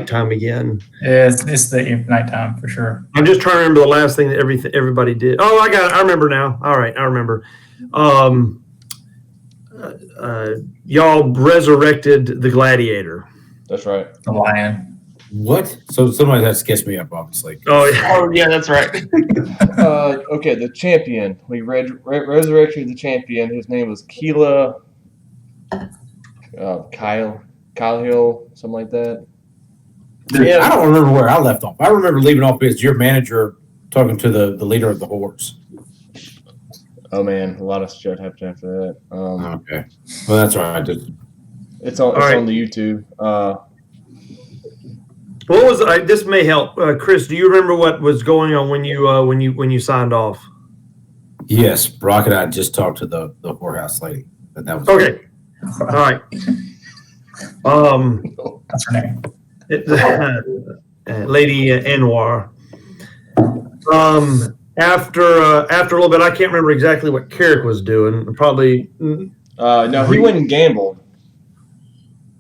nighttime again. Yeah, it's the nighttime for sure. I'm just trying to remember the last thing that everybody did. Oh, I got it. I remember now. All right, I remember. Y'all resurrected the gladiator. That's right. The lion. What? So somebody has to catch me up, obviously. Oh, yeah. Oh, yeah, that's right. Okay, the champion. We resurrected the champion. His name was Kyle Hill, something like that. Yeah, I don't remember where I left off. I remember leaving off as your manager talking to the leader of the horse. Oh man, a lot of shit happened after that. Okay, well that's right. It's on the YouTube. What was this may help, Chris? Do you remember what was going on when you signed off? Yes, Brock and I just talked to the whorehouse lady. But that was okay. All right. That's her name. Lady Anwar. After a little bit, I can't remember exactly what Carrick was doing. Probably. No, he went and gambled.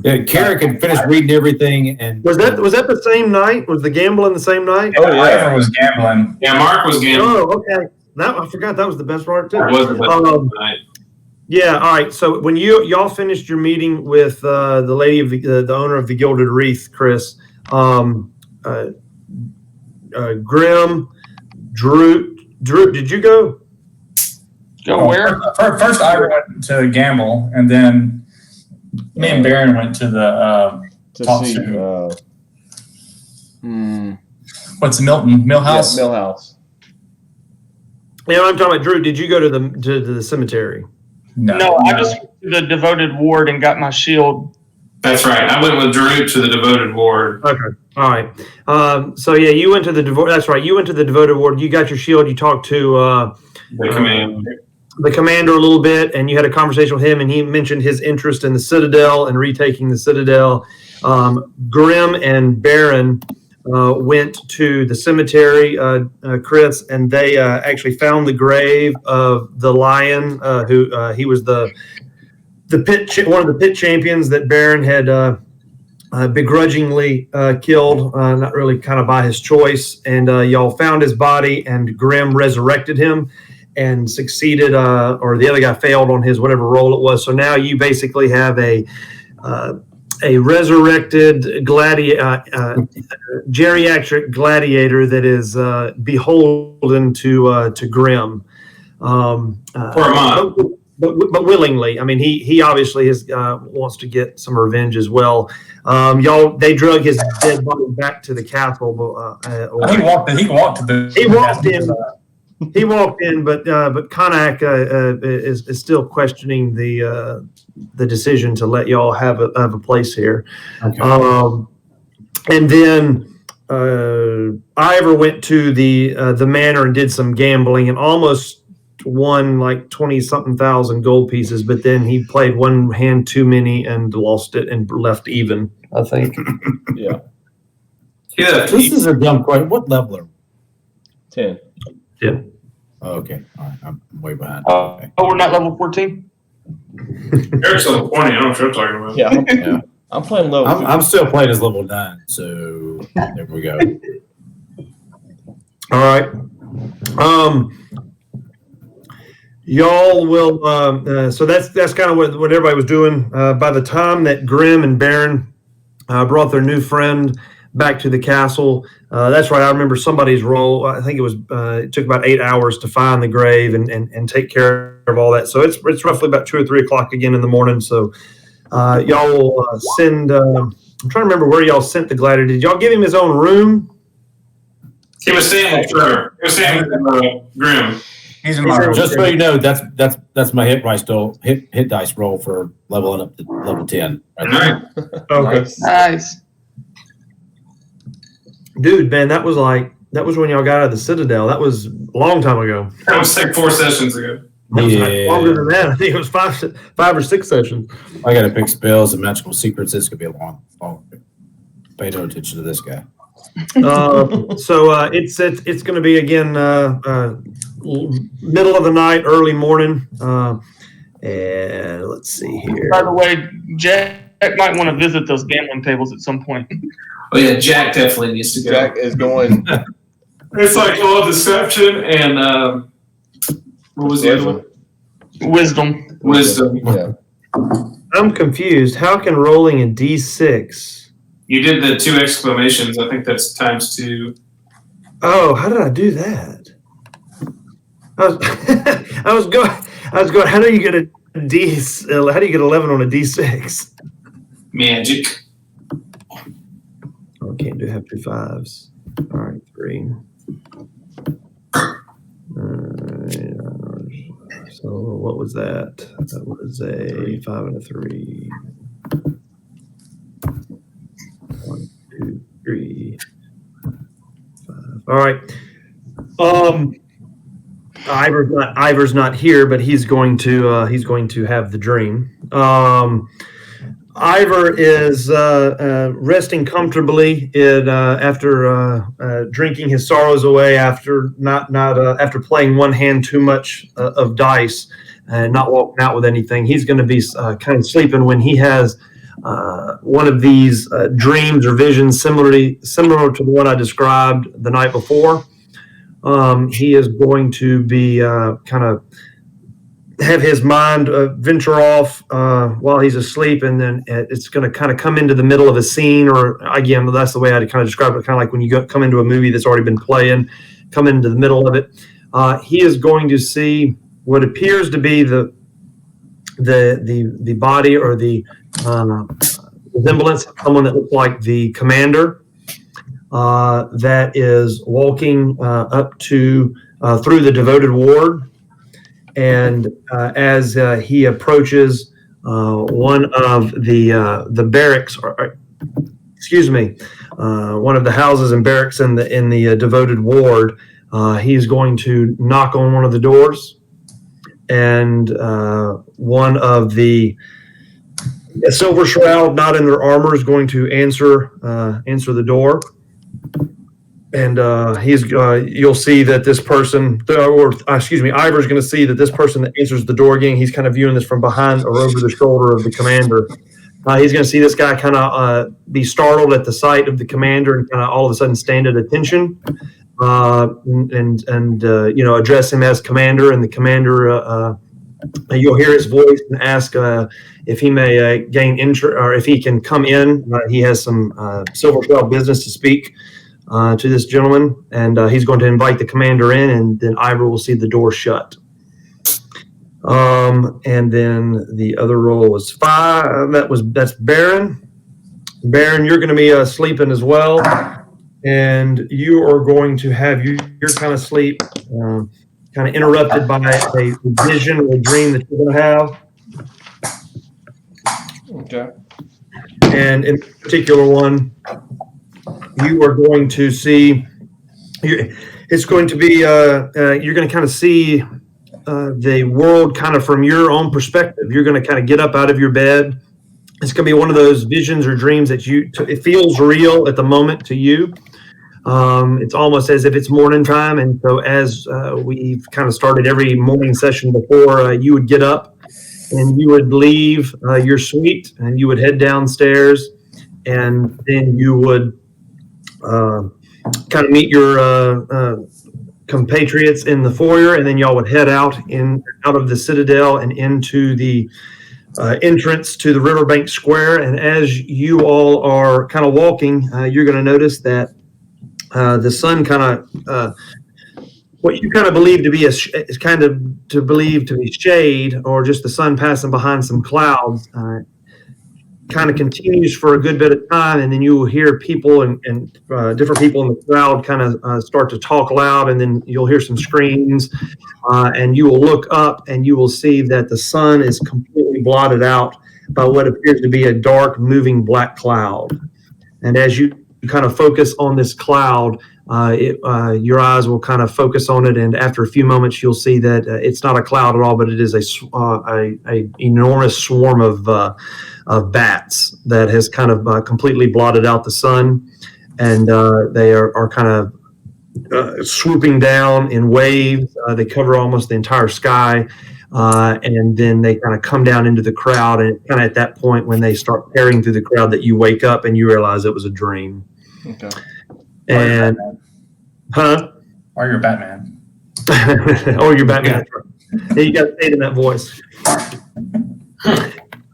Yeah, Carrick had finished reading everything, and was that the same night? Was the gambling the same night? Oh yeah, Ivor was gambling. Yeah, Mark was gambling. Oh, okay. I forgot that was the best part too. That was the best night. Yeah. All right. So when y'all finished your meeting with the lady of the owner of the Gilded Wreath, Chris, Grim, Drew, did you go? Go where? First, I went to gamble, and then me and Baron went to the talk show. What's Milton Millhouse? Yeah, Millhouse. Yeah, I'm talking about Drew. Did you go to the cemetery? No, I just went to the devoted ward and got my shield. That's right. I went with Drew to the devoted ward. Okay. All right. So yeah, you went to the That's right. You went to the devoted ward. You got your shield. You talked to the commander a little bit, and you had a conversation with him, and he mentioned his interest in the Citadel and retaking the Citadel. Grim and Baron went to the cemetery, Chris, and they actually found the grave of the lion, who he was one of the pit champions that Baron had begrudgingly killed, not really kind of by his choice. And y'all found his body, and Grim resurrected him and succeeded, or the other guy failed on his whatever role it was. So now you basically have a resurrected geriatric gladiator that is beholden to Grim for a month. But willingly. I mean, he obviously wants to get some revenge as well. They drug his dead body back to the castle. He walked in. He walked in, but Konak is still questioning the decision to let y'all have a place here. Okay. And then Ivor went to the manor and did some gambling and almost won like 20-something thousand gold pieces, but then he played one hand too many and lost it and left even, I think. Yeah. This is a dumb question. What level are we? 10. Yeah. Oh, okay. All right. I'm way behind. Okay. Oh, we're not level 14? Eric's level 20. I don't know what you're talking about. Yeah. I'm playing low. I'm still playing as level 9, so there we go. All right. Y'all will. So that's kind of what everybody was doing. By the time that Grim and Baron brought their new friend back to the castle, that's right. I remember somebody's role. I think it took about 8 hours to find the grave and take care of all that. So it's roughly about 2 or 3 o'clock again in the morning. So y'all will send. I'm trying to remember where y'all sent the gladiator. Did y'all give him his own room? He was staying with Trevor. He was staying with Grim. He's in my room. Just so you know, that's my hit dice roll for leveling up to level 10. Right. Okay. Nice. Dude, man, that was when y'all got out of the Citadel. That was a long time ago. That was like 4 sessions ago. Yeah. Longer than that. I think it was five or 6 sessions. I got to pick spells and magical secrets. This could be a long. Pay no attention to this guy. So it's going to be again middle of the night, early morning, and let's see here. By the way, Jay Jack might want to visit those gambling tables at some point. Oh yeah, Jack definitely needs to go. Jack is going. It's like deception and what was the other one? Wisdom. Yeah. I'm confused. How can rolling a D6? You did the 2 exclamations. I think that's times 2. Oh, how did I do that? I was going. How do you get a D? How do you get 11 on a D6? Magic. Oh, I can't have 2 5s. All right, 3. So what was that? That was a 5 and a 3. 1, 2, 3, 5. All right. Ivor's not here, but he's going to have the dream. Ivor is resting comfortably after drinking his sorrows away, after after playing one hand too much of dice and not walking out with anything. He's going to be kind of sleeping when he has one of these dreams or visions similar to the one I described the night before. He is going to be kind of have his mind venture off while he's asleep, and then it's going to kind of come into the middle of a scene, or again, that's the way I kind of describe it, kind of like when you come into a movie that's already been playing, come into the middle of it. He is going to see what appears to be the body or the resemblance of someone that looks like the commander that is walking up to through the devoted ward. And as he approaches one of the barracks, one of the houses and barracks in the devoted ward, he's going to knock on one of the doors, and one of the Silver Shroud, not in their armor, is going to answer the door. And you'll see that this person, Ivor's going to see that this person that answers the door again, he's kind of viewing this from behind or over the shoulder of the commander. He's going to see this guy kind of be startled at the sight of the commander and kind of all of a sudden stand at attention and address him as commander. And the commander, you'll hear his voice and ask if he may gain interest or if he can come in. He has some Silver Shroud business to speak to this gentleman, and he's going to invite the commander in, and then Ivor will see the door shut. And then the other roll was 5. That's Baron. Baron, you're going to be sleeping as well, and you are going to have your kind of sleep kind of interrupted by a vision or a dream that you're going to have. Okay. And in particular one, you are going to see, it's going to be, you're going to kind of see the world kind of from your own perspective. You're going to kind of get up out of your bed. It's going to be one of those visions or dreams that it feels real at the moment to you. It's almost as if it's morning time. And so as we've kind of started every morning session before, you would get up and you would leave your suite and you would head downstairs, and then you would kind of meet your compatriots in the foyer, and then y'all would head out of the Citadel and into the entrance to the Riverbank Square. And as you all are kind of walking, you're going to notice that the sun kind of what you kind of believe to be is kind of to believe to be shade, or just the sun passing behind some clouds, kind of continues for a good bit of time, and then you will hear people and different people in the crowd kind of start to talk loud, and then you'll hear some screams, and you will look up and you will see that the sun is completely blotted out by what appears to be a dark moving black cloud. And as you kind of focus on this cloud, your eyes will kind of focus on it, and after a few moments you'll see that it's not a cloud at all, but it is a enormous swarm of bats that has kind of completely blotted out the sun, and they are kind of swooping down in waves. They cover almost the entire sky. and then they kind of come down into the crowd, and kind of at that point when they start tearing through the crowd that you wake up and you realize it was a dream. Okay. And Or you're Batman. or you're Batman. Yeah, you got to say it in that voice.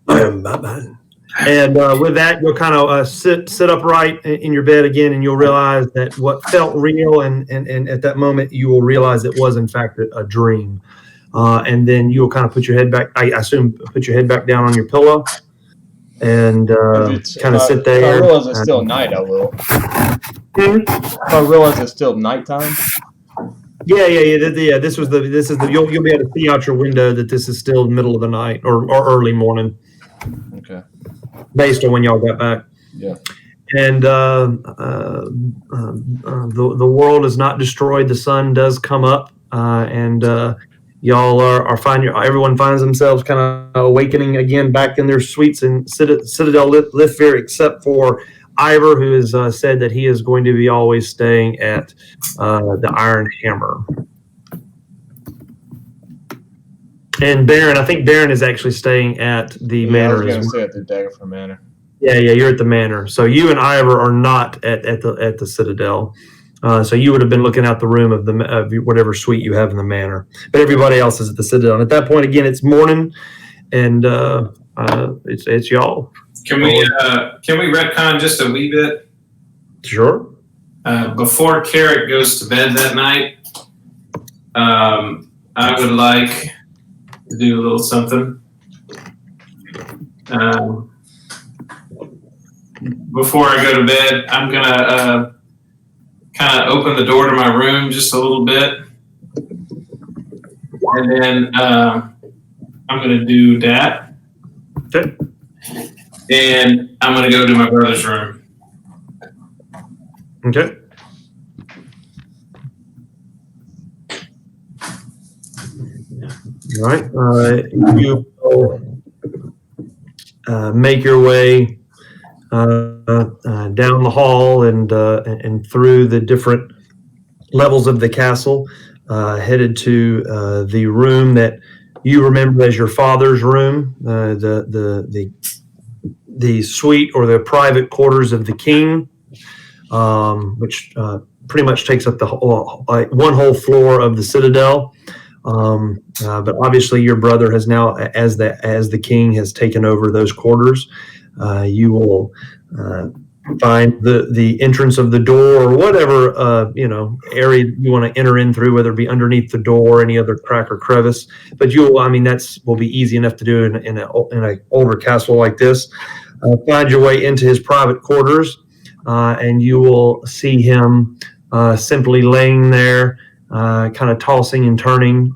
I am Batman. And with that, you'll kind of sit upright in your bed again, and you'll realize that what felt real, and at that moment, you will realize it was in fact a dream. And then you'll kind of put your head back. I assume put your head back down on your pillow, and kind of sit there. If I realize it's still night, I will. If I realize it's still nighttime. Yeah. This is the. You'll be able to see out your window that this is still the middle of the night or early morning. Okay. Based on when y'all got back. Yeah. And the world is not destroyed. The sun does come up, and y'all are everyone finds themselves kind of awakening again back in their suites in Citadel Lithvir, except for Ivor, who has said that he is going to be always staying at the Iron Hammer. And Baron, I think Baron is actually staying at the Manor. I was going to say at the Daggerford Manor. Yeah, you're at the Manor. So you and Ivor are not at the Citadel. So you would have been looking out the room of whatever suite you have in the Manor. But everybody else is at the Citadel. And at that point, again, it's morning, and it's y'all. Can we retcon just a wee bit? Sure. Before Carrot goes to bed that night, I would like to do a little something. Before I go to bed, I'm gonna kind of open the door to my room just a little bit, and then I'm gonna do that. Okay. And I'm gonna go to my brother's room. Okay. All right. You make your way down the hall and through the different levels of the castle, headed to the room that you remember as your father's room, the suite or the private quarters of the king, which pretty much takes up the whole, one whole floor of the Citadel. But obviously, your brother has now, as the king has taken over those quarters, you will find the entrance of the door or whatever area you want to enter in through, whether it be underneath the door or any other crack or crevice. But will be easy enough to do in an older castle like this. Find your way into his private quarters, and you will see him simply laying there, kind of tossing and turning.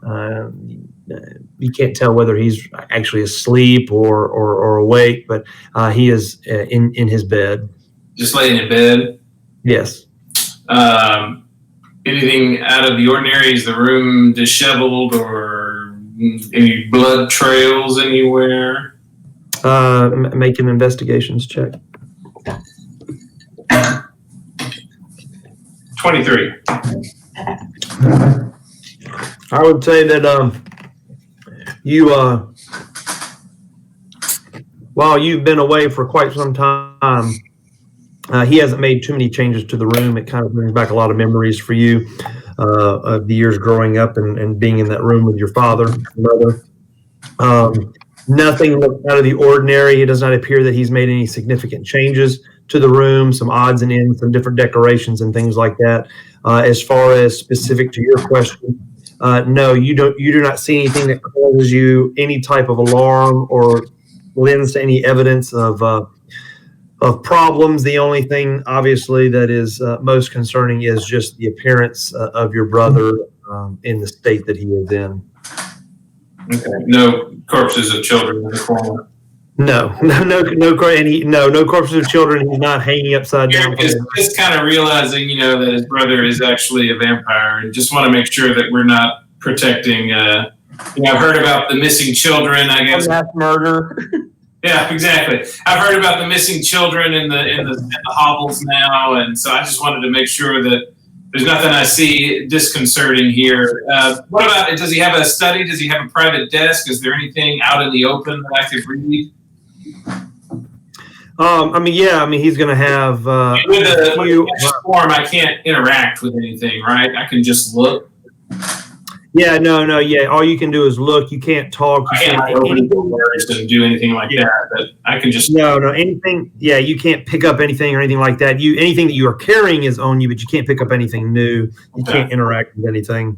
You can't tell whether he's actually asleep or awake, but he is in his bed. Just laying in bed? Yes. Anything out of the ordinary? Is the room disheveled or any blood trails anywhere? Make an investigations check. 23. I would say that you, while you've been away for quite some time, he hasn't made too many changes to the room. It kind of brings back a lot of memories for you of the years growing up and being in that room with your father and mother. Nothing out of the ordinary. It does not appear that he's made any significant changes to the room, some odds and ends, some different decorations and things like that. As far as specific to your question, no, you do not see anything that causes you any type of alarm or lends to any evidence of problems. The only thing, obviously, that is most concerning is just the appearance of your brother in the state that he is in. Okay. No corpses of children in the corner. No corpses of children. He's not hanging upside down. Just kind of realizing, that his brother is actually a vampire, and just want to make sure that we're not protecting. I've heard about the missing children. I guess mass murder. Yeah, exactly. I've heard about the missing children in the hovels now, and so I just wanted to make sure that There's nothing I see disconcerting here. What about, does he have a study? Does he have a private desk? Is there anything out in the open that I could read? He's going to have. With the form, I can't interact with anything, right? I can just look. Yeah, no. All you can do is look. You can't talk. I can't open doors and do anything like that. But I can just anything. Yeah, you can't pick up anything or anything like that. Anything that you are carrying is on you, but you can't pick up anything new. You can't interact with anything.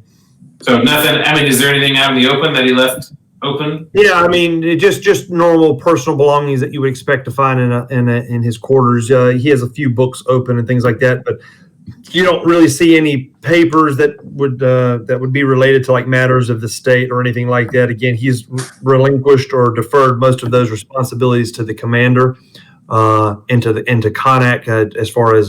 So nothing. I mean, is there anything out in the open that he left open? Yeah, I mean, just normal personal belongings that you would expect to find in his quarters. He has a few books open and things like that, but you don't really see any papers that would be related to like matters of the state or anything like that. Again, he's relinquished or deferred most of those responsibilities to the commander and to Connacht as far as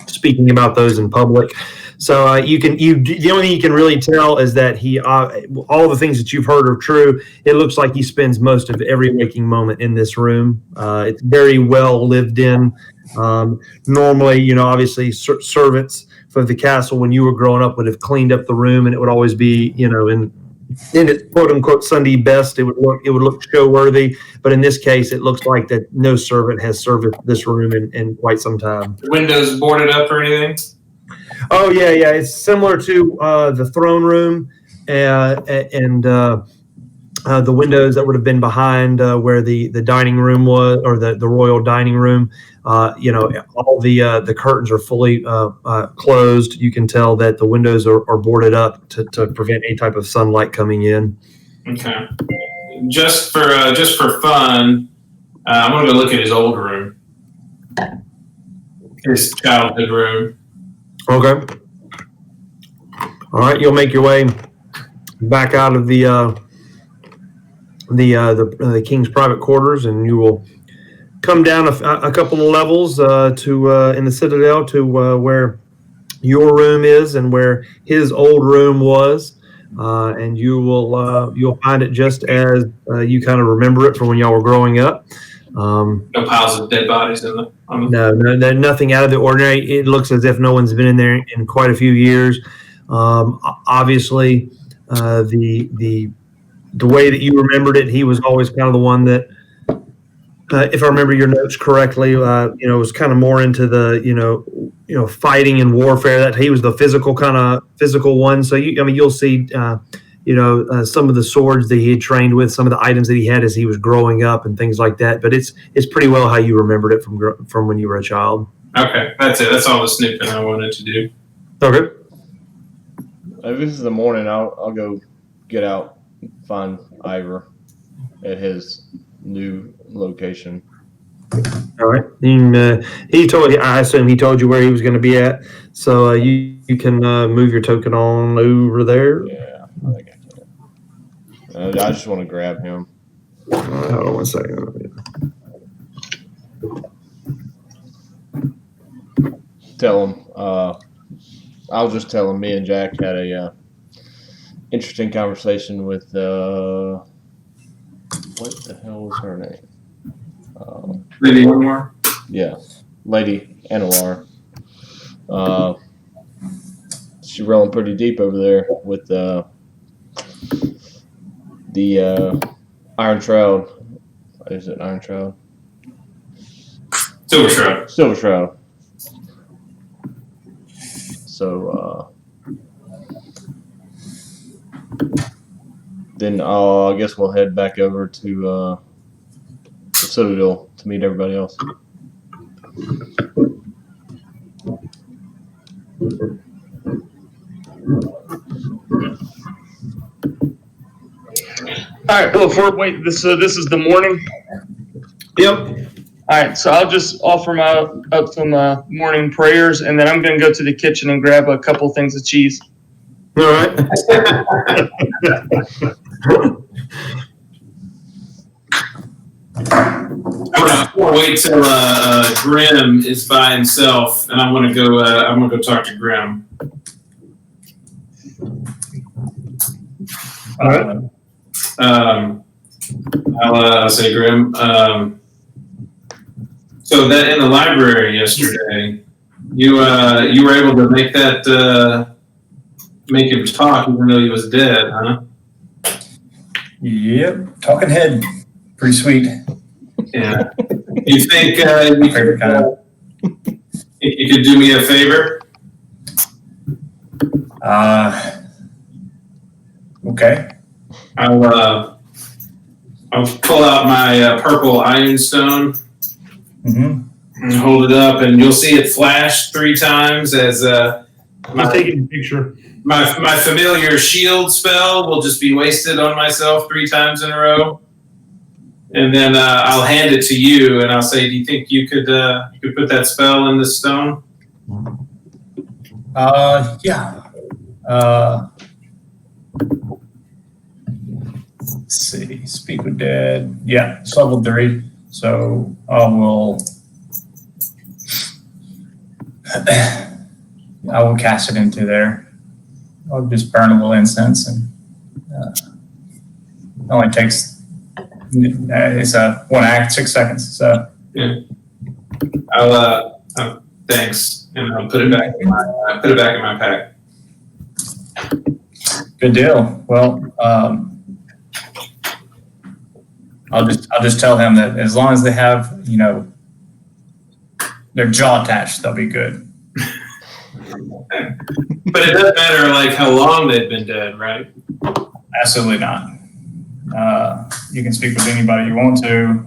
speaking about those in public. So the only thing you can really tell is that he all the things that you've heard are true. It looks like he spends most of every waking moment in this room. It's very well lived in. Normally, obviously servants for the castle when you were growing up would have cleaned up the room, and it would always be, in its quote unquote Sunday best. It would look show worthy, but in this case, it looks like that no servant has served this room in quite some time. The windows boarded up or anything? Oh yeah. It's similar to the throne room and the windows that would have been behind where the dining room was, or the royal dining room. All the curtains are fully closed. You can tell that the windows are boarded up to prevent any type of sunlight coming in. Okay. Just for fun, I'm going to go look at his old room, his childhood room. Okay. All right, you'll make your way back out of the king's private quarters, and you will come down a couple of levels to in the citadel to where your room is and where his old room was, and you'll find it just as you kind of remember it from when y'all were growing up. No piles of dead bodies in the. No, nothing out of the ordinary. It looks as if no one's been in there in quite a few years. Obviously, the way that you remembered it, he was always kind of the one that, if I remember your notes correctly, was kind of more into the, fighting and warfare. That he was the physical one. So you'll see, some of the swords that he had trained with, some of the items that he had as he was growing up and things like that. But it's pretty well how you remembered it from when you were a child. Okay, that's it. That's all the snooping I wanted to do. Okay. If this is the morning, I'll go get out, find Ivor at his new location. All right. I assume he told you where he was going to be at. So you can move your token on over there. Yeah, I think I can. I just want to grab him. Hold on 1 second. Tell him. I'll just tell him me and Jack had a interesting conversation with what the hell was her name? Lady Anwar? Yeah, Lady Anwar. She's rolling pretty deep over there with the Iron Shroud. Is it Iron Shroud? Silver Shroud. Silver Shroud. So then I guess we'll head back over to the Citadel to meet everybody else. All right, wait, this is the morning. Yep. All right, so I'll just offer up some morning prayers, and then I'm going to go to the kitchen and grab a couple things of cheese. All right. I'm gonna wait till Grim is by himself, and I'm gonna go talk to Grim. All right. I'll say Grim. So that in the library yesterday, You were able to make that make him talk even though he was dead, huh? Yep, talking head, pretty sweet. Yeah. You think Favorite kind. you could do me a favor? Okay. I'll pull out my purple iron stone Mm-hmm. and hold it up, and you'll see it flash 3 times as He's taking a picture. my familiar shield spell will just be wasted on myself 3 times in a row. And then I'll hand it to you, and I'll say, "Do you think you could put that spell in the stone?" Yeah. Let's see. Speak with dead. Yeah, it's level 3. So I will cast it into there. I'll just burn a little incense, and it only takes. It's a 1 act, 6 seconds. So Yeah. I'll thanks, and I'll put it back in my pack. good deal. Well, I'll just tell him that as long as they have, their jaw attached, they'll be good. But it doesn't matter like how long they've been dead, right? Absolutely not. You can speak with anybody you want to.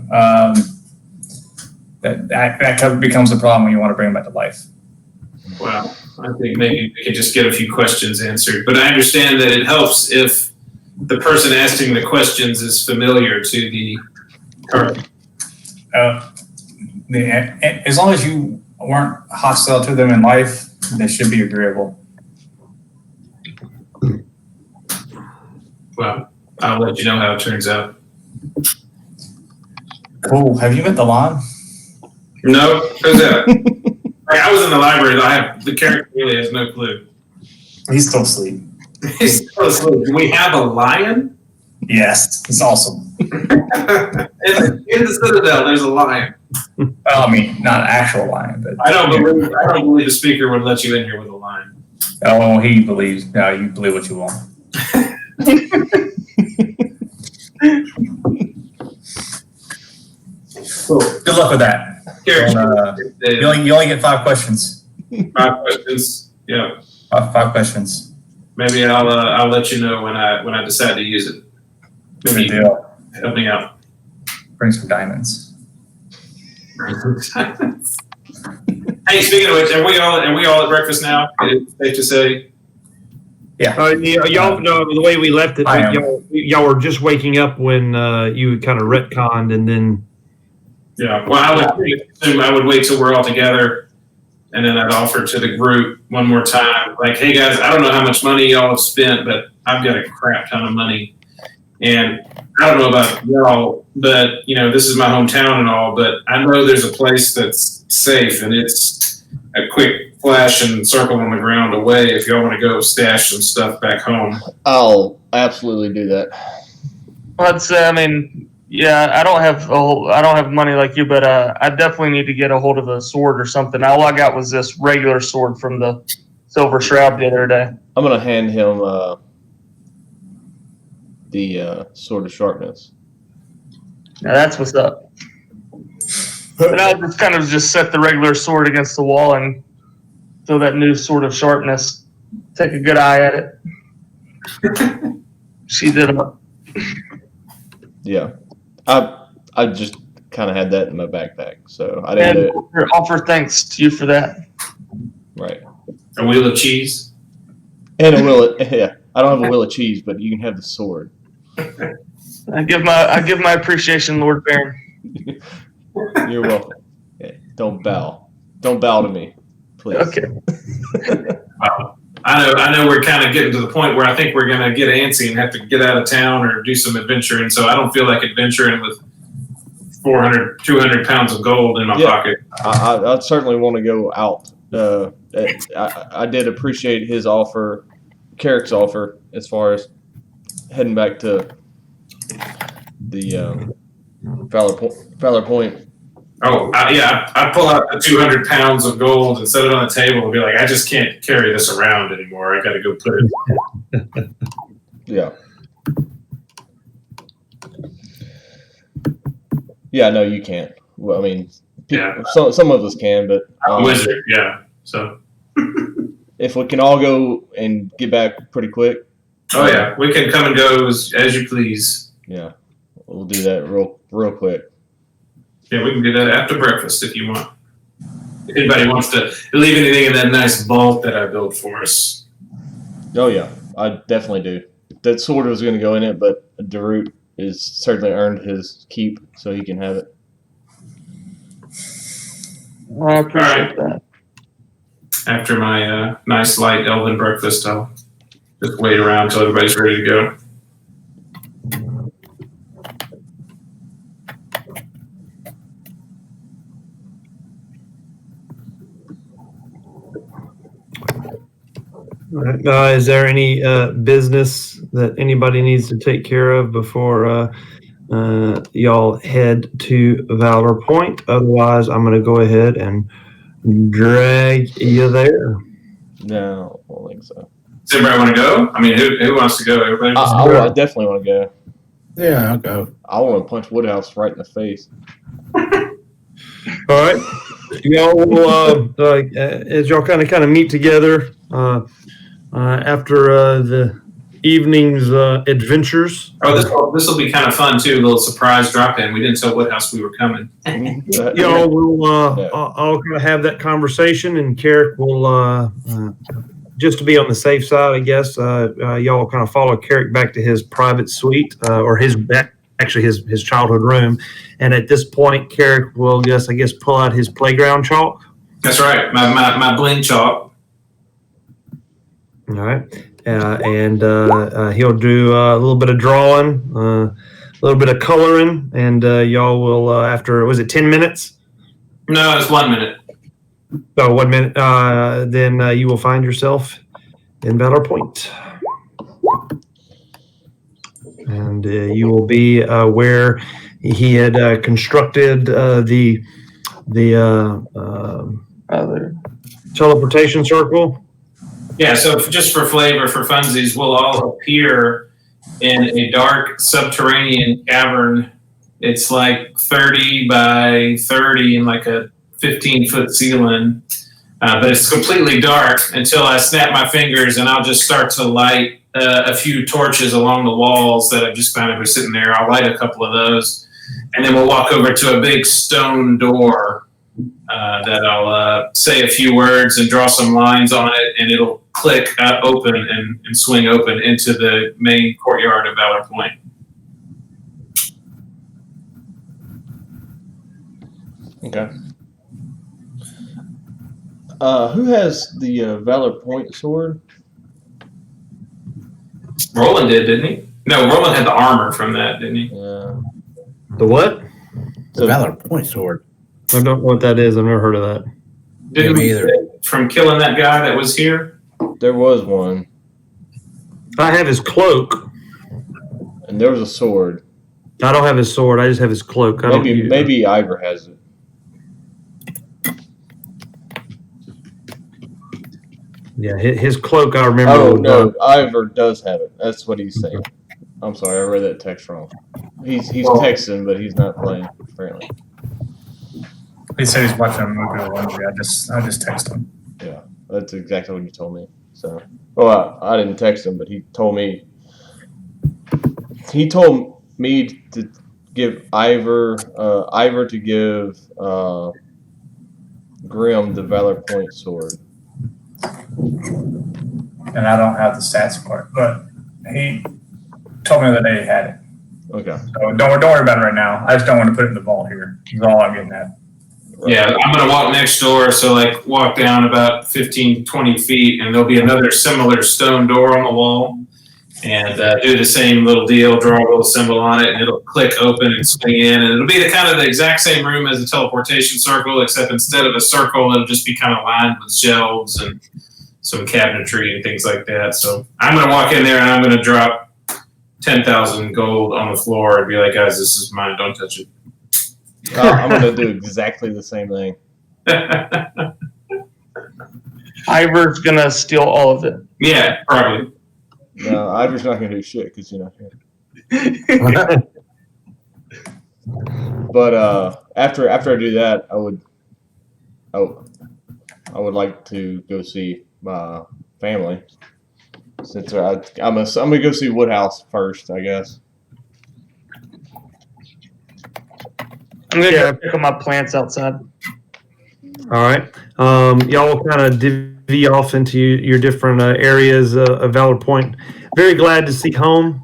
That becomes a problem when you want to bring them back to life. Well, I think maybe we could just get a few questions answered. But I understand that it helps if the person asking the questions is familiar to the target. As long as you weren't hostile to them in life, they should be agreeable. Well, I'll let you know how it turns out. Cool. Have you met the lawn? No, who's that? I was in the library. The character really has no clue. He's still asleep. He's still asleep. Do we have a lion? Yes, it's awesome. in the Citadel, there's a lion. Well, I mean, not an actual lion, but I don't believe the speaker would let you in here with a lion. oh, he believes. No, you believe what you want. Cool. Good luck with that. You only get 5 questions. 5 questions. Yeah. 5 questions. Maybe I'll let you know when I decide to use it. Maybe Good deal. help me out. Bring some diamonds. Hey, speaking of which, are we all at breakfast now? It's safe to say. Yeah, y'all know the way we left it. Y'all were just waking up when you kind of retconned, and then. Yeah. Well, I would wait till we're all together, and then I'd offer to the group one more time, like, "Hey guys, I don't know how much money y'all have spent, but I've got a crap ton of money, and I don't know about y'all, but this is my hometown and all, but I know there's a place that's safe, and it's a quick flash and circle on the ground away if y'all want to go stash some stuff back home." I'll absolutely do that. I'd say, yeah, I don't have money like you, but I definitely need to get a hold of a sword or something. All I got was this regular sword from the Silver Shroud the other day. I'm gonna hand him the Sword of Sharpness. Now that's what's up. And I'll just kind of set the regular sword against the wall and throw that new Sword of Sharpness. Take a good eye at it. She did it. Yeah. I just kind of had that in my backpack, so I didn't do it. Offer thanks to you for that. Right. A wheel of cheese. And a wheel of, yeah. I don't have a wheel of cheese, but you can have the sword. I give my appreciation, Lord Baron. You're welcome. Yeah, don't bow. Don't bow to me, please. Okay. Wow. I know we're kind of getting to the point where I think we're going to get antsy and have to get out of town or do some adventuring. So I don't feel like adventuring with 400, 200 pounds of gold in my pocket. I certainly want to go out. I did appreciate his offer, Carrick's offer, as far as heading back to the Valor Point. Yeah, I pull out the 200 pounds of gold and set it on the table and be like, I just can't carry this around anymore. I got to go put it. Yeah. Yeah, no, you can't. Well, I mean, some of us can, but I'm a wizard, yeah. So if we can all go and get back pretty quick. Oh yeah, we can come and go as you please. Yeah, we'll do that real quick. Yeah, we can do that after breakfast if you want. If anybody wants to leave anything in that nice vault that I built for us. Oh yeah, I definitely do. That sword was going to go in it, but Darut has certainly earned his keep, so he can have it. I appreciate that. After my nice light elven breakfast, I'll just wait around until everybody's ready to go. All right. Is there any business that anybody needs to take care of before y'all head to Valor Point? Otherwise, I'm going to go ahead and drag you there. No, I don't think so. Does everybody want to go? I mean, who wants to go? Everybody. I definitely want to go. Yeah, I'll go. I want to punch Woodhouse right in the face. All right. Y'all will, as y'all kind of meet together after the evening's adventures. Oh, this will be kind of fun too. A little surprise drop in. We didn't tell Woodhouse we were coming. Y'all will all kind of have that conversation, and Carrick will, just to be on the safe side, I guess, y'all will kind of follow Carrick back to his private suite or his childhood room. And at this point, Carrick will I guess pull out his playground chalk. That's right, my bling chalk. All right. And he'll do a little bit of drawing, a little bit of coloring, and y'all will, after, was it 10 minutes? No, it's 1 minute. So 1 minute, then you will find yourself in Valor Point. And you will be where he had constructed the teleportation circle. Yeah, so just for flavor, for funsies, we'll all appear in a dark subterranean cavern. It's like 30 by 30 and like a 15-foot ceiling. But it's completely dark until I snap my fingers and I'll just start to light a few torches along the walls that have just kind of been sitting there. I'll light a couple of those. And then we'll walk over to a big stone door that I'll say a few words and draw some lines on it, and it'll click open and swing open into the main courtyard of Valor Point. Okay. Who has the Valor Point sword? Roland did, didn't he? No, Roland had the armor from that, didn't he? Yeah. The what? The Valor Point sword. I don't know what that is. I've never heard of that. Didn't me we either. say from killing that guy that was here? There was one. I have his cloak. And there was a sword. I don't have his sword. I just have his cloak. Maybe Ivor has it. Yeah, his cloak, I remember. Oh, no, Ivor does have it. That's what he's saying. I'm sorry, I read that text wrong. He's texting, but he's not playing, apparently. He said he's watching a movie or laundry. I just texted him. Yeah, that's exactly what you told me. So, well, I didn't text him, but he told me. He told me to give Ivor to give Grim the Valor Point sword. And I don't have the stats for it, but he told me the day he had it. Okay. So don't worry about it right now. I just don't want to put it in the vault here. That's all I'm getting at. Right. Yeah, I'm going to walk next door, so like walk down about 15, 20 feet, and there'll be another similar stone door on the wall, and do the same little deal, draw a little symbol on it, and it'll click open and swing in, and it'll be the kind of the exact same room as the teleportation circle, except instead of a circle, it'll just be kind of lined with shelves and some cabinetry and things like that. So I'm going to walk in there, and I'm going to drop 10,000 gold on the floor and be like, guys, this is mine, don't touch it. I'm going to do exactly the same thing. Ivor's gonna steal all of it. Yeah, probably. No, Ivor's not going to do shit because you're not here. But after I do that, I would like to go see my family. Since I'm gonna go see Woodhouse first, I guess. I'm gonna go pick up my plants outside. All right. Y'all will kind of divvy off into your different areas of Valor Point. Very glad to see home.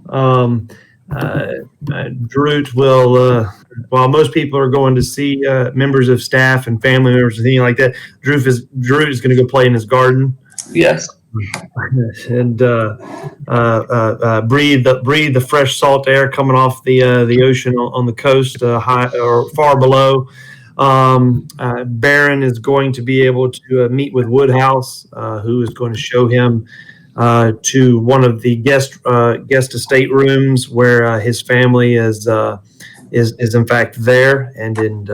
Droot will, while most people are going to see members of staff and family members and things like that, Droot is going to go play in his garden. Yes. And breathe the fresh salt air coming off the ocean on the coast, high or far below. Baron is going to be able to meet with Woodhouse, who is going to show him to one of the guest estate rooms where his family is in fact there and in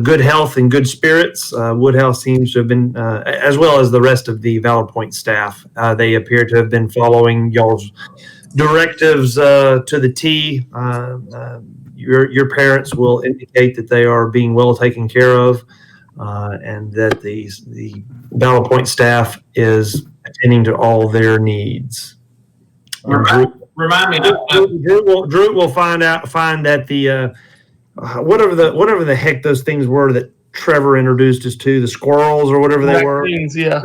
good health and good spirits. Woodhouse seems to have been, as well as the rest of the Valor Point staff, they appear to have been following y'all's directives to the T. Your parents will indicate that they are being well taken care of, and that the Valor Point staff is attending to all their needs. Remind me. Drew will find that the whatever the heck those things were that Trevor introduced us to, the squirrels or whatever they were. Yeah.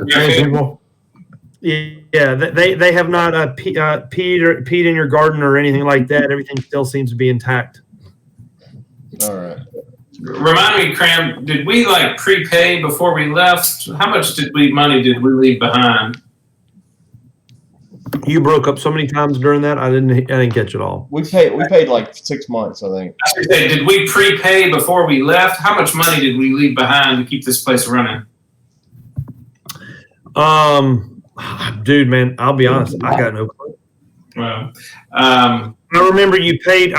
Yeah, they have not peed in your garden or anything like that. Everything still seems to be intact. All right. Remind me, Cram, did we like prepay before we left? How much money did we leave behind? You broke up so many times during that. I didn't catch it all. We paid like 6 months, I think. I was gonna say, did we prepay before we left? How much money did we leave behind to keep this place running? Dude, man, I'll be honest. I got no clue. Well, I remember you paid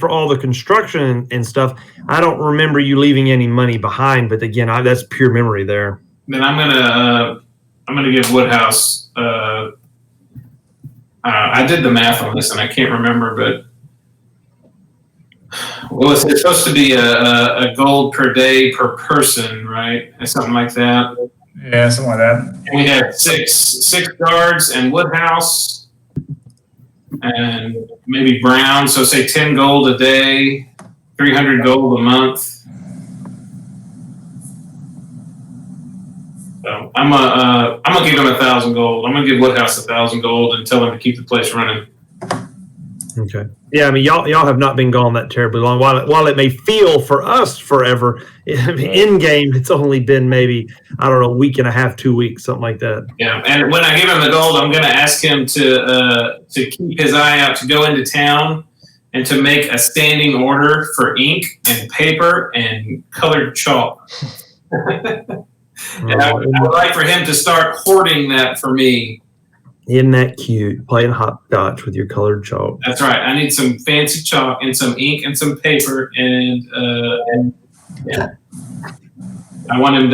for all the construction and stuff. I don't remember you leaving any money behind. But again, that's pure memory there. then I'm gonna give Woodhouse. I did the math on this and I can't remember, but it's supposed to be a gold per day per person, right? Or something like that. Yeah, something like that. And we had six guards and Woodhouse and maybe Brown. So say 10 gold a day, 300 gold a month. So I'm gonna give him 1,000 gold. I'm gonna give Woodhouse 1,000 gold and tell him to keep the place running. Okay. Yeah, I mean, y'all have not been gone that terribly long. While it may feel for us forever, in game it's only been maybe, I don't know, a week and a half, 2 weeks, something like that. Yeah, and when I give him the gold, I'm gonna ask him to keep his eye out to go into town and to make a standing order for ink and paper and colored chalk. And I would like for him to start hoarding that for me. Isn't that cute? Playing hopscotch with your colored chalk. That's right. I need some fancy chalk and some ink and some paper and yeah. I want him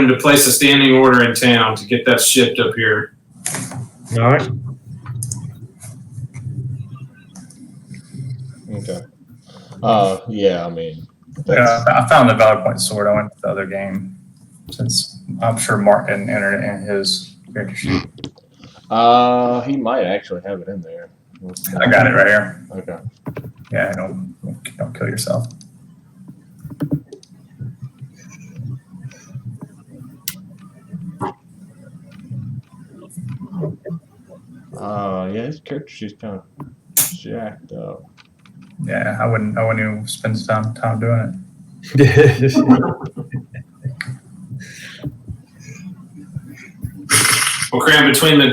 to place a standing order in town to get that shipped up here. All right. Okay. Yeah, I mean. Yeah, I found the Valor Point sword. I went to the other game since I'm sure Mark didn't enter it in his character sheet. He might actually have it in there. I got it right here. Okay. Yeah, don't kill yourself. Yeah, his character sheet's kind of jacked up. Yeah, I wouldn't even spend some time doing it. Well, Cram, between the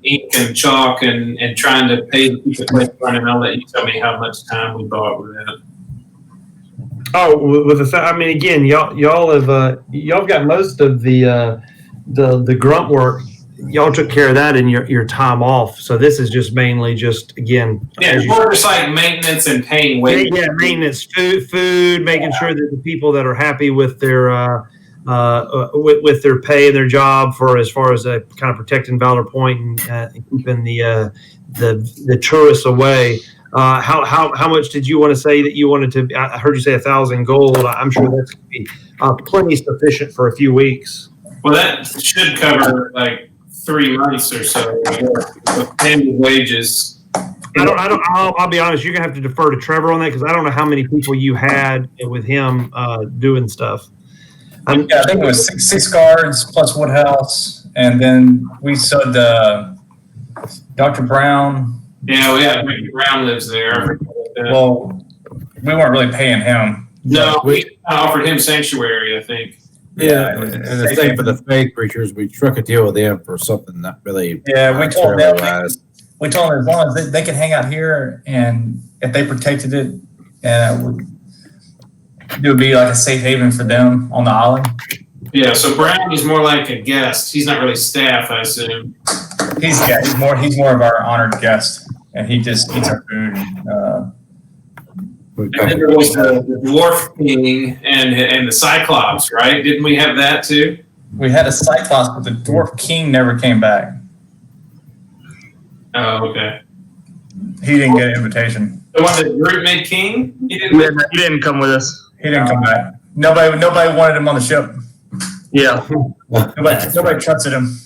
ink and chalk and trying to pay to keep the place running, I'll let you tell me how much time we bought with that. Oh, I mean, again, y'all have got most of the grunt work y'all took care of that in your time off. So this is just mainly just, again. Yeah, more just like maintenance and paying wages. Yeah, maintenance, food, making sure that the people that are happy with their with their pay and their job for as far as kind of protecting Valor Point and keeping the tourists away. How much did you want to say that you wanted to? I heard you say 1,000 gold. I'm sure that's going to be plenty sufficient for a few weeks. Well, that should cover like 3 months or so with paying wages. I'll be honest. You're gonna have to defer to Trevor on that because I don't know how many people you had with him doing stuff. I think it was six guards plus Woodhouse, and then we said Dr. Brown. Yeah, Ricky Brown lives there. Well, we weren't really paying him. No, we offered him sanctuary, I think. Yeah, and the thing for the faith preachers, we struck a deal with them for something not really. Yeah, we told them. We told them as long as they could hang out here, and if they protected it, it would be like a safe haven for them on the island. Yeah, so Brown is more like a guest. He's not really staff, I assume. He's more of our honored guest, and he just eats our food. And then there was the Dwarf King and the Cyclops, right? Didn't we have that too? We had a Cyclops, but the Dwarf King never came back. Oh, okay. He didn't get an invitation. The one that Groot made king? He didn't come with us. He didn't come back. Nobody wanted him on the ship. Yeah. Nobody trusted him.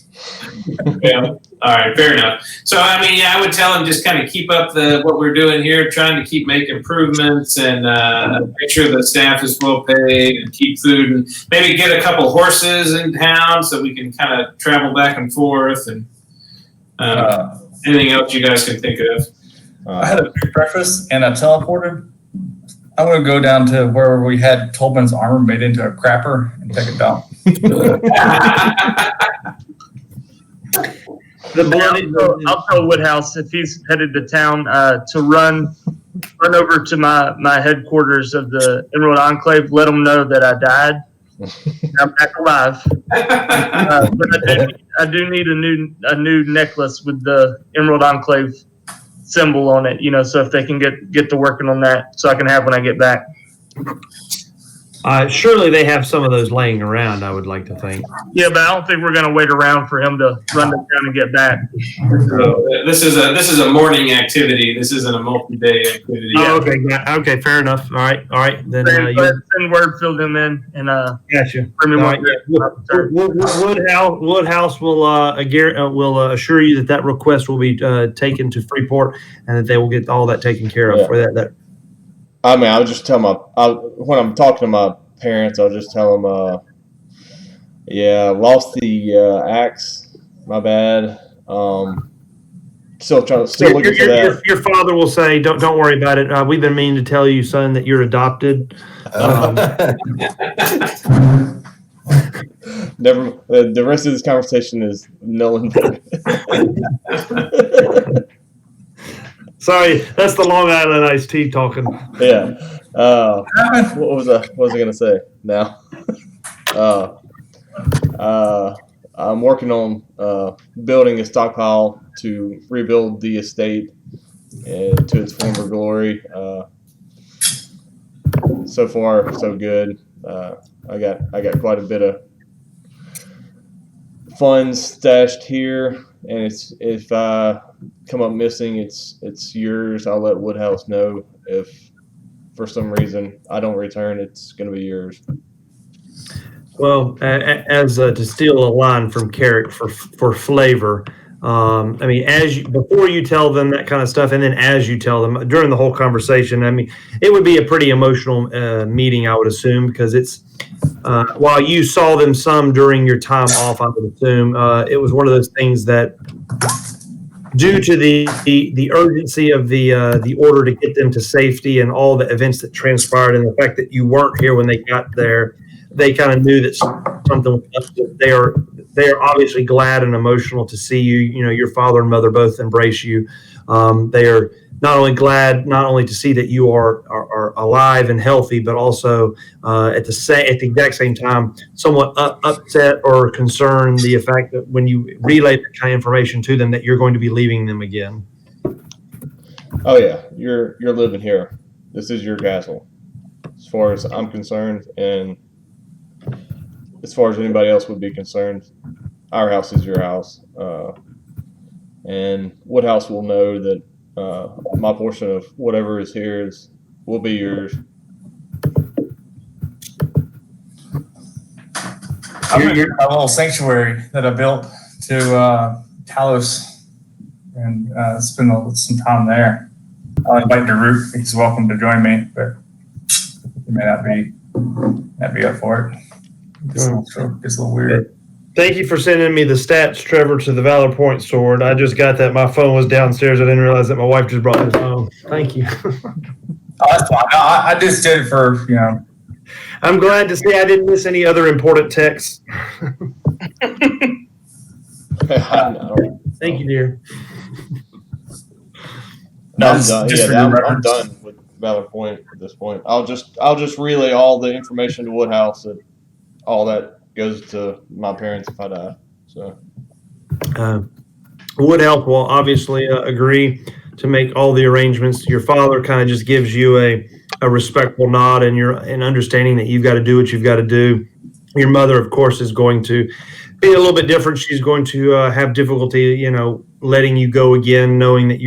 Yeah. All right, fair enough. So, I mean, yeah, I would tell him just kind of keep up what we're doing here, trying to keep making improvements and make sure the staff is well paid and keep food and maybe get a couple horses in town so we can kind of travel back and forth and anything else you guys can think of. I had a big breakfast and I teleported. I'm going to go down to where we had Tolman's armor made into a crapper and take a dump. I'll tell Woodhouse if he's headed to town to run over to my headquarters of the Emerald Enclave. Let them know that I died. I'm back alive. But I do need a new necklace with the Emerald Enclave symbol on it. So if they can get to working on that, so I can have when I get back. Surely they have some of those laying around, I would like to think. Yeah, but I don't think we're going to wait around for him to run down and get back. So this is a morning activity. This isn't a multi-day activity. Oh, okay. Yeah. Okay. Fair enough. All right. Then send word, fill them in, and gotcha. Right. Woodhouse will assure you that request will be taken to Freeport, and that they will get all that taken care of for that. I mean, I'll just tell when I'm talking to my parents, I'll just tell them, lost the axe. My bad. Still looking for that. Your father will say, "Don't worry about it. We've been meaning to tell you, son, that you're adopted." Never. The rest of this conversation is null and void. Sorry, that's the Long Island iced tea talking. Yeah. What was I gonna say now? I'm working on building a stockpile to rebuild the estate to its former glory. So far, so good. I got quite a bit of funds stashed here, and if I come up missing, it's yours. I'll let Woodhouse know. If for some reason I don't return, it's going to be yours. Well, as to steal a line from Carrick for flavor, I mean, before you tell them that kind of stuff, and then as you tell them during the whole conversation, I mean, it would be a pretty emotional meeting, I would assume, because it's while you saw them some during your time off, I would assume it was one of those things that, due to the urgency of the order to get them to safety and all the events that transpired, and the fact that you weren't here when they got there, they kind of knew that something was up. They are obviously glad and emotional to see you. You know, your father and mother both embrace you. They are not only glad, not only to see that you are alive and healthy, but also at the exact same time, somewhat upset or concerned the fact that when you relay that kind of information to them, that you're going to be leaving them again. Oh yeah, you're living here. This is your castle, as far as I'm concerned, and as far as anybody else would be concerned. Our house is your house, and Woodhouse will know that my portion of whatever is here will be yours. I'm gonna get my little sanctuary that I built to Talos and spend some time there. I'll invite Daruk. He's welcome to join me, but he may not be up for it. It's a little weird. Thank you for sending me the stats, Trevor, to the Valor Point sword. I just got that. My phone was downstairs. I didn't realize that my wife just brought his phone. Thank you. Oh, that's fine. I just did it for, I'm glad to see I didn't miss any other important texts. Thank you, dear. No, I'm done. I'm done with Valor Point at this point. I'll just relay all the information to Woodhouse, and all that goes to my parents if I die. So Woodhouse will obviously agree to make all the arrangements. Your father kind of just gives you a respectful nod, and you're an understanding that you've got to do what you've got to do. Your mother, of course, is going to be a little bit different. She's going to have difficulty, letting you go again, knowing that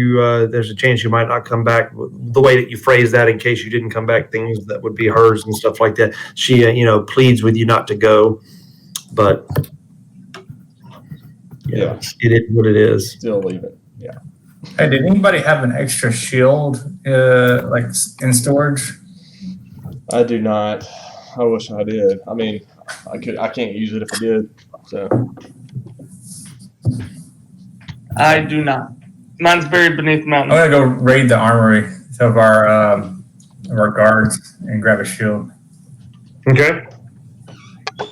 there's a chance you might not come back. The way that you phrase that, in case you didn't come back, things that would be hers and stuff like that. She, pleads with you not to go, but yeah, it is what it is. Still leave it. Yeah. Hey, did anybody have an extra shield, like in storage? I do not. I wish I did. I mean, I can't use it if I did. So I do not. Mine's buried beneath the mountain. I'm gonna go raid the armory of our guards and grab a shield. Okay.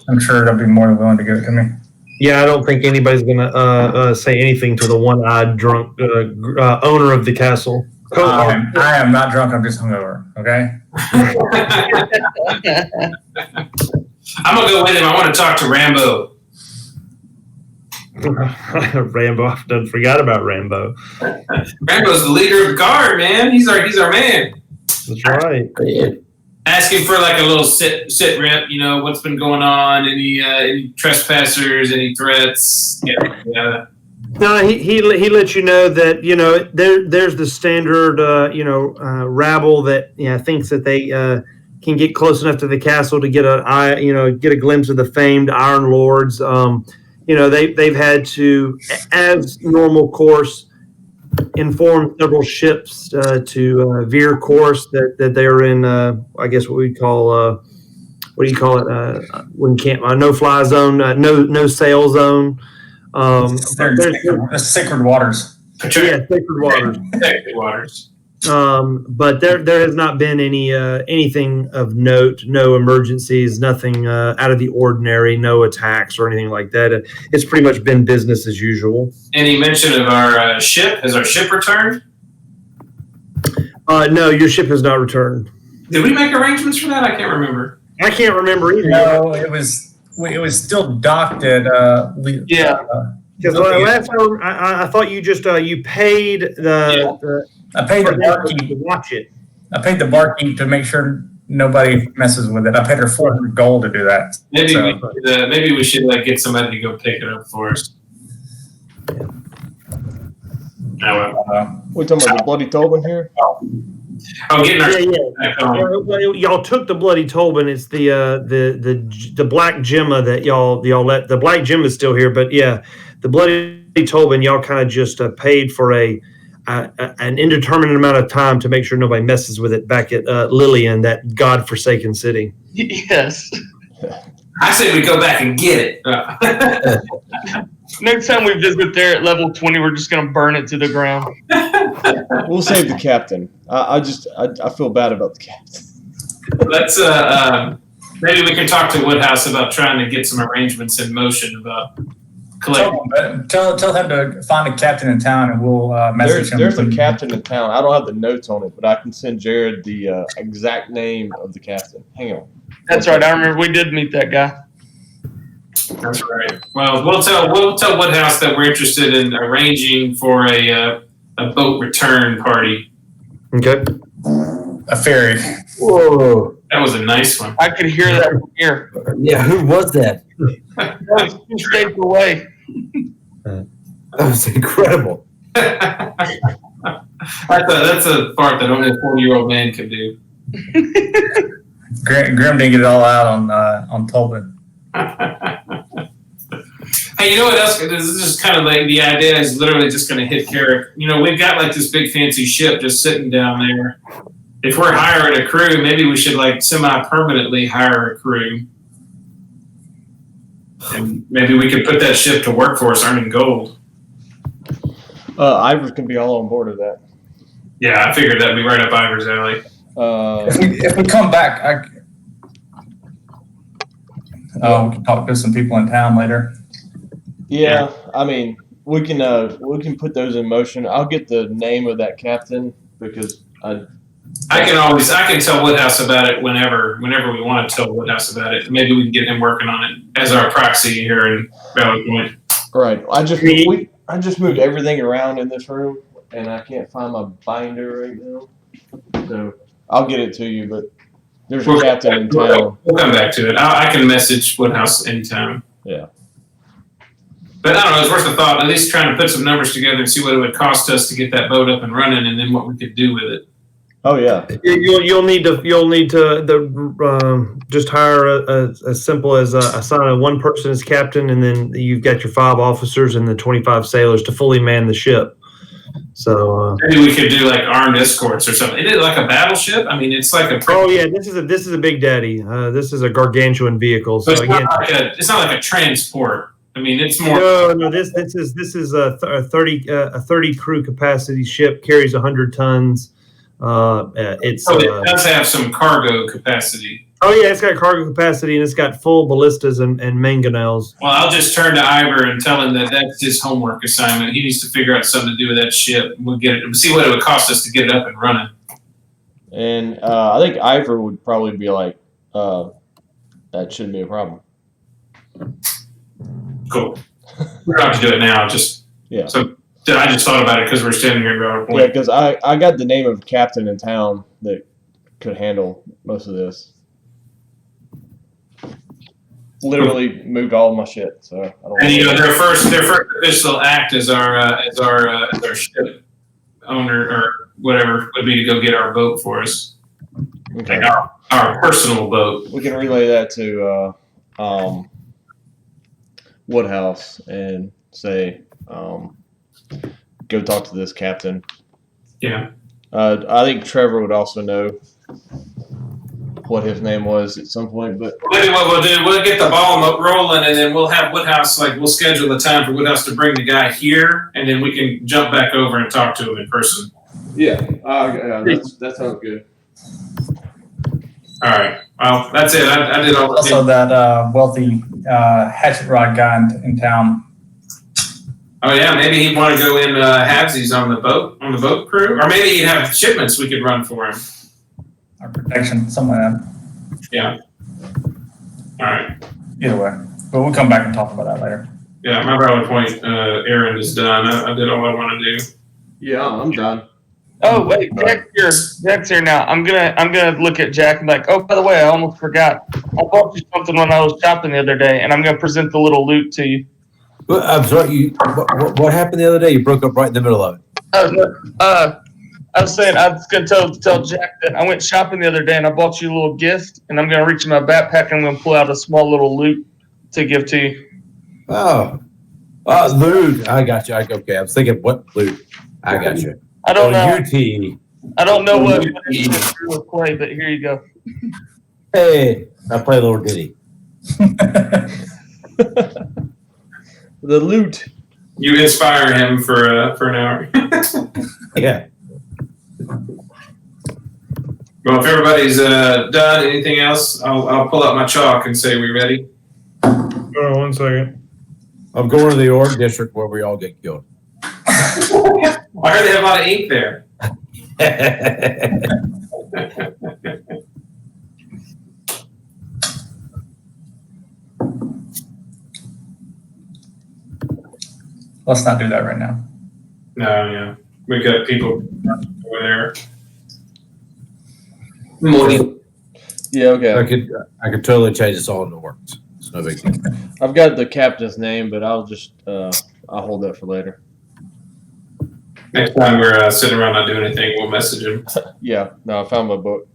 I'm sure they'll be more than willing to give it to me. Yeah, I don't think anybody's gonna say anything to the one-eyed drunk owner of the castle. I am not drunk. I'm just hungover. Okay. I'm gonna go with him. I want to talk to Rambo. Rambo, I done forgot about Rambo. Rambo's the leader of the guard, man. He's our man. That's right. Ask him for like a little sit rep. What's been going on? Any trespassers? Any threats? Yeah. No, he lets you know that there's the standard rabble that thinks that they can get close enough to the castle to get a glimpse of the famed Iron Lords. They've had to, as normal course, inform several ships to veer course that they're in. I guess what we call what do you call it? When can't no fly zone, no sail zone. Sacred waters. Yeah, sacred waters. Sacred waters. But there has not been anything of note, no emergencies, nothing out of the ordinary, no attacks or anything like that. It's pretty much been business as usual. Any mention of our ship? Has our ship returned? No, your ship has not returned. Did we make arrangements for that? I can't remember. I can't remember either. No, it was still docked at yeah. Because last time I thought you just you paid I paid the barkeep to watch it. I paid the barkeep to make sure nobody messes with it. I paid her 400 gold to do that. Maybe we should get somebody to go pick it up for us. We're talking about the Bloody Tobin here. Oh, getting our y'all took the Bloody Tobin. It's the black gemma that y'all let. The black gemma is still here, but yeah, the Bloody Tobin y'all kind of just paid for an indeterminate amount of time to make sure nobody messes with it back at Lillian, that godforsaken city. Yes. I say we go back and get it. Next time we visit there at level 20, we're just going to burn it to the ground. We'll save the captain. I feel bad about the captain. Let's maybe we can talk to Woodhouse about trying to get some arrangements in motion about collect. Tell him to find a captain in town, and we'll message him. There's a captain in town. I don't have the notes on it, but I can send Jared the exact name of the captain. Hang on. That's right. I remember we did meet that guy. That's right. Well, we'll tell Woodhouse that we're interested in arranging for a boat return party. Okay. A ferry. Whoa. That was a nice one. I could hear that from here. Yeah, who was that? That was 2 states away. That was incredible. That's a part that only a 40-year-old man can do. Grim didn't get it all out on Tolbin. Hey, you know what else? This is just kind of like the idea is literally just going to hit Carrick. You know, we've got like this big fancy ship just sitting down there. If we're hiring a crew, maybe we should like semi-permanently hire a crew. And maybe we could put that ship to work for us earning gold. Ivers can be all on board of that. Yeah, I figured that'd be right up Ivor's alley. If we come back, we can talk to some people in town later. Yeah, I mean, we can put those in motion. I'll get the name of that captain because I can tell Woodhouse about it whenever we want to tell Woodhouse about it. Maybe we can get him working on it as our proxy here in Valley Point. Right. I just moved everything around in this room, and I can't find my binder right now. So I'll get it to you, but there's a captain in town. We'll come back to it. I can message Woodhouse anytime. Yeah. But I don't know. It's worth a thought. At least trying to put some numbers together and see what it would cost us to get that boat up and running, and then what we could do with it. Oh yeah. You'll need to just hire as simple as assign one person as captain, and then you've got your 5 officers and the 25 sailors to fully man the ship. So maybe we could do like armed escorts or something. Is it like a battleship? I mean, it's like a. Oh yeah, this is a big daddy. This is a gargantuan vehicle. So it's again, it's not like a transport. I mean, it's more. No. This is a 30 crew capacity ship, carries 100 tons. It does have some cargo capacity. Oh yeah, it's got cargo capacity and it's got full ballistas and mangonels. Well, I'll just turn to Ivor and tell him that that's his homework assignment. He needs to figure out something to do with that ship. We'll get it. We'll see what it would cost us to get it up and running. And I think Ivor would probably be like, that shouldn't be a problem. Cool. We don't have to do it now. Just yeah. So I just thought about it because we're standing here in Valley Point. Yeah, because I got the name of a captain in town that could handle most of this. Literally moved all of my shit. So I don't. And their first official act as our ship owner or whatever would be to go get our boat for us. Okay. Like our personal boat. We can relay that to Woodhouse and say, go talk to this captain. Yeah. I think Trevor would also know what his name was at some point, but maybe what we'll do, we'll get the ball rolling, and then we'll have Woodhouse, we'll schedule a time for Woodhouse to bring the guy here, and then we can jump back over and talk to him in person. yeah, that sounds good. All right. Well, that's it. I did all the Also, that wealthy hatchet rod guy in town. Oh yeah, maybe he'd want to go in halvesies on the boat crew, or maybe he'd have shipments we could run for him. Or protection, something like that. Yeah. All right. Either way. But we'll come back and talk about that later. Yeah, my Valley Point errand is done. I did all I want to do. Yeah, I'm done. Oh wait, Jack's here. Jack's here now. I'm gonna look at Jack and be like, oh, by the way, I almost forgot. I bought you something when I was shopping the other day, and I'm gonna present the little loot to you. Well, I'm sorry. What happened the other day? You broke up right in the middle of it. I was saying I was gonna tell Jack that I went shopping the other day and I bought you a little gift, and I'm gonna reach in my backpack and I'm gonna pull out a small little loot to give to you. Oh, loot. I got you. Okay, I was thinking what loot. I got you. I don't know. UT. I don't know what it's to play, but here you go. Hey, I play a little ditty. The loot. You inspire him for an hour. Yeah. Well, if everybody's done, anything else? I'll pull out my chalk and say we ready. Oh, 1 second. I'm going to the org district where we all get killed. I heard they have a lot of ink there. Let's not do that right now. No, yeah. We got people over there. Morning. Yeah, okay. I could totally change this all into works. It's no big deal. I've got the captain's name, but I'll just I'll hold that for later. Next time we're sitting around not doing anything, we'll message him. Yeah, no, I found my book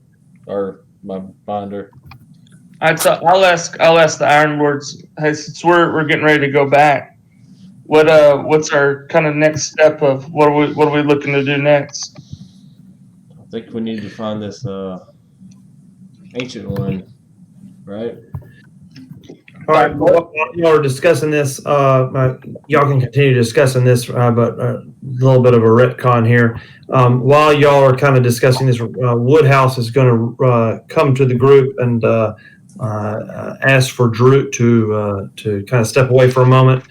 or my binder. I'll ask the Iron Lords. Hey, since we're getting ready to go back, what's our kind of next step of what are we looking to do next? I think we need to find this ancient one, right? All right, while y'all are discussing this, y'all can continue discussing this, but a little bit of a retcon here. While y'all are kind of discussing this, Woodhouse is going to come to the group and ask for Drew to kind of step away for a moment.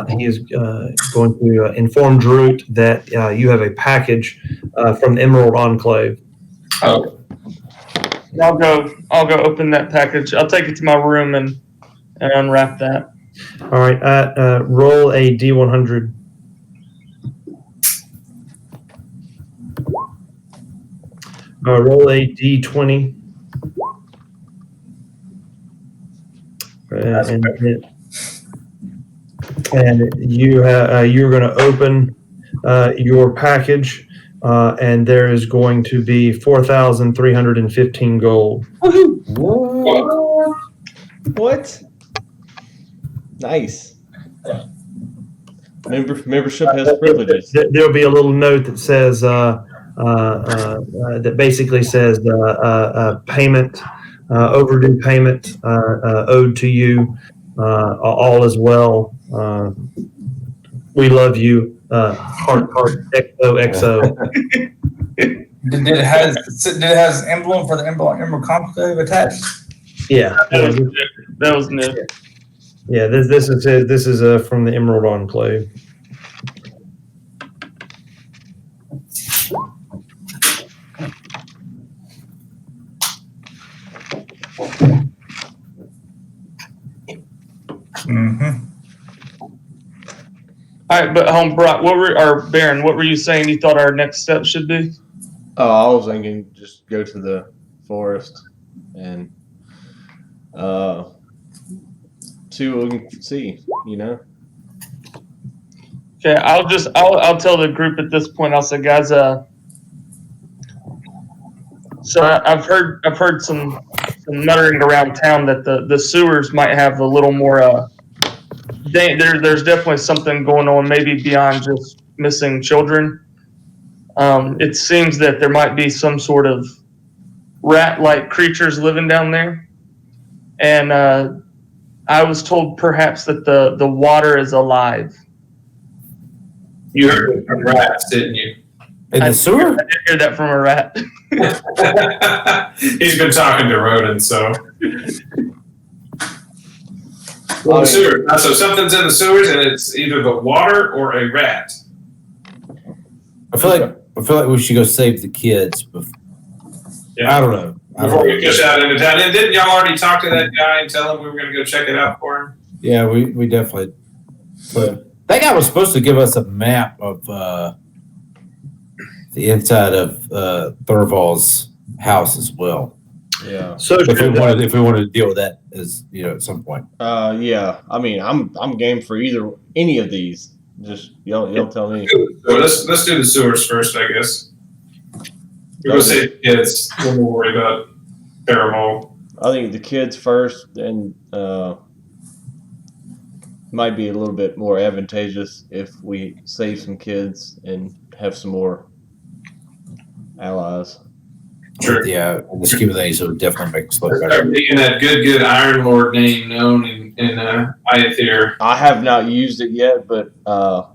He is going to inform Drew that you have a package from the Emerald Enclave. Oh, I'll go open that package. I'll take it to my room and unwrap that. All right, roll a D100. Roll a D20. And you're going to open your package, and there is going to be 4,315 gold. What? Nice. Membership has privileges. There'll be a little note that says that basically says payment, overdue payment owed to you. All is well. We love you. Heart XOXO. Did it has emblem for the Emerald Conclave attached? Yeah. That was new. Yeah, this is from the Emerald Enclave. Mm-hmm. All right, but Brock, Baron, what were you saying you thought our next step should be? Oh, I was thinking just go to the forest and see what we can see, you know? Okay, I'll tell the group at this point. I'll say, guys, so I've heard some muttering around town that the sewers might have a little more. There's definitely something going on, maybe beyond just missing children. It seems that there might be some sort of rat-like creatures living down there, and I was told perhaps that the water is alive. You heard it from rats, didn't you? In the sewer? I did hear that from a rat. He's been talking to rodents, so. Well, the sewer. So something's in the sewers, and it's either the water or a rat. I feel like we should go save the kids. Yeah. I don't know. Before we push out into town, and didn't y'all already talk to that guy and tell him we were going to go check it out for him? Yeah, we definitely. But that guy was supposed to give us a map of the inside of Thurval's house as well. Yeah. So If we wanted to deal with that as at some point. Yeah. I mean, I'm game for any of these. Just y'all tell me. So let's do the sewers first, I guess. We're going to say kids. We'll worry about Paramount. I think the kids first, and might be a little bit more advantageous if we save some kids and have some more allies. Sure. Yeah, in the scheme of things, it would definitely make us look better. Start making that good Iron Lord name known in Iathir. I have not used it yet, but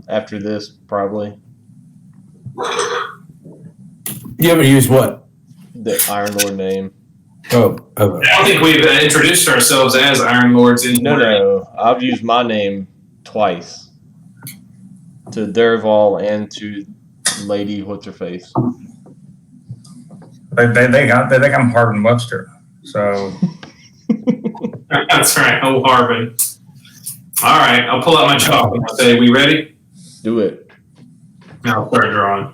after this, probably. You haven't used what? The Iron Lord name. Oh. I don't think we've introduced ourselves as Iron Lords anymore. No. I've used my name twice to Derval and to Lady What's Her Face. They think I'm Harbin Webster. So That's right. Oh, Harbin. All right. I'll pull out my chalk and I'll say, we ready? Do it. Now I'll start drawing.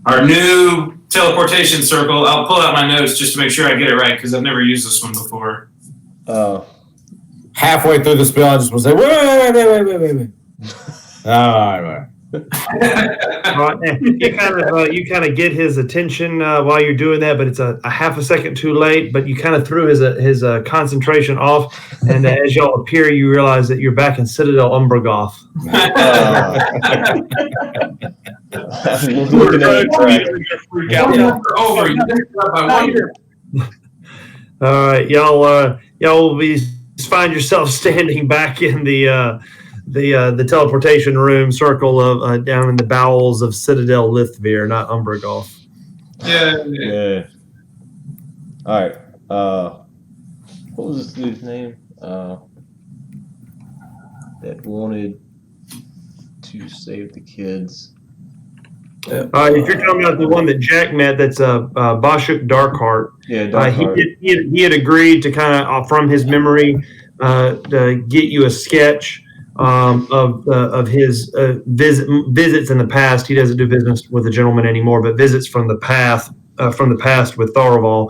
Our new teleportation circle. I'll pull out my notes just to make sure I get it right because I've never used this one before. Halfway through the spell, I just was like, wait. All right. You kind of get his attention while you're doing that, but it's a half a second too late. But you kind of threw his concentration off, and as y'all appear, you realize that you're back in Citadel Umbragoth. All right, y'all will find yourself standing back in the teleportation room circle of down in the bowels of Citadel Lithvir, not Umbragoth. Yeah. All right. What was this dude's name? That wanted to save the kids. If you're talking about the one that Jack met, that's Bashuk Darkheart. Yeah, Darkheart. He had agreed to kind of, from his memory, to get you a sketch of his visits in the past. He doesn't do business with the gentleman anymore, but visits from the past with Thorval.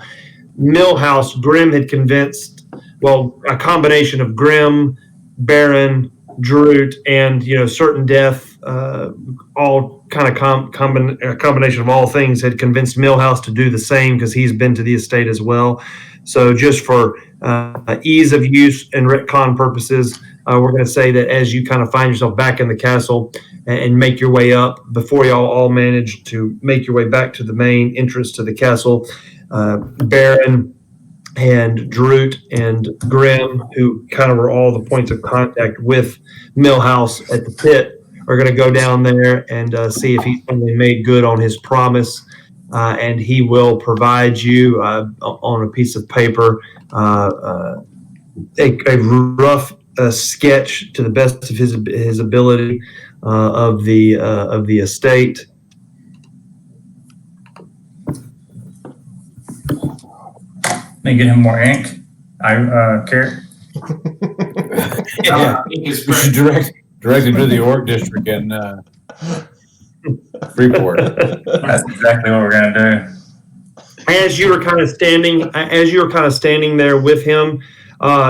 Millhouse, Grimm had convinced, a combination of Grimm, Baron, Drute, and certain death, all kind of a combination of all things had convinced Millhouse to do the same because he's been to the estate as well. So just for ease of use and retcon purposes, we're going to say that as you kind of find yourself back in the castle and make your way up, before y'all all manage to make your way back to the main entrance to the castle, Baron and Drute and Grimm, who kind of were all the points of contact with Millhouse at the pit, are going to go down there and see if he's only made good on his promise. And he will provide you on a piece of paper a rough sketch to the best of his ability of the estate. they get him more ink. Carrot. Yeah. You should direct him to the Orc District in Freeport. That's exactly what we're gonna do. As you were kind of standing there with him,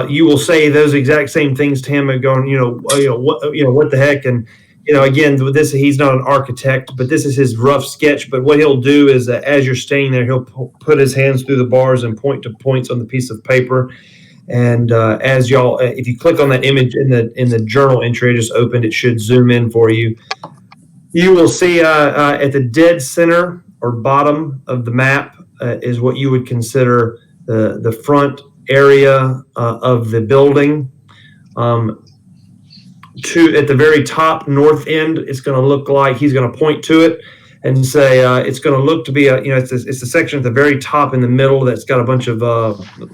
you will say those exact same things to him and going, what the heck? And, again, with this, he's not an architect, but this is his rough sketch. But what he'll do is as you're standing there, he'll put his hands through the bars and point to points on the piece of paper. And as y'all, if you click on that image in the journal entry I just opened, it should zoom in for you. You will see at the dead center or bottom of the map is what you would consider the front area of the building. At the very top north end, it's going to look like he's going to point to it and say it's going to look to be it's the section at the very top in the middle that's got a bunch of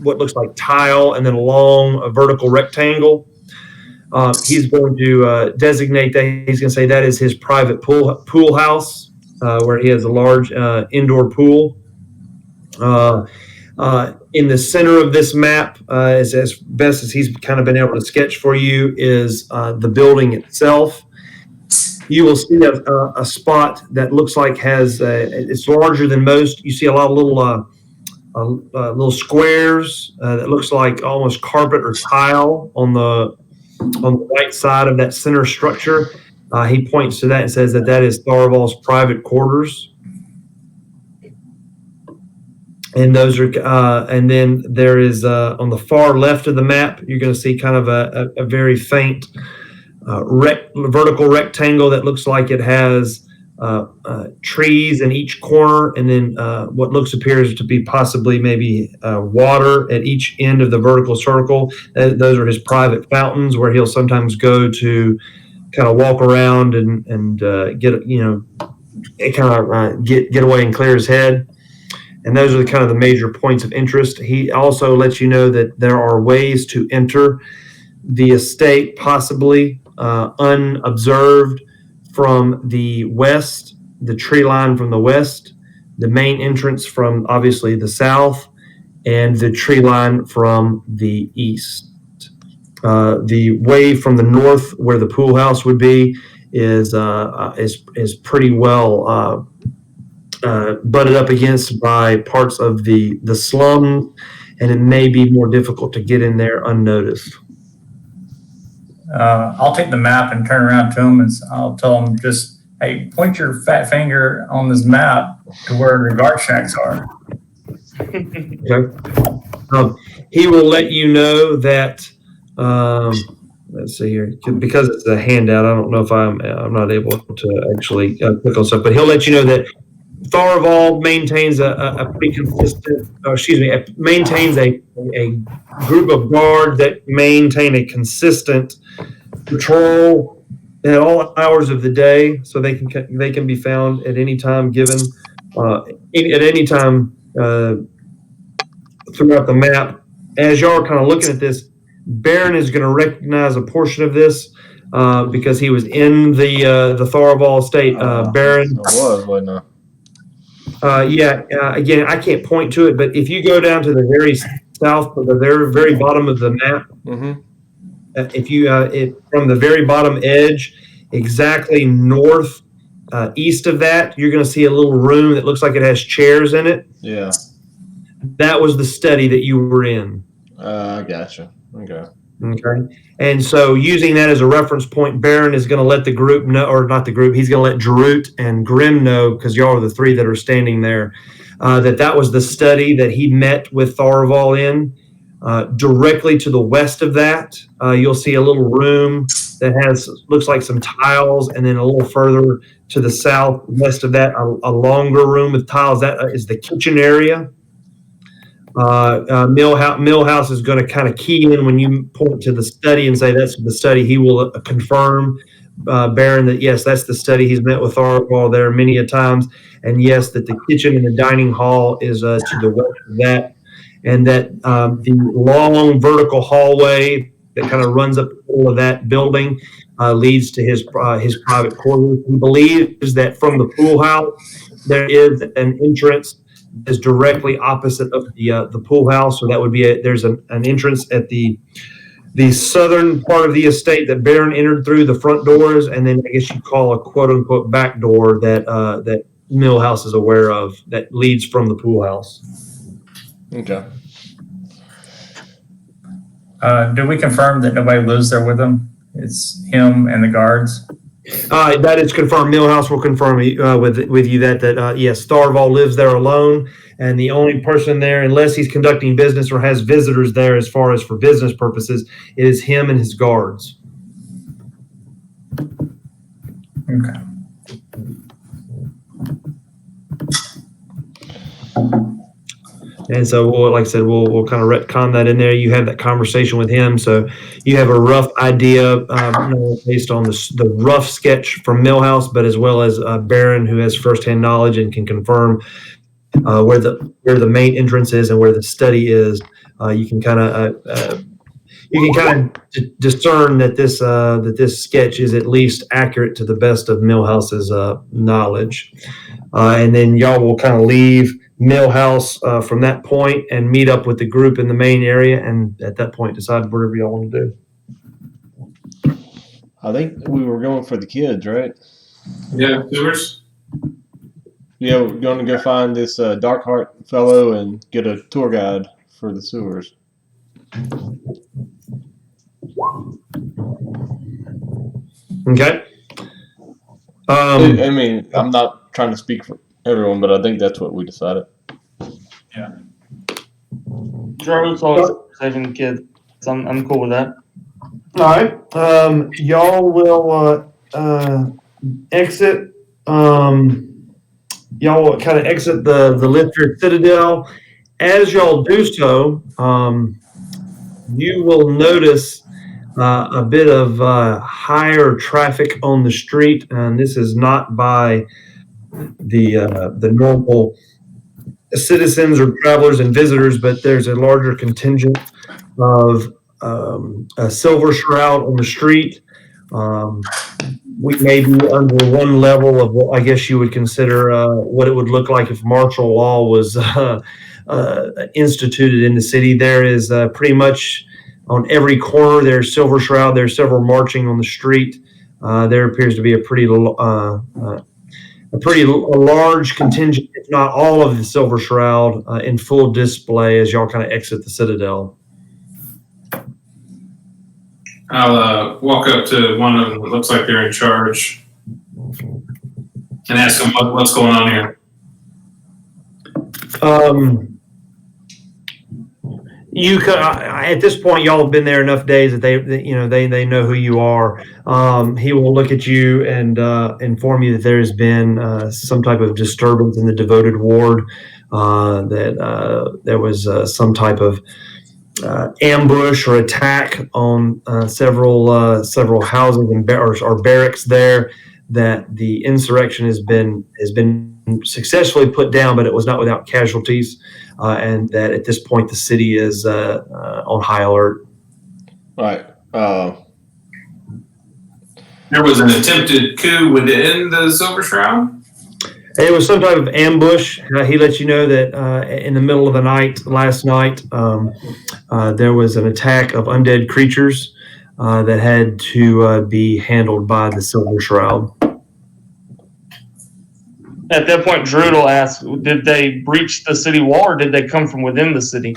what looks like tile and then a long vertical rectangle. He's going to designate that. He's going to say that is his private pool house where he has a large indoor pool. In the center of this map, as best as he's kind of been able to sketch for you, is the building itself. You will see a spot that looks like it's larger than most. You see a lot of little squares that looks like almost carpet or tile on the right side of that center structure. He points to that and says that is Thorval's private quarters. And those are, and then there is on the far left of the map, you're going to see kind of a very faint vertical rectangle that looks like it has trees in each corner, and then what appears to be possibly maybe water at each end of the vertical circle. Those are his private fountains where he'll sometimes go to kind of walk around and get away and clear his head. And those are the major points of interest. He also lets you know that there are ways to enter the estate possibly unobserved from the west, the tree line from the west, the main entrance from obviously the south, and the tree line from the east. The way from the north, where the pool house would be, is pretty well butted up against by parts of the slum, and it may be more difficult to get in there unnoticed. I'll take the map and turn around to him, and I'll tell him just, hey, point your fat finger on this map to where the guard shacks are. Okay. He will let you know that. Let's see here, because it's a handout. I don't know if I'm not able to actually click on stuff, but he'll let you know that Tharaval maintains a pretty consistent. Maintains a group of guards that maintain a consistent patrol at all hours of the day, so they can be found at any time given, at any time throughout the map. As y'all are kind of looking at this, Baron is going to recognize a portion of this because he was in the Tharaval estate. Baron wasn't again, I can't point to it, but if you go down to the very south, or the very bottom of the map, if you from the very bottom edge, exactly north east of that, you're going to see a little room that looks like it has chairs in it. Yeah, that was the study that you were in. I gotcha. Okay. And so using that as a reference point, Baron is going to let the group know, or not the group, he's going to let Jarut and Grim know, because y'all are the three that are standing there, that was the study that he met with Tharaval in. Directly to the west of that, you'll see a little room that looks like some tiles, and then a little further to the southwest of that, a longer room with tiles. That is the kitchen area. Millhouse is going to kind of key in when you point to the study and say that's the study. He will confirm, Baron, that yes, that's the study. He's met with Tharaval there many a times, and yes, that the kitchen and the dining hall is to the west of that, and that the long vertical hallway that kind of runs up the middle of that building leads to his private quarters. He believes that from the pool house there is an entrance is directly opposite of the pool house, so that would be there's an entrance at the southern part of the estate that Baron entered through the front doors, and then I guess you call a quote unquote back door that Millhouse is aware of that leads from the pool house. Okay. Did we confirm that nobody lives there with him? It's him and the guards. That is confirmed. Millhouse will confirm with you that yes, Tharaval lives there alone, and the only person there, unless he's conducting business or has visitors there, as far as for business purposes, is him and his guards. Okay. And so, like I said, we'll kind of retcon that in there. You have that conversation with him, so you have a rough idea based on the rough sketch from Millhouse, but as well as Baron, who has firsthand knowledge and can confirm where the main entrance is and where the study is. You can kind of discern that this sketch is at least accurate to the best of Millhouse's knowledge, and then y'all will kind of leave Millhouse from that point and meet up with the group in the main area, and at that point decide whatever y'all want to do. I think we were going for the kids, right? Yeah, sewers. Yeah, we're going to go find this Darkheart fellow and get a tour guide for the sewers. Okay. I mean, I'm not trying to speak for everyone, but I think that's what we decided. Yeah. Jarut's always saving kids. I'm cool with that. All right. Y'all will exit. Y'all will kind of exit the Lithrid Citadel. As y'all do so, you will notice a bit of higher traffic on the street, and this is not by the normal citizens or travelers and visitors, but there's a larger contingent of a silver shroud on the street. We may be under one level of what I guess you would consider what it would look like if martial law was instituted in the city. There is pretty much on every corner there's silver shroud. There's several marching on the street. There appears to be a pretty large contingent, if not all of the silver shroud, in full display as y'all kind of exit the citadel. I'll walk up to one of them that looks like they're in charge and ask them what's going on here. You could, at this point, y'all have been there enough days that they know who you are. He will look at you and inform you that there has been some type of disturbance in the devoted ward. That there was some type of ambush or attack on several houses and or barracks there. That the insurrection has been successfully put down, but it was not without casualties. And that at this point the city is on high alert. Right. There was an attempted coup within the Silver Shroud? It was some type of ambush. He let you know that in the middle of the night, last night, there was an attack of undead creatures that had to be handled by the Silver Shroud. At that point, Druid will ask, did they breach the city wall or did they come from within the city?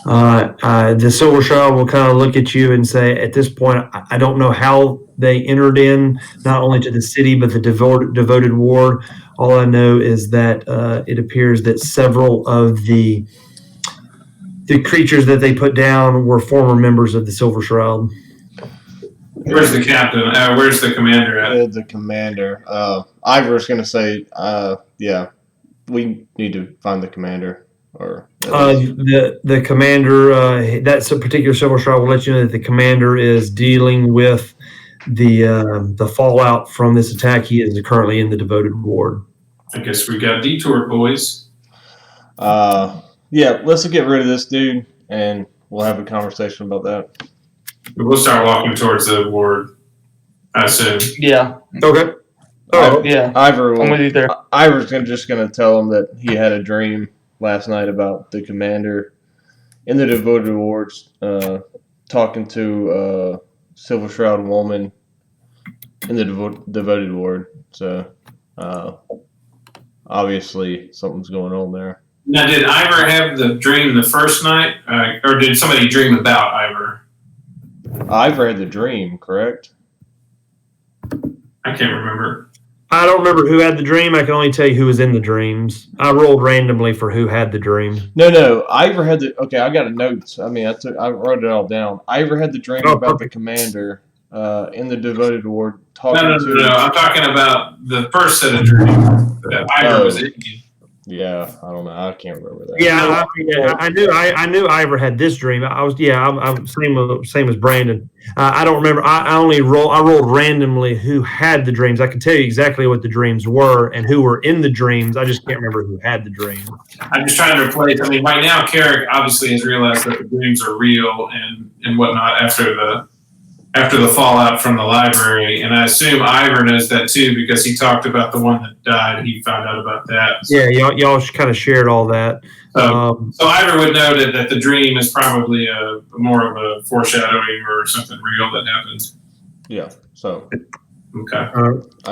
The Silver Shroud will kind of look at you and say, at this point, I don't know how they entered in, not only to the city, but the devoted ward. All I know is that it appears that several of the creatures that they put down were former members of the Silver Shroud. Where's the captain? Where's the commander at? The commander. Ivor's going to say, yeah, we need to find the commander. Or the commander, that's a particular Silver Shroud will let you know that the commander is dealing with the fallout from this attack. He is currently in the devoted ward. I guess we got detoured, boys. Yeah, let's get rid of this dude, and we'll have a conversation about that. We'll start walking towards the ward, I assume. Yeah. Okay. All right. Yeah. Ivor I'm with you there. Ivor's just going to tell him that he had a dream last night about the commander in the devoted wards talking to a Silver Shroud woman in the devoted ward. So obviously something's going on there. Now, did Ivor have the dream the first night, or did somebody dream about Ivor? Ivor had the dream, correct? I can't remember. I don't remember who had the dream. I can only tell you who was in the dreams. I rolled randomly for who had the dream. No. Ivor had the. Okay, I got a note. I mean, I wrote it all down. Ivor had the dream about the commander in the devoted ward talking No. I'm talking about the first set of dreams that Ivor was in. Yeah, I don't know. I can't remember that. Yeah, I knew Ivor had this dream. I'm same as Brandon. I don't remember. I rolled randomly who had the dreams. I can tell you exactly what the dreams were and who were in the dreams. I just can't remember who had the dream. I'm just trying to replace. I mean, right now, Carrick obviously has realized that the dreams are real and whatnot after the fallout from the library, and I assume Ivor knows that too because he talked about the one that died. He found out about that. So. Yeah, y'all kind of shared all that. So Ivor would know that the dream is probably more of a foreshadowing or something real that happened. Yeah. So. Okay.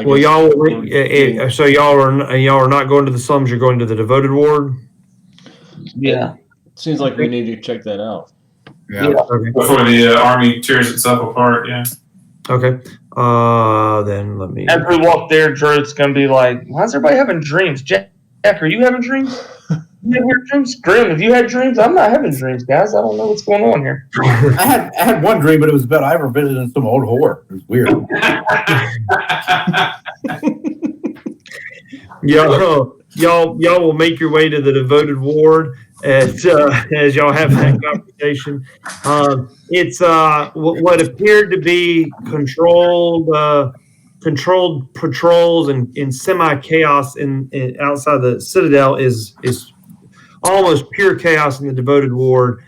Well, so y'all are not going to the slums. You're going to the devoted ward. Yeah. Seems like we need to check that out. Yeah. Okay. Before the army tears itself apart, yeah. Okay. Then let me. As we walk there, Druid's gonna be like, "Why is everybody having dreams? Jack, are you having dreams? You have weird dreams? Grim, have you had dreams? I'm not having dreams, guys. I don't know what's going on here." I had one dream, but it was about Ivor visiting some old whore. It was weird. Y'all will make your way to the devoted ward as y'all have that conversation. It's what appeared to be controlled patrols and in semi-chaos in outside the citadel is almost pure chaos in the devoted ward.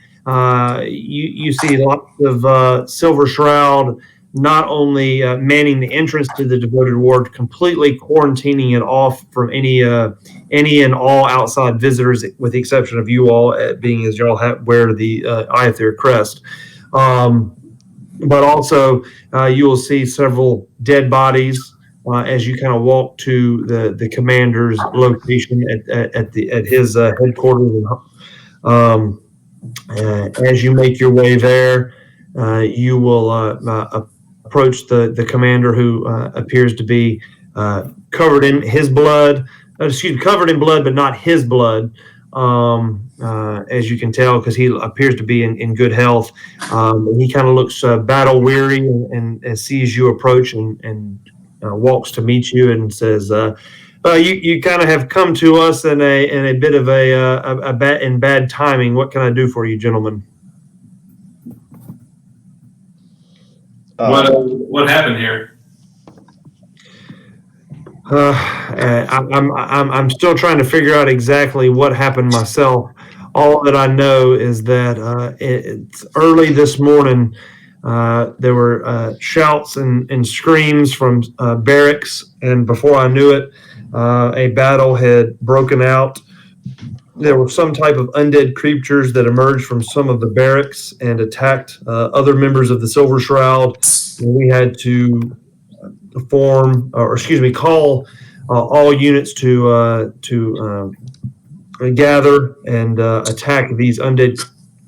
you see lots of Silver Shroud not only manning the entrance to the devoted ward, completely quarantining it off from any and all outside visitors, with the exception of you all, being as y'all wear the Iathir crest. But also, you will see several dead bodies as you kind of walk to the commander's location at his headquarters. As you make your way there, you will approach the commander, who appears to be covered in his blood. Covered in blood, but not his blood. As you can tell, because he appears to be in good health. He kind of looks battle weary and sees you approach and walks to meet you and says, "You kind of have come to us in a bit of a bad timing. What can I do for you, gentlemen?" What happened here? I'm still trying to figure out exactly what happened myself. All that I know is that it's early this morning. There were shouts and screams from barracks, and before I knew it, a battle had broken out. There were some type of undead creatures that emerged from some of the barracks and attacked other members of the Silver Shroud. And we had to call all units to gather and attack these undead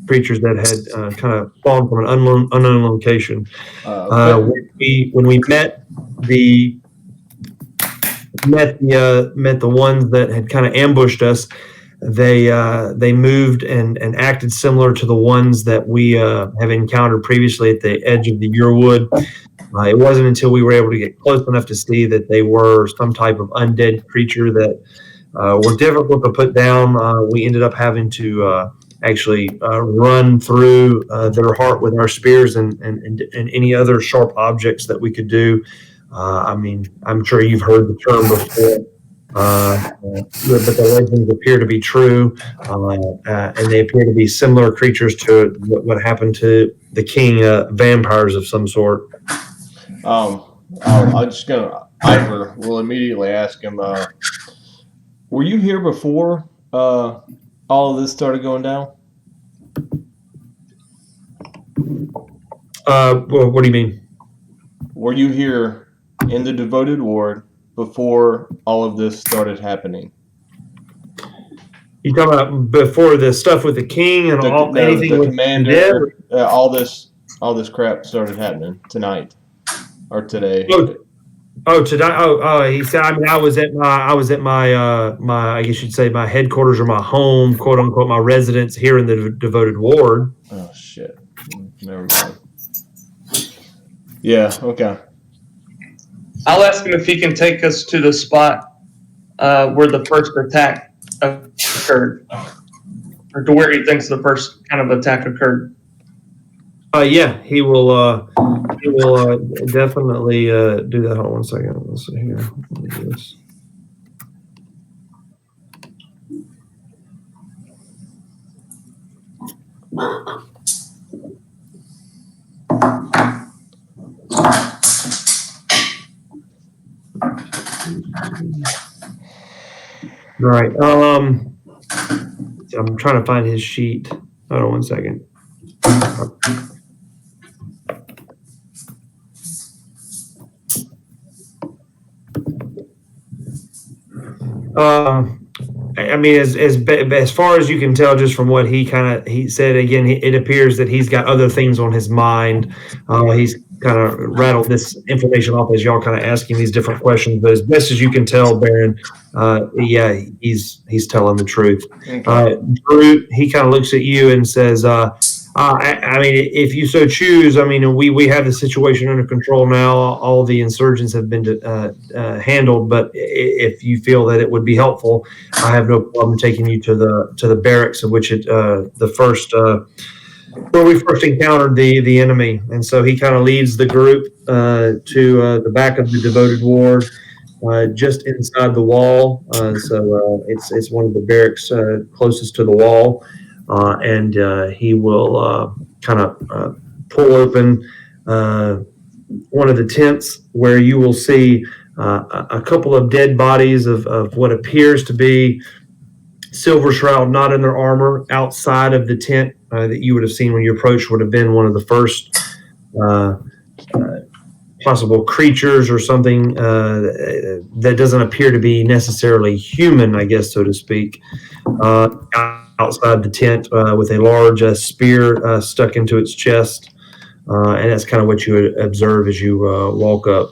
creatures that had kind of fallen from an unknown location. When we met the ones that had kind of ambushed us, they moved and acted similar to the ones that we have encountered previously at the edge of the Yearwood. It wasn't until we were able to get close enough to see that they were some type of undead creature that were difficult to put down. We ended up having to actually run through their heart with our spears and any other sharp objects that we could do. I mean, I'm sure you've heard the term before, but the legends appear to be true, and they appear to be similar creatures to what happened to the king, vampires of some sort. Ivor will immediately ask him, were you here before all of this started going down? Well, what do you mean? Were you here in the devoted ward before all of this started happening? You talking about before the stuff with the king and anything the with commander, all this crap started happening tonight or today? Today. He said. I mean, I was at my I guess you'd say my headquarters or my home, quote unquote, my residence here in the devoted ward. Oh shit! Never mind. Yeah. Okay. I'll ask him if he can take us to the spot where the first attack occurred, or to where he thinks the first kind of attack occurred. Yeah, he will. He will definitely do that. Hold on one second. Let's see here. Let me do this. All right. I'm trying to find his sheet. Hold on one second. I mean, as far as you can tell, just from what he said, again, it appears that he's got other things on his mind. He's kind of rattled this information off as y'all kind of asking these different questions. But as best as you can tell, Baron, yeah, he's telling the truth. Okay. Drew, he kind of looks at you and says, I mean, if you so choose, I mean, we have the situation under control now. All the insurgents have been handled, but if you feel that it would be helpful, I have no problem taking you to the barracks of which the first where we first encountered the enemy. And so he kind of leads the group to the back of the devoted ward, just inside the wall. So it's one of the barracks closest to the wall. and he will kind of pull open one of the tents where you will see a couple of dead bodies of what appears to be Silver Shroud, not in their armor, outside of the tent that you would have seen when you approached. Would have been one of the first possible creatures or something that doesn't appear to be necessarily human, I guess, so to speak, outside the tent with a large spear stuck into its chest. And that's kind of what you would observe as you walk up.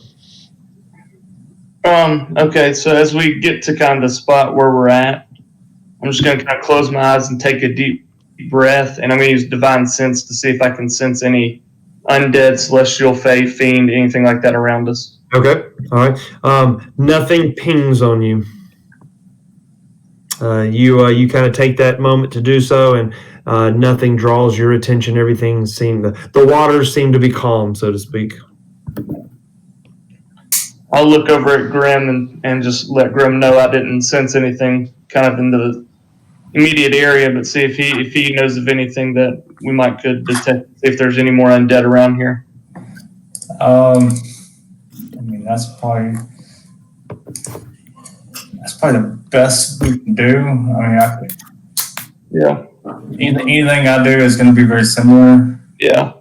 Okay, so as we get to kind of the spot where we're at, I'm just going to kind of close my eyes and take a deep breath, and I'm going to use Divine Sense to see if I can sense any undead, celestial, fae, fiend, anything like that around us. Okay, all right. Nothing pings on you. You kind of take that moment to do so, and nothing draws your attention. Everything the waters seem to be calm, so to speak. I'll look over at Grim and just let Grim know I didn't sense anything kind of in the immediate area, but see if he knows of anything that we might could detect, if there's any more undead around here. I mean, that's probably the best we can do. I mean, Yeah. anything I do is going to be very similar, Yeah.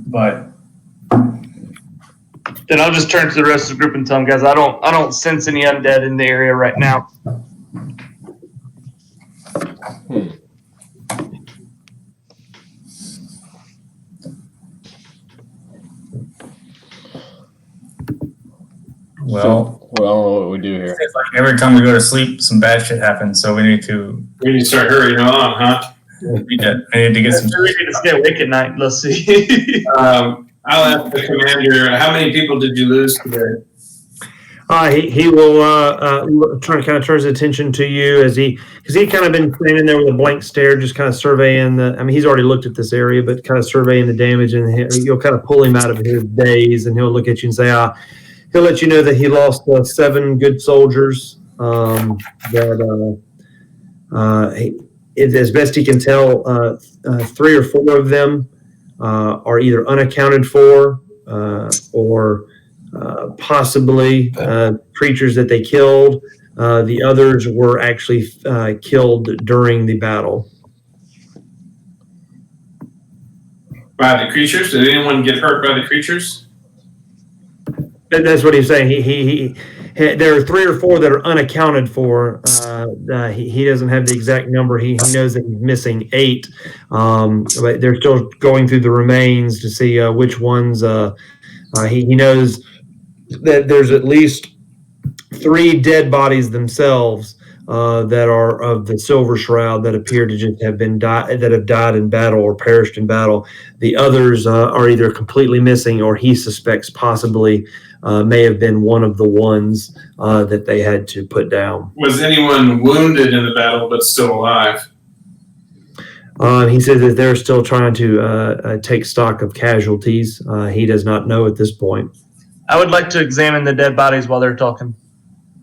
but Then I'll just turn to the rest of the group and tell them, guys, I don't sense any undead in the area right now. well, I don't know what we do here. it's like every time we go to sleep, some bad shit happens. So we need to start hurrying on, huh? I need to get some. We need to stay awake at night. Let's see. I'll ask the commander, how many people did you lose today? He will kind of turns attention to you because he kind of been standing there with a blank stare, just kind of surveying he's already looked at this area, but kind of surveying the damage, and you'll kind of pull him out of his daze, and he'll look at you and say, he'll let you know that he lost 7 good soldiers. As best he can tell, 3 or 4 of them are either unaccounted for or possibly creatures that they killed. The others were actually killed during the battle. By the creatures? Did anyone get hurt by the creatures? That's what he's saying. He there are 3 or 4 that are unaccounted for. He doesn't have the exact number. He knows that he's missing 8. But they're still going through the remains to see which ones. He knows that there's at least 3 dead bodies themselves that are of the Silver Shroud that appear to just have died in battle or perished in battle. The others are either completely missing, or he suspects possibly may have been one of the ones that they had to put down. Was anyone wounded in the battle but still alive? He says that they're still trying to take stock of casualties. He does not know at this point. I would like to examine the dead bodies while they're talking.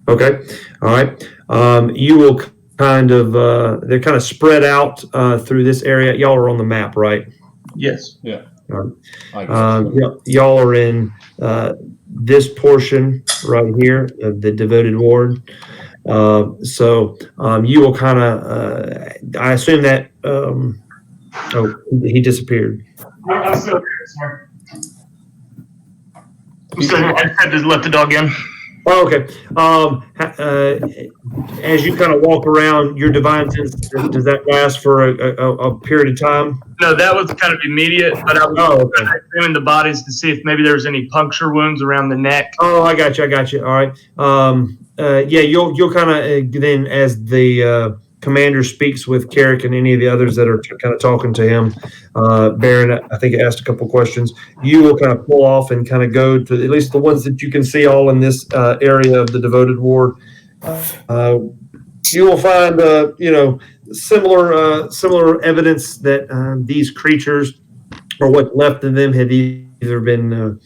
Okay. All right. You will kind of, they're kind of spread out through this area. Y'all are on the map, right? Yes. Yeah. All right. Y'all are in this portion right here of the devoted ward. So you will kind of, I assume that, he disappeared. I'm still here, sorry. I had to let the dog in. Oh, okay. As you kind of walk around, your divine sense, does that last for a period of time? No, that was kind of immediate, but I was examining the bodies to see if maybe there was any puncture wounds around the neck. Oh, I got you. All right. Yeah, you'll kind of then, as the commander speaks with Carrick and any of the others that are kind of talking to him, Baron, I think, asked a couple questions. You will kind of pull off and kind of go to at least the ones that you can see all in this area of the devoted ward. You will find, similar evidence that these creatures, or what left of them, had either been,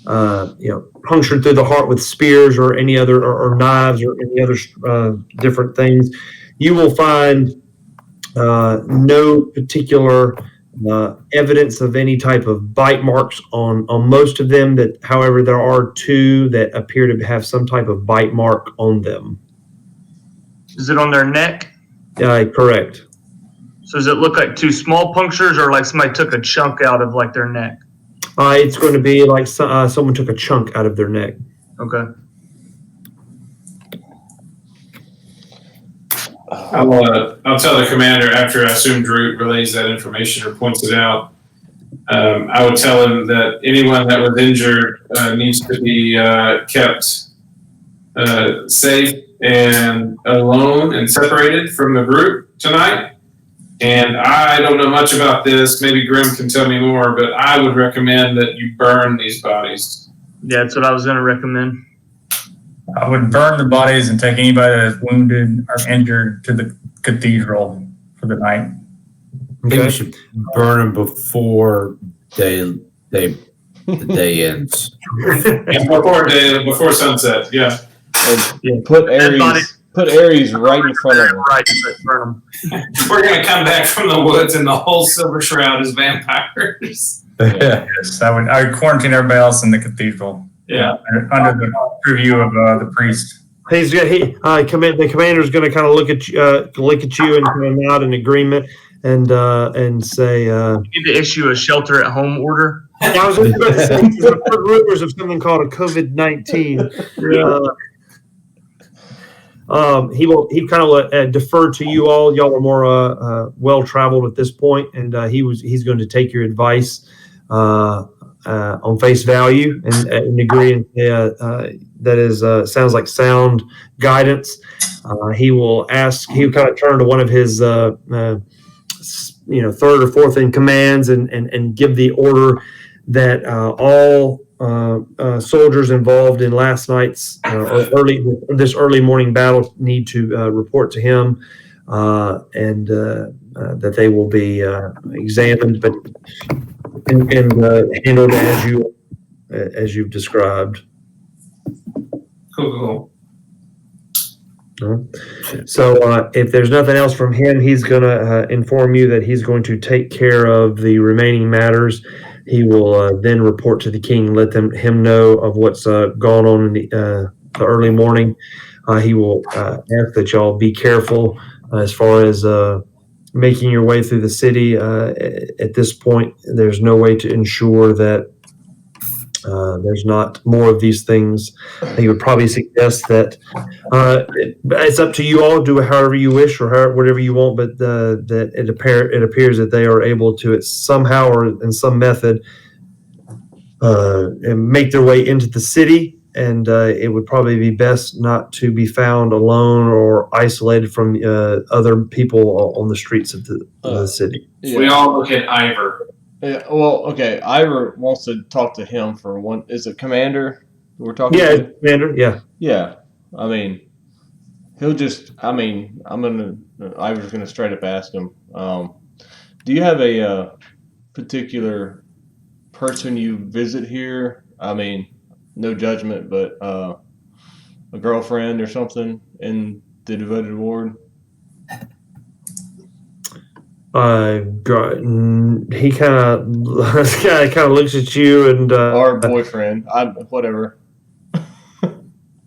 punctured through the heart with spears or any other, or knives or any other different things. you will find no particular evidence of any type of bite marks on most of them. That, however, there are 2 that appear to have some type of bite mark on them. Is it on their neck? Correct. So does it look like 2 small punctures, or like somebody took a chunk out of like their neck? It's going to be like someone took a chunk out of their neck. Okay. I'll tell the commander after I assume Drew relays that information or points it out. I would tell him that anyone that was injured needs to be kept safe and alone and separated from the group tonight. And I don't know much about this. Maybe Grim can tell me more, but I would recommend that you burn these bodies. Yeah, that's what I was going to recommend. I would burn the bodies and take anybody that's wounded or injured to the cathedral for the night. I think we should burn them before the day ends. And before sunset, yeah. And put Ares right in front of them. Right, burn them. We're gonna come back from the woods and the whole Silver Shroud is vampires. Yes, I would quarantine everybody else in the cathedral. Yeah. Under the review of the priest. The commander's going to kind of look at you and kind of nod in agreement and say, You need to issue a shelter at home order. I was just about to say, I've heard rumors of something called a COVID-19. He kind of defer to you all. Y'all are more well traveled at this point, and he's going to take your advice on face value and agree and that is sounds like sound guidance. He'll kind of turn to one of his third or fourth in commands and give the order that all soldiers involved in last night's this early morning battle need to report to him, and that they will be examined, but and handled as you've described. Cool. So if there's nothing else from him, he's going to inform you that he's going to take care of the remaining matters. He will then report to the king, let him know of what's gone on in the early morning. He will ask that y'all be careful as far as making your way through the city. At this point, there's no way to ensure that there's not more of these things. He would probably suggest that it's up to you all. Do it however you wish or whatever you want, but that it appears that they are able to somehow or in some method and make their way into the city. And it would probably be best not to be found alone or isolated from other people on the streets of the city. Yeah. We all look at Ivor. Yeah, well, okay. Ivor wants to talk to him for one. Is it Commander we're talking to? Yeah, Commander, yeah. Yeah. I mean, Ivor's going to straight up ask him, do you have a particular person you visit here? I mean, no judgment, but a girlfriend or something in the devoted ward? He kind of looks at you and Or boyfriend, whatever.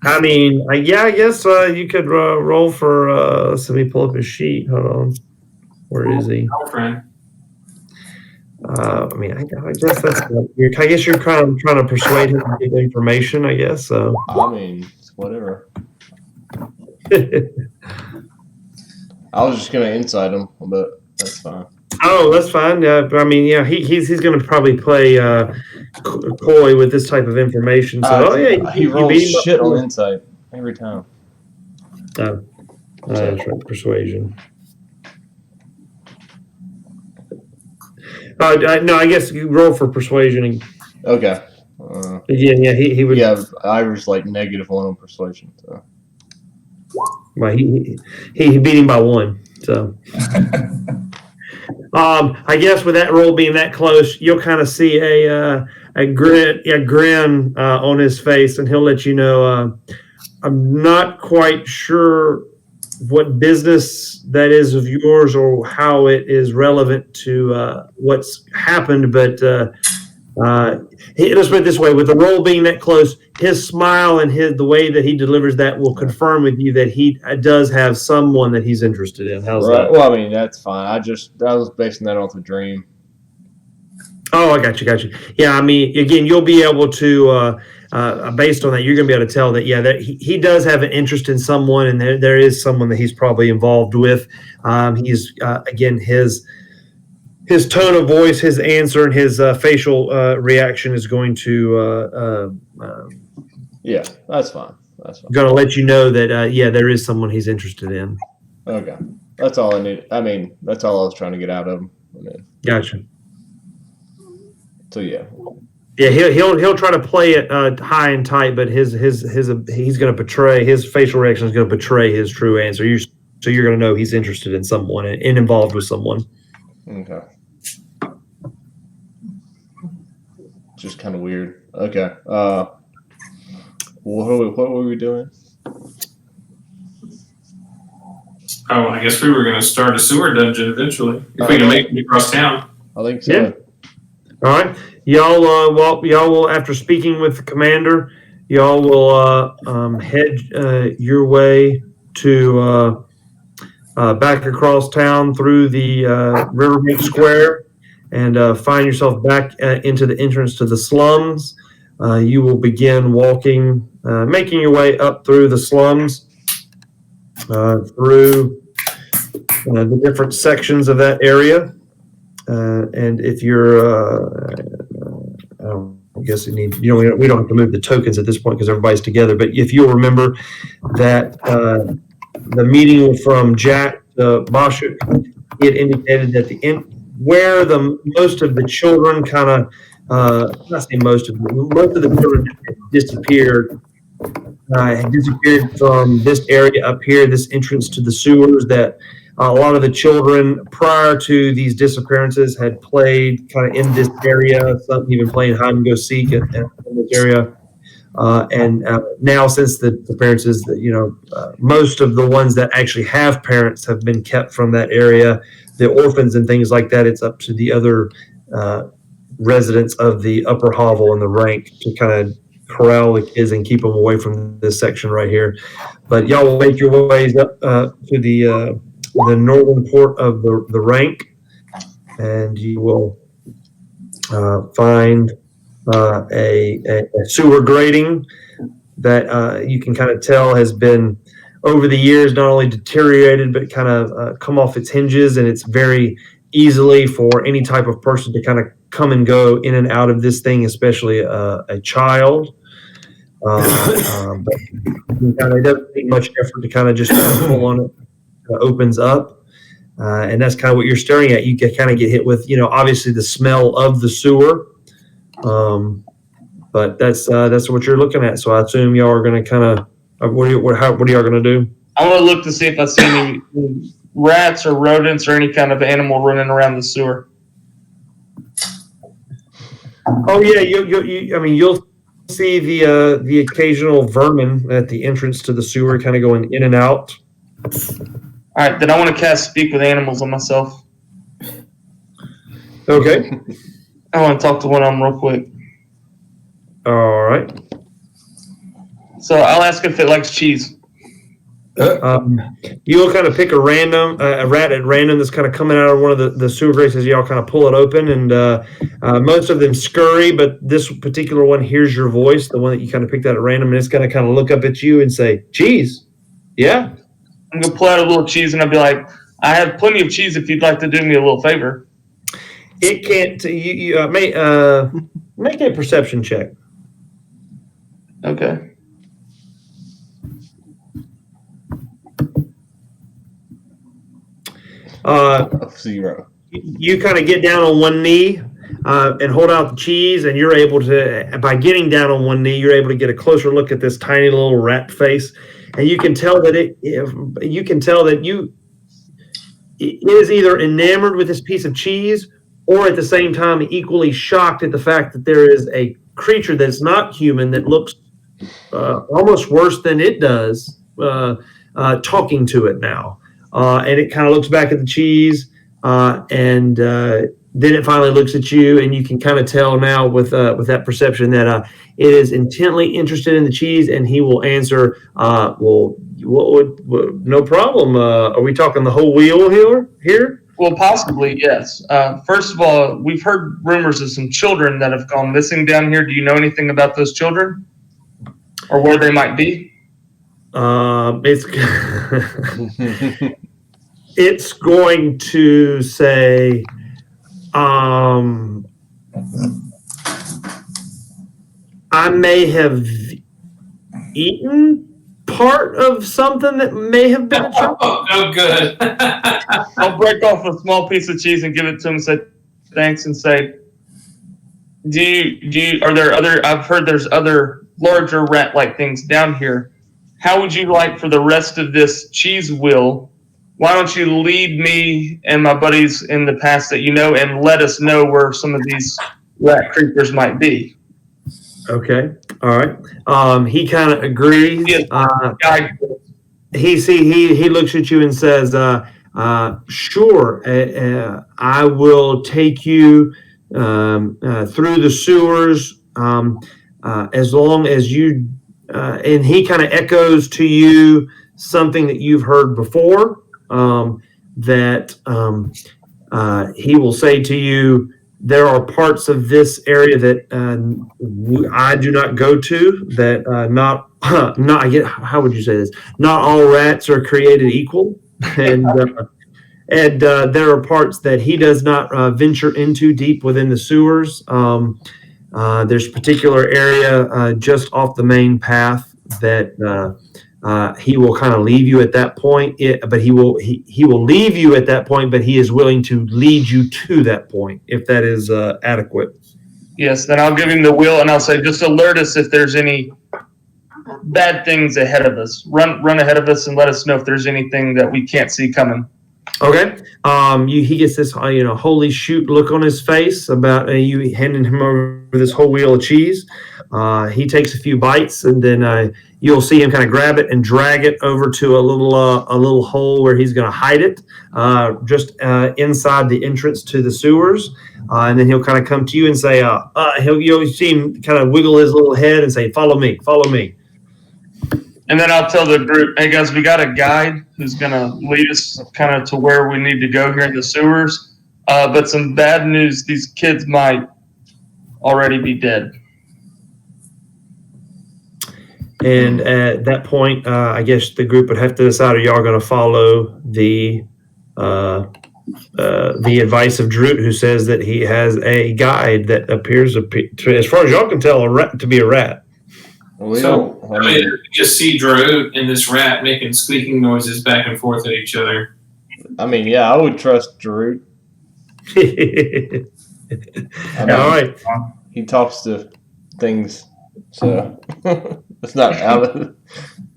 I mean, I guess you could roll for. Let me pull up his sheet. Hold on, where is he? Girlfriend. I mean, I guess that's. I guess you're kind of trying to persuade him to give information. I guess so. I mean, whatever. I was just gonna inside him, but that's fine. Oh, that's fine. Yeah, I mean, yeah, he's going to probably play coy with this type of information. So, he rolls shit on insight every time. That's right, persuasion. No, I guess you roll for persuasion. Okay. Yeah, he would. Yeah, Ivor's like -1 on persuasion. So. Well, he beat him by 1. So. I guess with that roll being that close, you'll kind of see a grin on his face, and he'll let you know. I'm not quite sure what business that is of yours or how it is relevant to what's happened, but let's put it this way: with the role being that close, his smile and the way that he delivers that will confirm with you that he does have someone that he's interested in. How's Right. that? Well, I mean, that's fine. I was basing that off a dream. Oh, I got you. Yeah, I mean, again, you'll be able to, based on that, you're going to be able to tell that, yeah, that he does have an interest in someone, and there is someone that he's probably involved with. He's again, his tone of voice, his answer, and his facial reaction is going to Yeah, that's fine. going to let you know that yeah, there is someone he's interested in. Okay, that's all I need. I mean, that's all I was trying to get out of him. I mean, Gotcha. So yeah. Yeah, he'll try to play it high and tight, but he's going to betray, his facial reaction is going to betray his true answer. So you're going to know he's interested in someone and involved with someone. Okay. Just kind of weird. Okay. What were we doing? Oh, I guess we were going to start a sewer dungeon eventually if we can make it across town. I think so. Yeah. All right, y'all. Y'all will, after speaking with the commander, y'all will head your way to back across town through the Riverbank Square, and find yourself back into the entrance to the slums. You will begin walking, making your way up through the slums, through the different sections of that area. And if you're, I guess we don't have to move the tokens at this point because everybody's together. But if you'll remember that the meeting from Jack to Bashuk, it indicated that where most of the children kind of, not say most of the children disappeared. Had disappeared from this area up here, this entrance to the sewers, that a lot of the children prior to these disappearances had played kind of in this area, some even playing hide and go seek in this area. And now, since the disappearances, most of the ones that actually have parents have been kept from that area. The orphans and things like that, it's up to the other residents of the upper hovel and the rank to kind of corral the kids and keep them away from this section right here. But y'all will make your ways up to the northern port of the rank, and you will find a sewer grating that you can kind of tell has been over the years not only deteriorated but kind of come off its hinges, and it's very easily for any type of person to kind of come and go in and out of this thing, especially a child. But it doesn't take much effort to kind of just pull on it. Opens up, and that's kind of what you're staring at. You can kind of get hit with, obviously the smell of the sewer, but that's what you're looking at. So I assume y'all are going to kind of what are y'all going to do? I want to look to see if I see any rats or rodents or any kind of animal running around the sewer. Oh yeah, you'll see the occasional vermin at the entrance to the sewer, kind of going in and out. All right, then I want to cast Speak with Animals on myself. Okay. I want to talk to one of them real quick. All right. So I'll ask if it likes cheese. You'll kind of pick a rat at random that's kind of coming out of one of the sewer grates as y'all kind of pull it open, and most of them scurry, but this particular one hears your voice, the one that you kind of picked out at random, and it's going to kind of look up at you and say, "Cheese, yeah." I'm going to pull out a little cheese, and I'll be like, I have plenty of cheese if you'd like to do me a little favor. It can't. You make a perception check. Okay. Zero. You kind of get down on one knee and hold out the cheese, and you're able to, by getting down on one knee, you're able to get a closer look at this tiny little rat face, and you can tell that it is either enamored with this piece of cheese, or at the same time equally shocked at the fact that there is a creature that's not human that looks almost worse than it does. talking to it now. And it kind of looks back at the cheese, and then it finally looks at you, and you can kind of tell now with that perception that it is intently interested in the cheese, and he will answer, well, no problem. Are we talking the whole wheel here? Well, possibly, yes. First of all, we've heard rumors of some children that have gone missing down here. Do you know anything about those children or where they might be? It's going to say, I may have eaten part of something that may have been a child. Oh, good. I'll break off a small piece of cheese and give it to him and say thanks and say, are there other, I've heard there's other larger rat-like things down here. How would you like for the rest of this cheese wheel? Why don't you lead me and my buddies in the past that you know and let us know where some of these rat creepers might be? Okay. All right. He kind of agrees. He looks at you and says, sure, I will take you through the sewers as long as you, and he kind of echoes to you something that you've heard before, that he will say to you, there are parts of this area that I do not go to, that I get, how would you say this? Not all rats are created equal. And there are parts that he does not venture into deep within the sewers. There's a particular area just off the main path that he will kind of leave you at that point. But he will leave you at that point, but he is willing to lead you to that point if that is adequate. Yes, then I'll give him the wheel and I'll say, just alert us if there's any bad things ahead of us. Run ahead of us and let us know if there's anything that we can't see coming. Okay. He gets this, holy shoot look on his face about you handing him over this whole wheel of cheese. He takes a few bites, and then you'll see him kind of grab it and drag it over to a little hole where he's going to hide it, just inside the entrance to the sewers. And then he'll kind of come to you and say, you'll see him kind of wiggle his little head and say, follow me. And then I'll tell the group, hey guys, we got a guide who's going to lead us kind of to where we need to go here in the sewers. But some bad news, these kids might already be dead. And at that point, I guess the group would have to decide, are y'all going to follow the advice of Droot, who says that he has a guide that appears to, as far as y'all can tell, to be a rat. You just see Drew and this rat making squeaking noises back and forth at each other. I mean, yeah, I would trust Drew. All right. He talks to things, so it's not out of.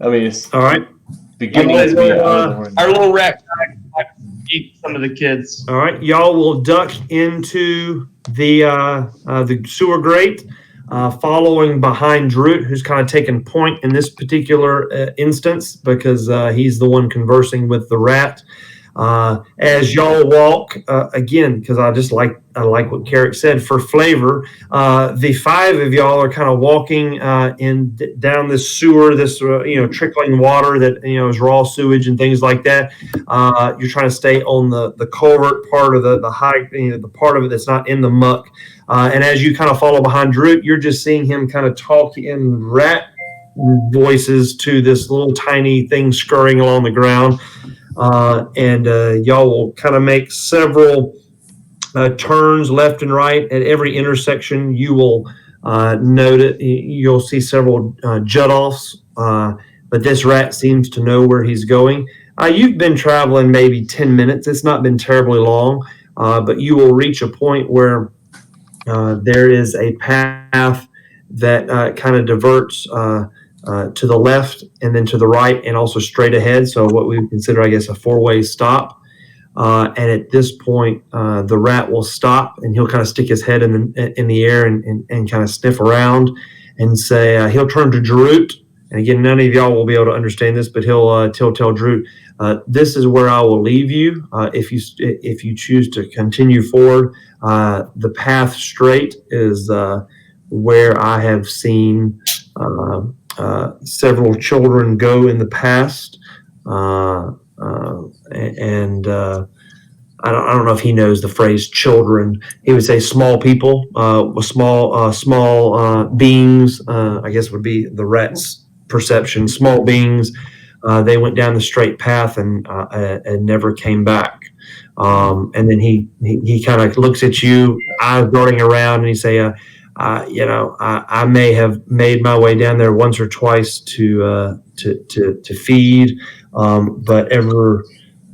I mean, it's all right. Beginning to be our little rat might eat some of the kids. All right, y'all will duck into the sewer grate. Following behind Droot, who's kind of taking point in this particular instance because he's the one conversing with the rat. As y'all walk, again, because I like what Carrick said for flavor. The five of y'all are kind of walking down this sewer, this trickling water that is raw sewage and things like that. You're trying to stay on the culvert part of the high, the part of it that's not in the muck. And as you kind of follow behind Drew, you're just seeing him kind of talk in rat voices to this little tiny thing scurrying along the ground. And y'all will kind of make several turns left and right. At every intersection, you will note it. You'll see several jut-offs, but this rat seems to know where he's going. You've been traveling maybe 10 minutes. It's not been terribly long, but you will reach a point where there is a path that kind of diverts to the left and then to the right and also straight ahead. So what we would consider, I guess, a four-way stop. And at this point, the rat will stop and he'll kind of stick his head in the air and kind of sniff around and say, he'll turn to Droot and again, none of y'all will be able to understand this, but he'll tell Drew, this is where I will leave you if you choose to continue forward. The path straight is where I have seen several children go in the past, and I don't know if he knows the phrase children. He would say small people, small beings. I guess would be the rat's perception. Small beings. They went down the straight path and never came back. And then he kind of looks at you, eyes darting around, and he say, I may have made my way down there once or twice to feed, but ever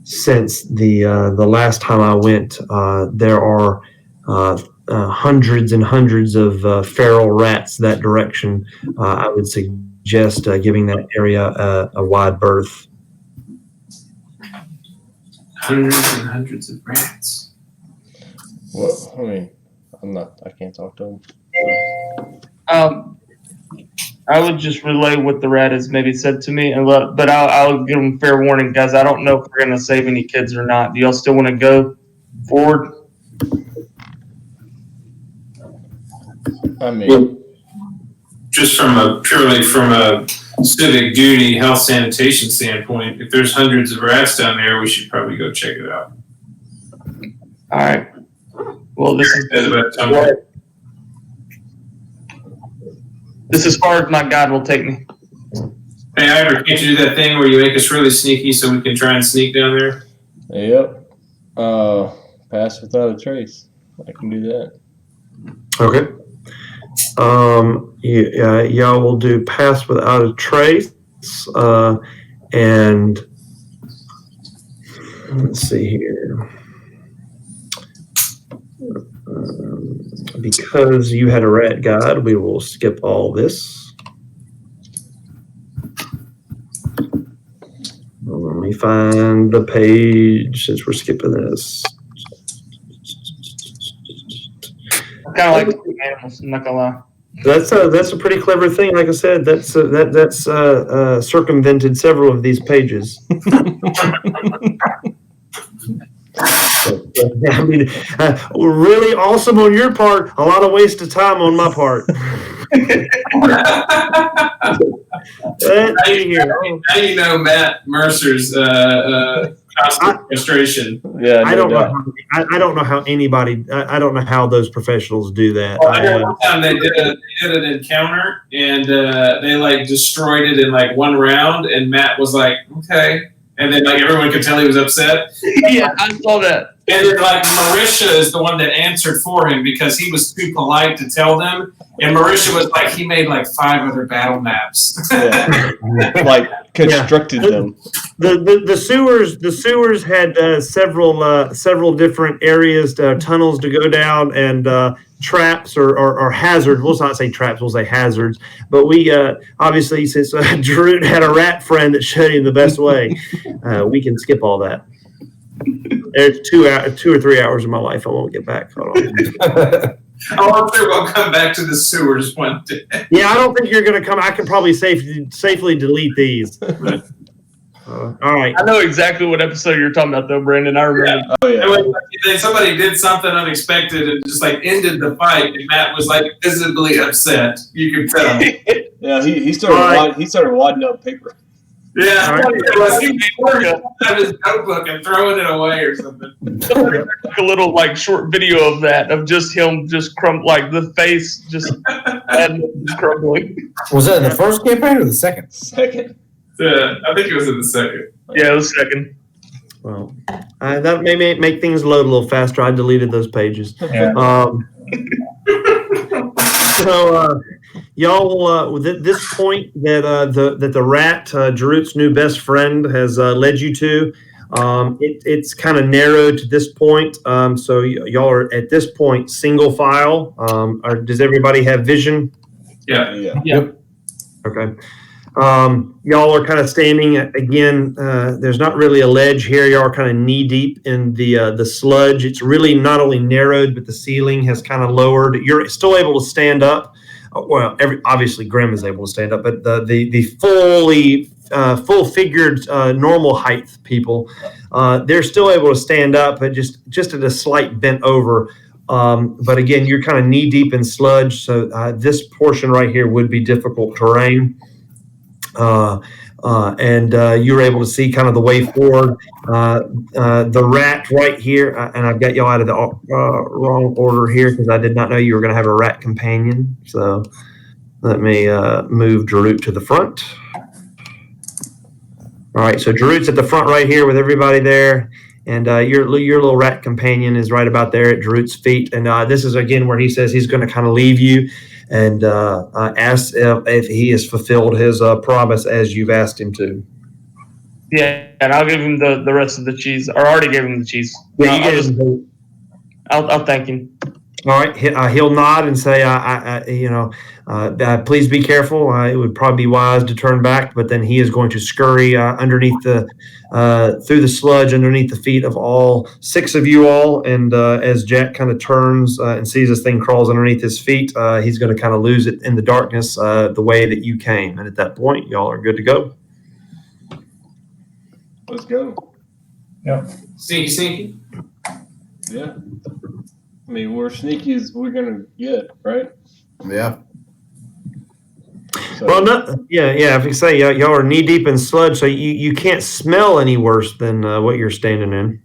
since the last time I went, there are hundreds and hundreds of feral rats that direction. I would suggest giving that area a wide berth. Hundreds and hundreds of rats. Well, I mean, I can't talk to him. I would just relay what the rat has maybe said to me, but I'll give them fair warning, guys. I don't know if we're going to save any kids or not. Do y'all still want to go forward? I mean, Just purely from a civic duty, health sanitation standpoint, if there's hundreds of rats down there, we should probably go check it out. All right. Well, this is as far as my guide will take me. Hey, Ivor, can't you do that thing where you make us really sneaky so we can try and sneak down there? yep. Pass without a trace. I can do that. Okay. Y'all will do pass without a trace, and let's see here. Because you had a rat guide, we will skip all this. Let me find the page since we're skipping this. Kind of like animals, I'm not gonna lie. That's a pretty clever thing. Like I said, that's circumvented several of these pages. I mean, really awesome on your part. A lot of waste of time on my part. Now you know Matt Mercer's constant frustration. Yeah, I don't know. I don't know how anybody. I don't know how those professionals do that. One time they did an encounter and they like destroyed it in like one round, and Matt was like, "Okay," and then like everyone could tell he was upset. Yeah, I saw that. And then like Marisha is the one that answered for him because he was too polite to tell them. And Marisha was like, he made like 5 other battle maps. Yeah. Like constructed them. The sewers had several different areas, tunnels to go down, and traps or hazards. We'll not say traps, we'll say hazards. But we obviously, since Drew had a rat friend that showed him the best way, we can skip all that. There's 2 or 3 hours of my life I won't get back. Hold on. I'm sure we'll come back to the sewers one day. Yeah, I don't think you're going to come. I can probably safely delete these. All right. I know exactly what episode you're talking about, though, Brandon. I remember. Oh yeah. And when somebody did something unexpected and just like ended the fight, and Matt was like visibly upset. You could tell. Yeah, he started wadding up paper. Yeah, All right. he was out of his notebook and throwing it away or something. Somebody took a little like short video of that, of just him just like the face just crumbling. Was that in the first campaign or the second? Second. I think it was in the second. Yeah, it was second. Well, that may make things load a little faster. I deleted those pages. Yeah. So y'all will, this point that the rat, Jarut's new best friend, has led you to, it's kind of narrowed to this point. So y'all are at this point single file. Does everybody have vision? Yeah. Yeah. Yep. Okay. Y'all are kind of standing again. There's not really a ledge here. Y'all are kind of knee deep in the sludge. It's really not only narrowed, but the ceiling has kind of lowered. You're still able to stand up, obviously Grim is able to stand up, but the fully full figured normal height people, they're still able to stand up, but just at a slight bent over. But again, you're kind of knee deep in sludge, so this portion right here would be difficult terrain. And you were able to see kind of the way forward. The rat right here, and I've got y'all out of the wrong order here because I did not know you were going to have a rat companion. So let me move Jarut to the front. All right, so Jarut's at the front right here with everybody there. And your little rat companion is right about there at Jarut's feet. And this is, again, where he says he's going to kind of leave you and ask if he has fulfilled his promise as you've asked him to. Yeah, and I'll give him the rest of the cheese. Or I already gave him the cheese. Yeah, I'll thank him. All right, he'll nod and say, please be careful. It would probably be wise to turn back, but then he is going to scurry underneath through the sludge underneath the feet of all 6 of you all. And as Jack kind of turns and sees this thing crawls underneath his feet, he's going to kind of lose it in the darkness the way that you came. And at that point, y'all are good to go. Let's go. Yep. Sneaky. Yeah. I mean, we're sneaky as we're gonna get, right? Yeah. So, Well, if you say y'all are knee deep in sludge, so you can't smell any worse than what you're standing in.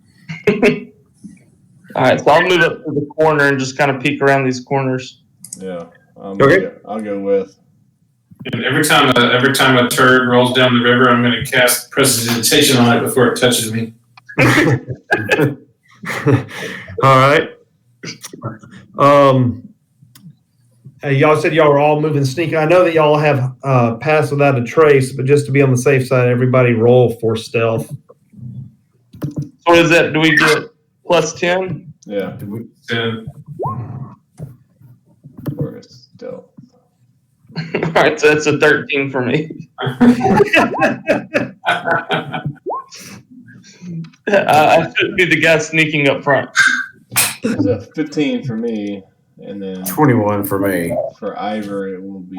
All right, so I'll move up to the corner and just kind of peek around these corners. yeah. Okay. I'll go with. And every time a turd rolls down the river, I'm going to cast prestidigitation on it before it touches me. All right. Y'all said y'all were all moving sneaky. I know that y'all have passed without a trace, but just to be on the safe side, everybody roll for stealth. So what is that? Do we get plus 10? Yeah. So, For stealth. All right, so that's a 13 for me. I should be the guy sneaking up front. It's a 15 for me, and then 21 for me. for Ivor it will be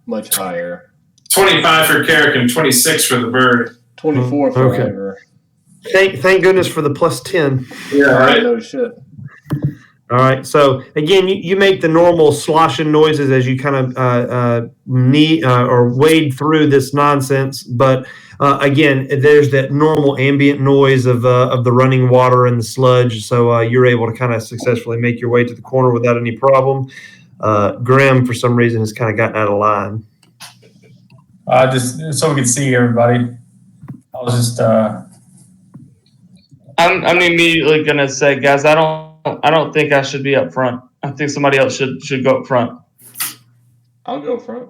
much higher. 25 for Carrick and 26 for the bird. 24 for Okay. Ivor. Thank goodness for the plus 10. Yeah, right. No shit. All right. So again, you make the normal sloshing noises as you kind of or wade through this nonsense. But again, there's that normal ambient noise of the running water and the sludge. So you're able to kind of successfully make your way to the corner without any problem. Grim, for some reason, has kind of gotten out of line. Just so we can see everybody. I was just. I'm immediately gonna say, guys, I don't think I should be up front. I think somebody else should go up front. I'll go front.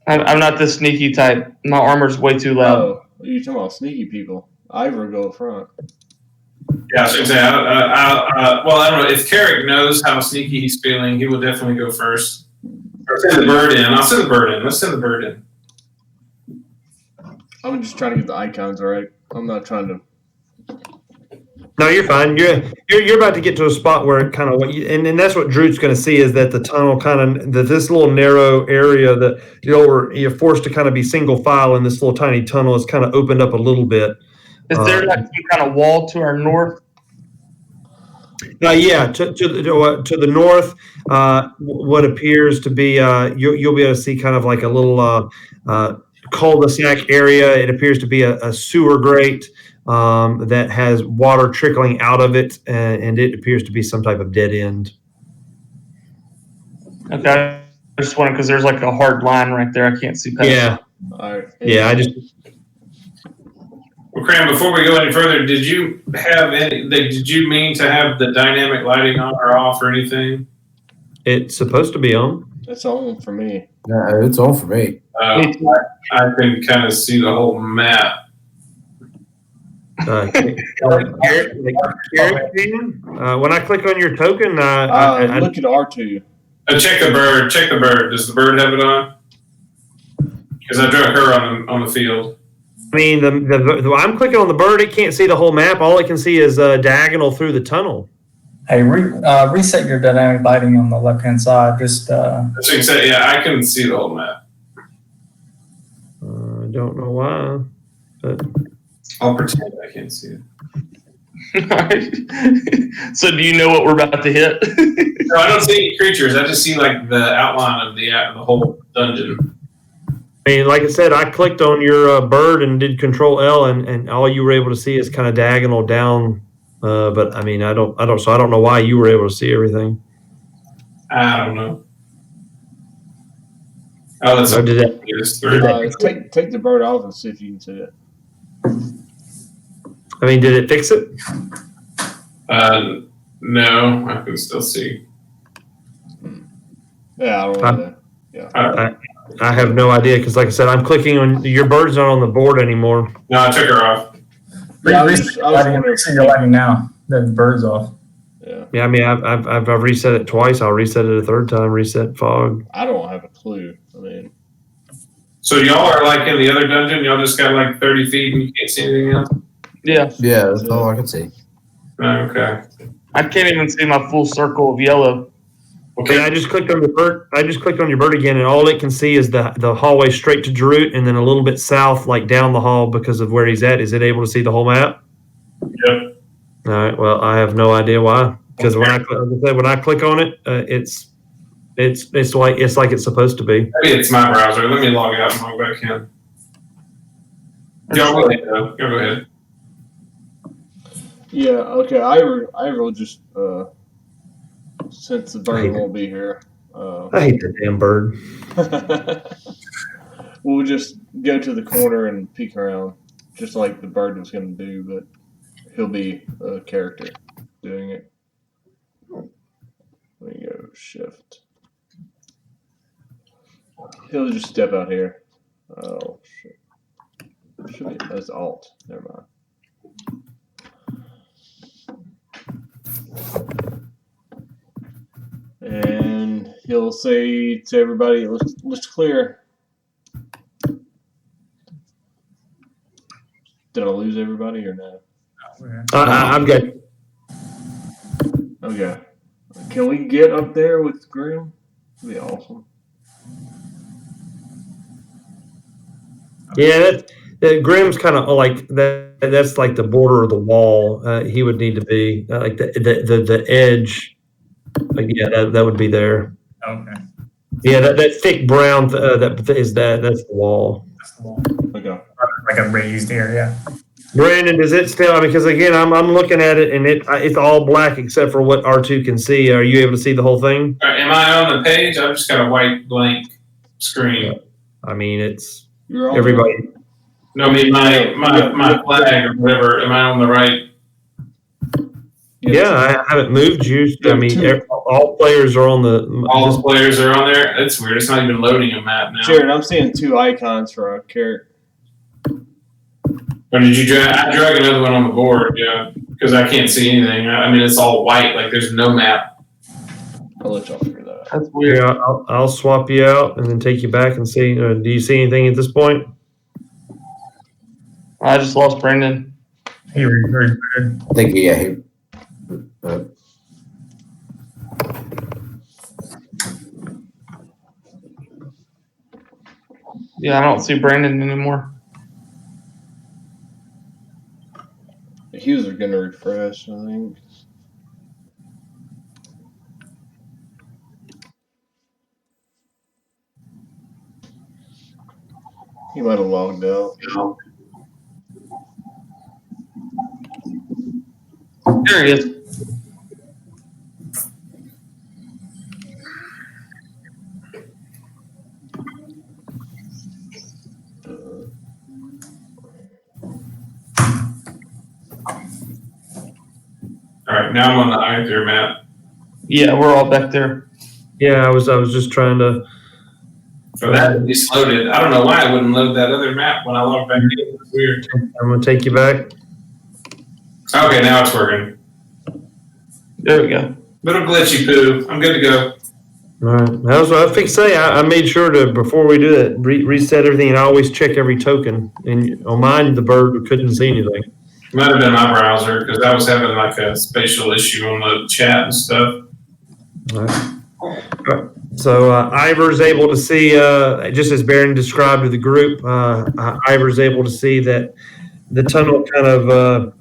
I'm not the sneaky type. My armor's way too loud. Oh, you're talking about sneaky people. Ivor go up front. Yeah, I was going to say, well, I don't know. If Carrick knows how sneaky he's feeling, he will definitely go first. Or send the bird in. I'll send the bird in. Let's send the bird in. I'm just trying to get the icons right. I'm not trying to. No, you're fine. You're about to get to a spot where it kind of and that's what Drew's going to see is that the tunnel this little narrow area that you're forced to kind of be single file in this little tiny tunnel is kind of opened up a little bit. Is there like some kind of wall to our north? Yeah, to the north, what appears to be you'll be able to see kind of like a little cul-de-sac area. It appears to be a sewer grate. That has water trickling out of it, and it appears to be some type of dead end. Okay, I just wondering because there's like a hard line right there. I can't see past. Yeah, All right. yeah. Well, Cram, before we go any further, did you mean to have the dynamic lighting on or off or anything? It's supposed to be on. It's on for me. Yeah, it's on for me. I can kind of see the whole map. When I click on your token, Look at R2. Check the bird. Check the bird. Does the bird have it on? Because I drew her on the field. I mean, I'm clicking on the bird. It can't see the whole map. All it can see is diagonal through the tunnel. Hey, reset your dynamic lighting on the left-hand side. Just So you can say, yeah, I can see the whole map. I don't know why, but I'll pretend I can't see it. So do you know what we're about to hit? No, I don't see any creatures. I just see like the outline of the whole dungeon. I mean, like I said, I clicked on your bird and did Control L, and all you were able to see is kind of diagonal down. But I mean, I don't know why you were able to see everything. I don't know. Oh, that's So did that? Take the bird off and see if you can see it. I mean, did it fix it? No, I can still see. Yeah, I don't know. I have no idea because, like I said, I'm clicking on your bird's not on the board anymore. No, I took her off. I was wondering. see your lighting now. The bird's off. Yeah, I mean, I've reset it twice. I'll reset it a third time. Reset fog. I don't have a clue. I mean, So y'all are like in the other dungeon. Y'all just got like 30 feet and you can't see anything else. Yeah. Yeah, that's all I can see. Okay. I can't even see my full circle of yellow. Okay, I just clicked on your bird. I just clicked on your bird again, and all it can see is the hallway straight to Jarut, and then a little bit south, like down the hall, because of where he's at. Is it able to see the whole map? Yep. All right. Well, I have no idea why. Because when I click on it, it's like it's supposed to be. Maybe it's my browser. Let me log out and log back in. Y'all go ahead. Go ahead. yeah, okay. I will just since the bird won't be here. I hate that damn bird. We'll just go to the corner and peek around, just like the bird was going to do, but he'll be a character doing it. Let me go shift. He'll just step out here. Oh shit! Should be that's alt. Never mind. And he'll say to everybody, "It looks clear." Did I lose everybody or no? I'm good. Okay. Can we get up there with Grim? That'd be awesome. Yeah, that Grimm's kind of like that. That's like the border of the wall. He would need to be like the edge. Like, yeah, that would be there. Okay. Yeah, that thick brown that's the wall. That's the wall. Okay. Like a raised area. Brandon, does it still? I mean, because again, I'm looking at it and it's all black except for what R2 can see. Are you able to see the whole thing? All right, am I on the page? I've just got a white blank screen. I mean, it's You're on everybody. No, I mean my flag or whatever. Am I on the right? Yeah, I haven't moved you. I mean, all players are on the. All the players are on there. That's weird. It's not even loading a map now. Jared, I'm seeing two icons for a character. Or did you drag? I drag another one on the board, yeah, because I can't see anything. I mean, it's all white. Like there's no map. I'll let y'all figure that out. That's weird. Yeah, I'll swap you out and then take you back and see. Do you see anything at this point? I just lost Brandon. He rebooted. I think, yeah. Yeah, I don't see Brandon anymore. The hues are going to refresh, I think. He might have logged out. There he is. All right, now I'm on the Either map. Yeah, we're all back there. Yeah, I was just trying to. So that at least loaded. I don't know why I wouldn't load that other map when I logged back in. It's weird. I'm gonna take you back. Okay, now it's working. There we go. Little glitchy poo. I'm good to go. All right, that was what I think. Say I made sure to before we do that reset everything, and I always check every token. And on mine, the bird couldn't see anything. Might have been my browser because I was having like a spatial issue on the chat and stuff. All right. So Ivor's able to see, just as Barron described to the group, Ivor's able to see that the tunnel kind of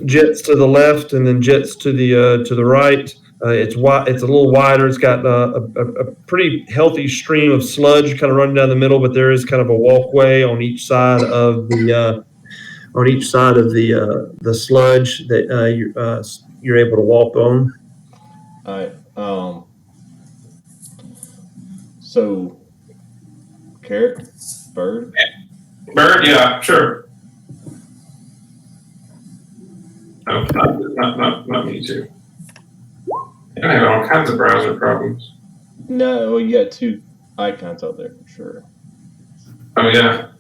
jets to the left and then jets to the right. It's wide. It's a little wider. It's got a pretty healthy stream of sludge kind of running down the middle, but there is kind of a walkway on each side of the the sludge that you're able to walk on. All right. So, carrot, bird. Bird, yeah, sure. No, not me too. I have all kinds of browser problems. No, you got two icons out there for sure. Oh yeah.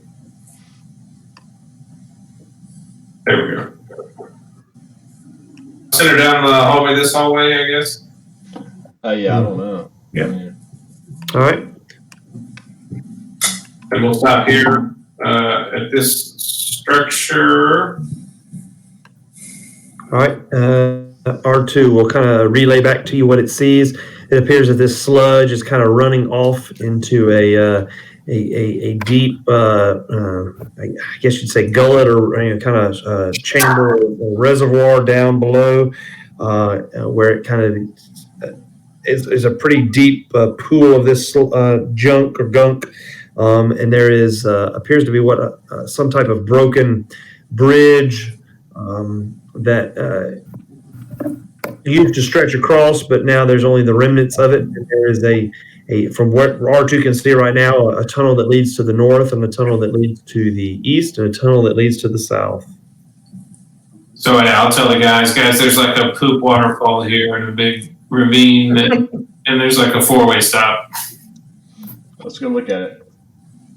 There we go. Send her down the hallway, this hallway, I guess. Yeah, I don't know. Yeah. All right. And we'll stop here at this structure. All right. R2 will kind of relay back to you what it sees. It appears that this sludge is kind of running off into a deep, I guess you'd say gullet or kind of chamber or reservoir down below, where it kind of is a pretty deep pool of this junk or gunk, and there is appears to be some type of broken bridge that used to stretch across, but now there's only the remnants of it. And there is from what R2 can see right now, a tunnel that leads to the north, and a tunnel that leads to the east, and a tunnel that leads to the south. So yeah, I'll tell the guys, there's like a poop waterfall here and a big ravine, and there's like a four-way stop. Let's go look at it.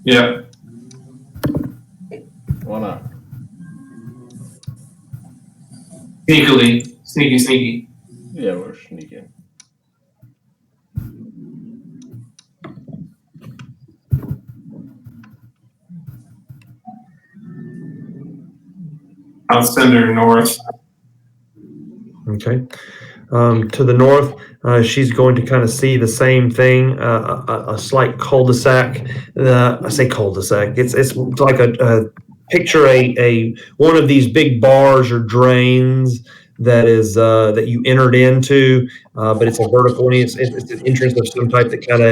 Yep. Why not? Sneaky. Yeah, we're sneaking. I'll send her north. Okay. To the north, she's going to kind of see the same thing, a slight cul-de-sac. I say cul-de-sac. It's like a picture one of these big bars or drains that is that you entered into, but it's a vertical one. It's an entrance of some type that kind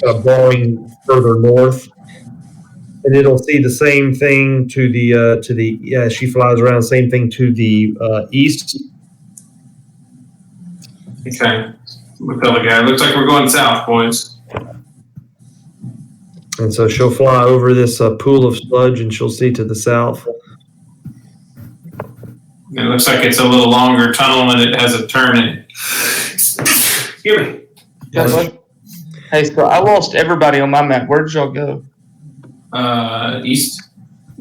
of boring further north. And it'll see the same thing to the she flies around, same thing to the east. Okay. We'll tell the guy. Looks like we're going south, boys. And so she'll fly over this pool of sludge, and she'll see to the south. It looks like it's a little longer tunnel, and it has a turn in it. Give me. Hey, so I lost everybody on my map. Where did y'all go? East.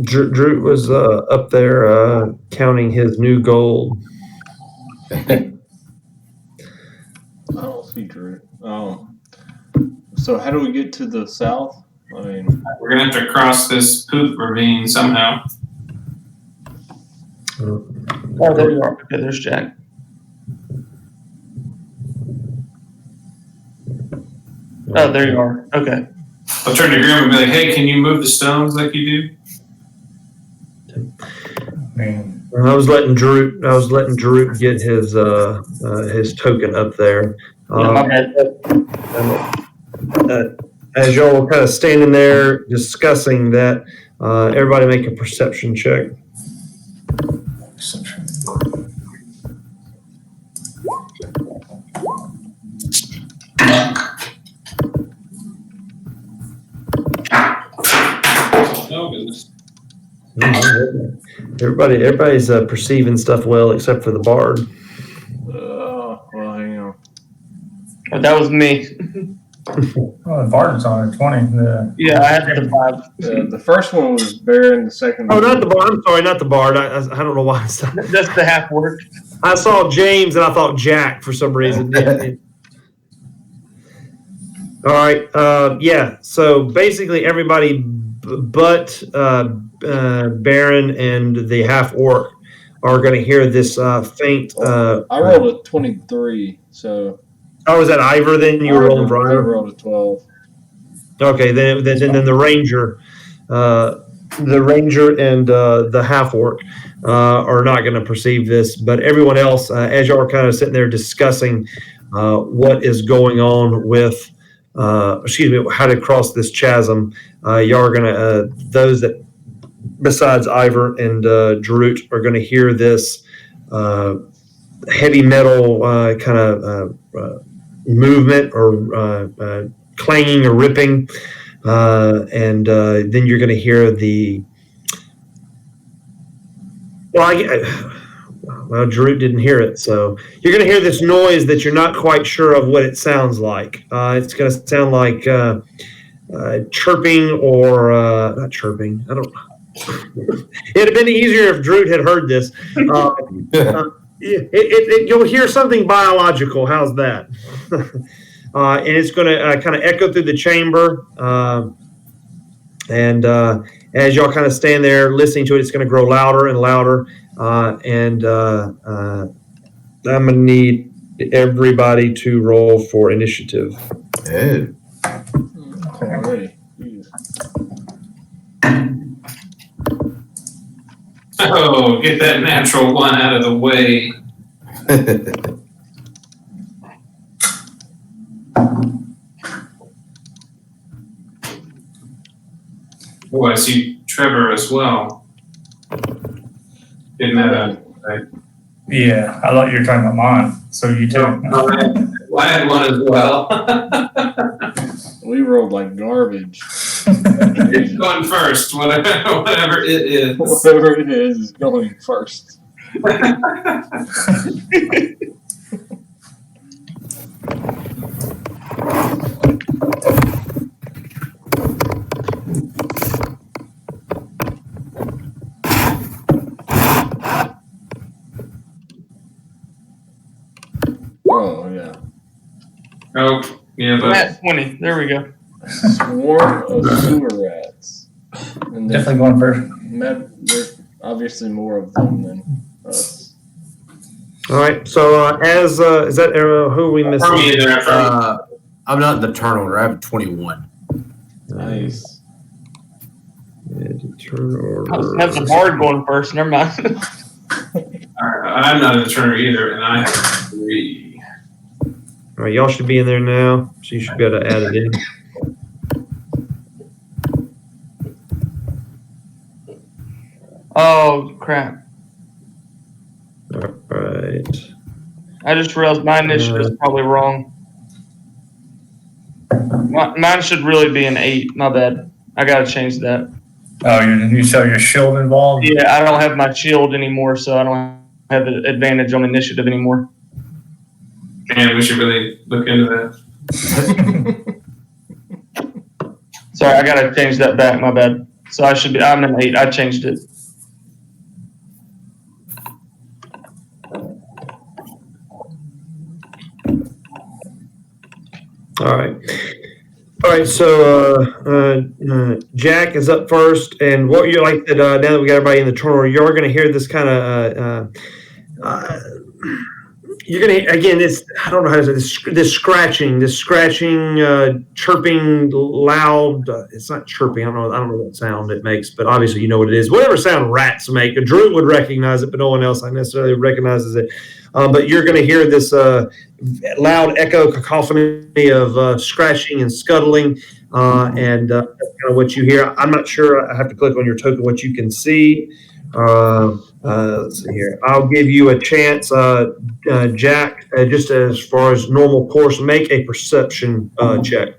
Drew was up there counting his new gold. I don't see Drew. So how do we get to the south? I mean, We're gonna have to cross this poop ravine somehow. Oh, there you are. Okay, there's Jack. Oh, there you are. Okay. I'll turn to Grim and be like, "Hey, can you move the stones like you do?" Man, I was letting Drew get his token up there. My bad. As y'all were kind of standing there discussing that, everybody make a perception check. No goodness. Everybody's perceiving stuff well, except for the bard. well, hang on. Oh, that was me. oh, the Barton's on a 20. Yeah, I had the 5. The first one was Baron. The second Oh, one. not the bard. I'm sorry, not the bard. I don't know why. That's the half word. I saw James and I thought Jack for some reason. All right. Yeah. So basically, everybody Baron and the half orc are going to hear this faint. I rolled a 23, so. Oh, was that Ivor then? You were rolling for I Ivor? rolled a 12. Okay, then the Ranger. The Ranger and the half orc are not going to perceive this, but everyone else, as y'all are kind of sitting there discussing what is going on with, how to cross this chasm, y'all are going to, those that, besides Ivor and Jarut, are going to hear this heavy metal kind of movement or clanging or ripping. And then you're going to hear the. Well, Drew didn't hear it, so you're going to hear this noise that you're not quite sure of what it sounds like. It's going to sound like chirping or not chirping. I don't. It'd have been easier if Drew had heard this. You'll hear something biological. How's that? And it's going to kind of echo through the chamber. And as y'all kind of stand there listening to it, it's going to grow louder and louder. And I'm going to need everybody to roll for initiative. Hey. Already. Oh, get that natural one out of the way. Oh, I see Trevor as well. Didn't have Yeah, I thought you were talking about mine. So you too. I had one as well. We rolled like garbage. It's going first, whatever it is. Whatever it is going first. Oh, yeah. Oh, yeah, but At 20. There we go. Swarm of sewer rats. And there's, Definitely going first. there's obviously more of them than us. All right. So as is that who are we missing? for me there, I'm not the turnover. I have 21. Nice. Turn order. Have the bard going first. Never mind. I'm not in the turner either, and I have 3. All right, y'all should be in there now, so you should be able to add it in. Oh crap! All right. I just realized my initiative is probably wrong. Mine should really be an 8. My bad. I gotta change that. Oh, you show your shield involved? Yeah, I don't have my shield anymore, so I don't have the advantage on initiative anymore. Man, we should really look into that. Sorry, I gotta change that back. My bad. So I'm an 8. I changed it. All right. All right. So Jack is up first, and what you like that now that we got everybody in the turn order, you're going to hear this kind of. You're going to again. It's I don't know how to say this scratching, chirping, loud. It's not chirping. I don't know what sound it makes, but obviously you know what it is. Whatever sound rats make. Drew would recognize it, but no one else necessarily recognizes it. But you're going to hear this loud echo cacophony of scratching and scuttling, and that's kind of what you hear. I'm not sure. I have to click on your token what you can see. Let's see here. I'll give you a chance, Jack, just as far as normal course, make a perception check.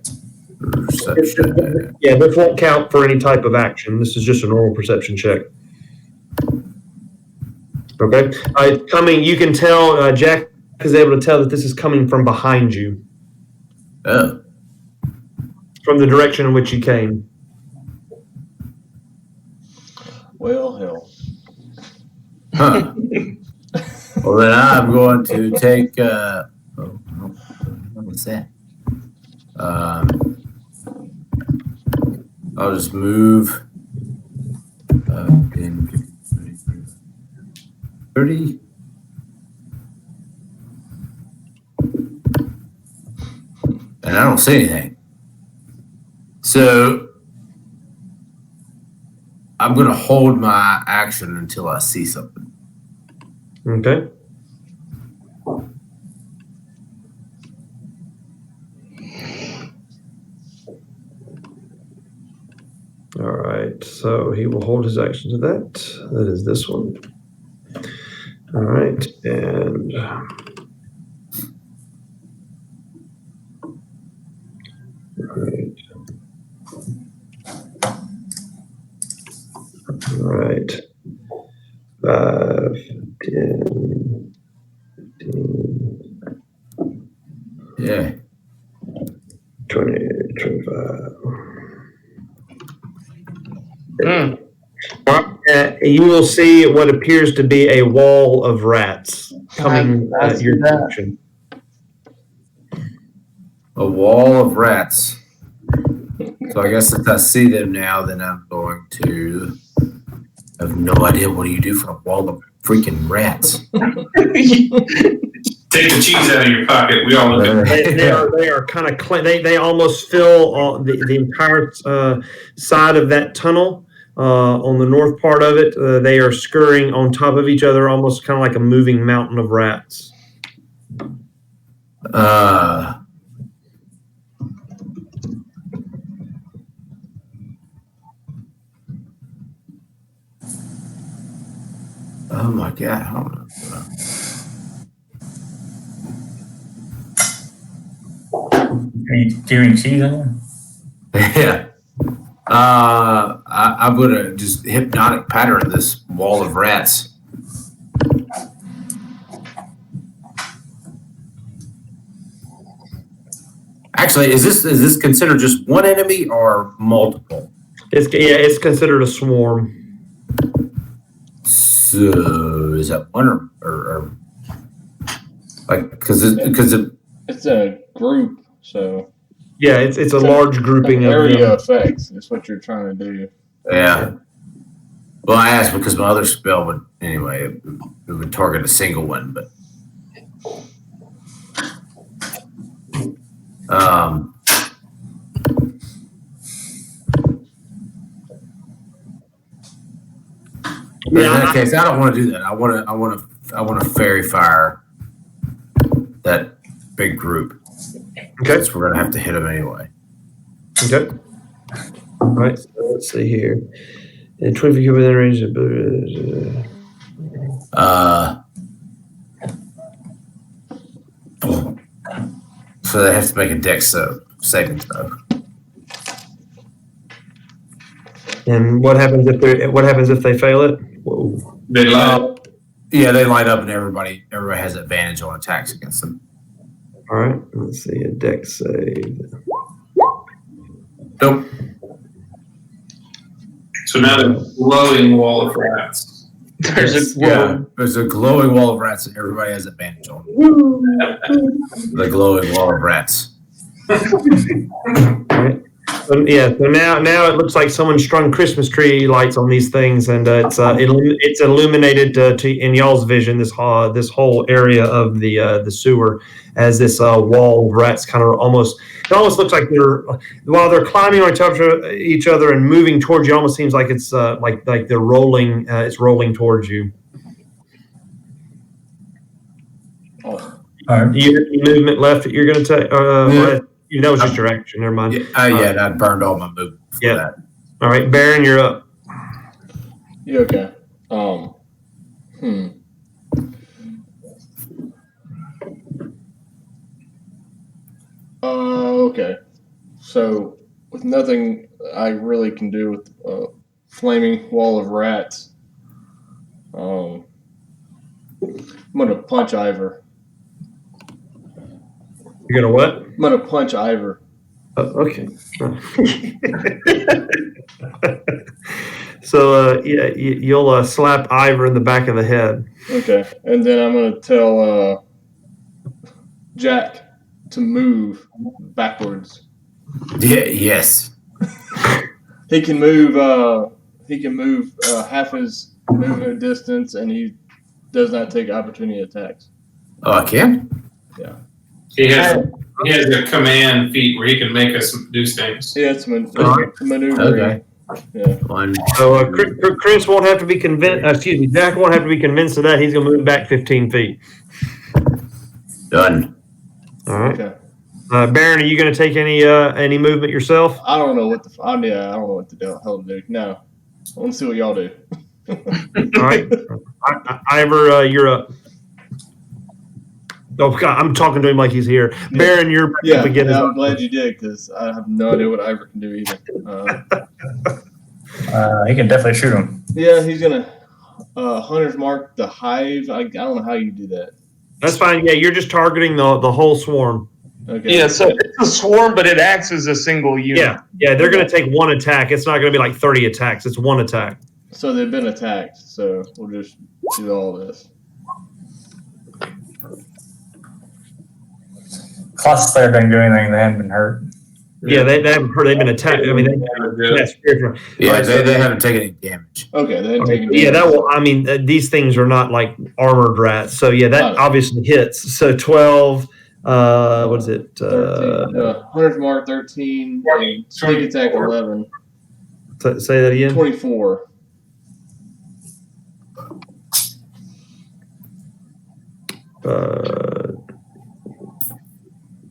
Perception. Yeah, this won't count for any type of action. This is just a normal perception check. Okay. It's coming. You can tell, Jack is able to tell that this is coming from behind you. Oh. From the direction in which you came. Well, hell. Huh. Well, then I'm going to take. What was that? I'll just move. 10, 30. And I don't see anything. So I'm going to hold my action until I see something. Okay. All right. So he will hold his action to that. That is this one. All right. And all right. 5, 10, 15. Yeah. 20, 25. You will see what appears to be a wall of rats coming your direction. A wall of rats. So I guess if I see them now, then I'm going to have no idea what do you do for a wall of freaking rats. Take the cheese out of your pocket. We all look at They are kind of they almost fill the entire side of that tunnel. On the north part of it, they are scurrying on top of each other, almost kind of like a moving mountain of rats. Oh my God! Hold on. Are you giving cheese on Yeah. I'm gonna just hypnotic pattern this wall of rats. Actually, is this considered just one enemy or multiple? It's considered a swarm. So is that one or like because It's a group, so Yeah, it's a large grouping of area them. effects. That's what you're trying to do. Yeah. Well, I asked because my other spell would anyway it would target a single one, but in that case, I don't want to do that. I want to fairy fire that big group. Okay. Since we're gonna have to hit them anyway. Okay. All right. So let's see here. And 20 feet within range of. So they have to make a dex saving throw. And what happens if they fail it? Whoa. They lie. Yeah, they line up and everybody has advantage on attacks against them. All right. Let's see a dex save. Nope. So now the glowing wall of rats. There's There's a glowing wall of rats and everybody has advantage on it. The glowing wall of rats. All right. So now it looks like someone strung Christmas tree lights on these things, and it's illuminated in y'all's vision this whole area of the sewer as this wall of rats kind of almost looks like while they're climbing on top of each other and moving towards you, almost seems like it's like they're rolling. It's rolling towards you. Oh, All right. You have any movement left that you're going to take? That was just your action. Never mind. Yeah, I burned all my movement for that. All right, Baron, you're up. you okay? Okay. So with nothing I really can do with flaming wall of rats, I'm gonna punch Ivor. You're gonna what? I'm gonna punch Ivor. Okay. So you'll slap Ivor in the back of the head. Okay, and then I'm gonna tell Jack to move backwards. Yeah. Yes. He can move. Half his movement distance, and he does not take opportunity attacks. Oh, I can? He has a command feat where he can make us do things. Yeah, it's maneuver. Okay. Yeah. One. So Chris won't have to be convinced. Jack won't have to be convinced of that. He's going to move back 15 feet. Done. All right. Okay. Baron, are you going to take any movement yourself? I don't know what the hell to do. No. I want to see what y'all do. All right. Ivor, you're up. Oh, God, I'm talking to him like he's here. Yeah. Baron, you're Yeah, up again. I'm glad you did because I have no idea what Ivor can do either. He can definitely shoot him. Yeah, he's gonna Hunter's Mark the hive. I don't know how you do that. That's fine. Yeah, you're just targeting the whole swarm. Okay. Yeah, so it's a swarm, but it acts as a single unit. Yeah, they're going to take one attack. It's not going to be like 30 attacks. It's one attack. So they've been attacked. So we'll just do all this. Class Slayer didn't do anything. They hadn't been hurt. Yeah, they haven't heard. They've been attacked. I mean, Yeah, they haven't taken any damage. Okay, they haven't taken. Yeah, that will. I mean, these things are not like armored rats. So yeah, that obviously hits. So 12. What is it? 100 Mark 13. Sneak attack 11. Say that again. 24.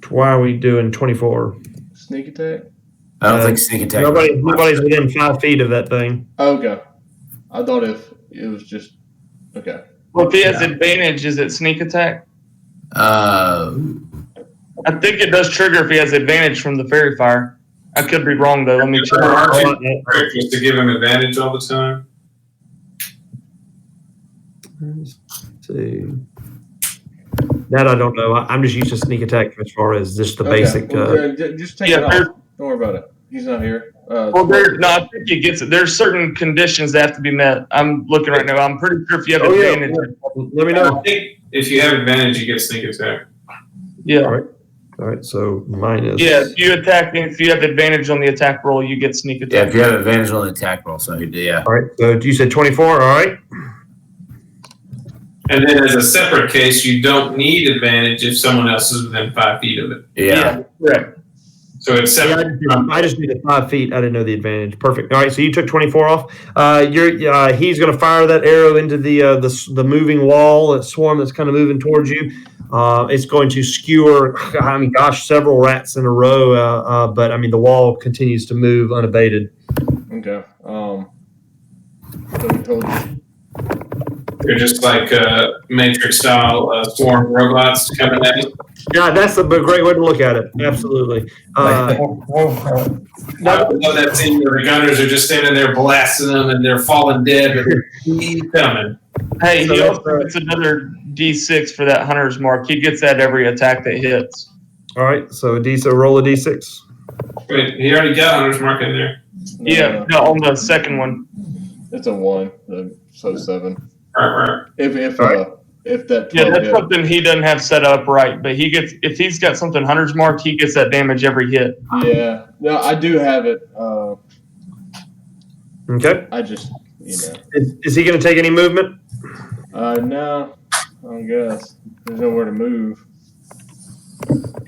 Why are we doing 24? Sneak attack? I don't think sneak attack. Nobody's within 5 feet of that thing. Okay. I thought if it was just okay. Well, if he has advantage, is it sneak attack? I think it does trigger if he has advantage from the fairy fire. I could be wrong though. Let me check. Just to give him advantage all the time. Let's see. That I don't know. I'm just used to sneak attack as far as just the basic. Well, just take it off. Don't worry about it. He's not here. I think he gets it. There's certain conditions that have to be met. I'm looking right now. I'm pretty sure if you have advantage. Let me know. I think if you have advantage, you get sneak attack. Yeah. All right. So minus. Yeah. If you attack, if you have advantage on the attack roll, you get sneak attack. Yeah, if you have advantage on the attack roll, so yeah. All right. So you said 24. All right. And then as a separate case, you don't need advantage if someone else is within 5 feet of it. Yeah. Correct. So it's separate. I just needed 5 feet. I didn't know the advantage. Perfect. All right. So you took 24 off. He's going to fire that arrow into the moving wall, that swarm that's kind of moving towards you. It's going to skewer. I mean, gosh, several rats in a row. But I mean, the wall continues to move unabated. Okay. So we told you. They're just like Matrix style swarm robots coming at you. Yeah, that's a great way to look at it. Absolutely. I love that scene where the gunners are just standing there blasting them and they're falling dead, but he's coming. Hey, he also gets another D6 for that hunter's mark. He gets that every attack that hits. All right, so roll a D6. Wait, he already got hunter's mark in there. No, on the second one. It's a 1, so 7. Right. If that. That's something he doesn't have set up right, but if he's got something hunter's mark, he gets that damage every hit. Yeah, no, I do have it. Okay. I just, Is he going to take any movement? No, I guess there's nowhere to move.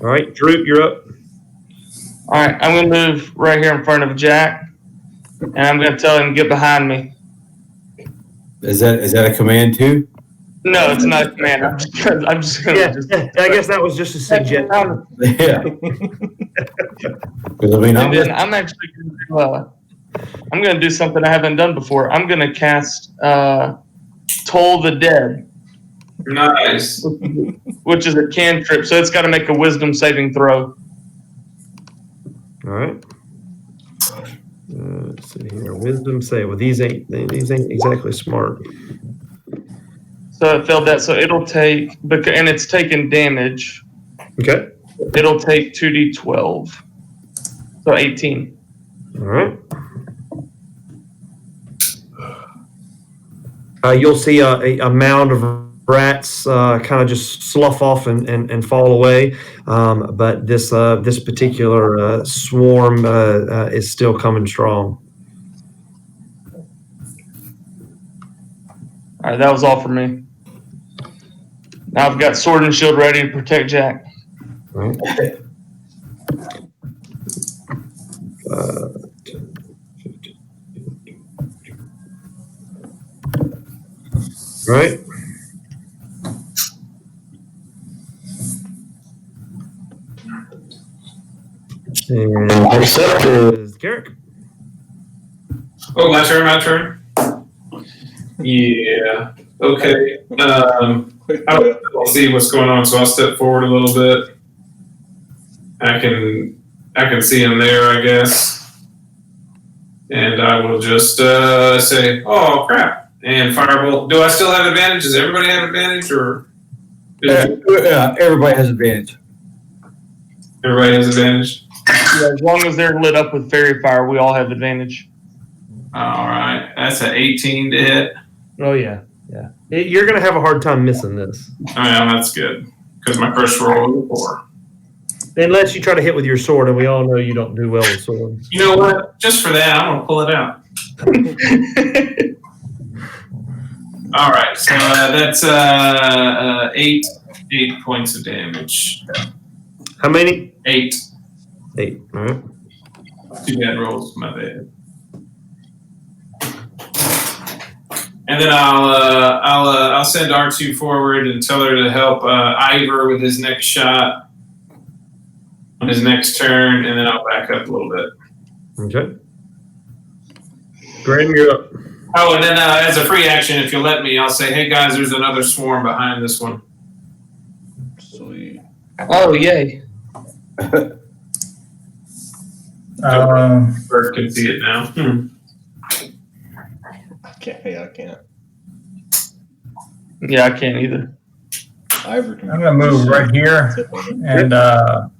All right, Droop, you're up. All right, I'm going to move right here in front of Jack, and I'm going to tell him to get behind me. Is that a command too? No, it's not a command. I'm just going to. I guess that was just a suggestion. Yeah. And then I'm actually going to do something I haven't done before. I'm going to cast Toll the Dead. Nice. Which is a cantrip, so it's got to make a wisdom saving throw. All right. Let's see here. Wisdom save. Well, these ain't exactly smart. So it failed that. So it'll take, and it's taking damage. Okay. It'll take 2d12. So 18. All right. You'll see a mound of rats kind of just slough off and fall away. But this particular swarm is still coming strong. All right, that was all for me. Now I've got sword and shield ready to protect Jack. Right. Right. And next up is Garrick. Oh, my turn. Yeah. Okay. I'll see what's going on, so I'll step forward a little bit. I can see him there, I guess. And I will just say, "Oh crap!" and firebolt. Do I still have advantage? Does everybody have advantage, or Everybody has advantage. everybody has advantage? Yeah, as long as they're lit up with fairy fire, we all have advantage. All right, that's an 18 to hit. Oh yeah. You're gonna have a hard time missing this, Oh yeah, that's good because my first roll was a 4. unless you try to hit with your sword, and we all know you don't do well with swords. You know what? Just for that, I'm gonna pull it out. All right, so that's 8 points of damage. How many? 8. 8. All right. 2 bad rolls, my bad. And then I'll send R2 forward and tell her to help Ivor with his next shot on his next turn, and then I'll back up a little bit. Okay. Graham, you're up. Oh, and then as a free action, if you'll let me, I'll say, "Hey guys, there's another swarm behind this one." Sweet. Oh, yay. Bird can see it now. I can't. Yeah, I can't either. Ivor can. I'm going to move right here, and I'm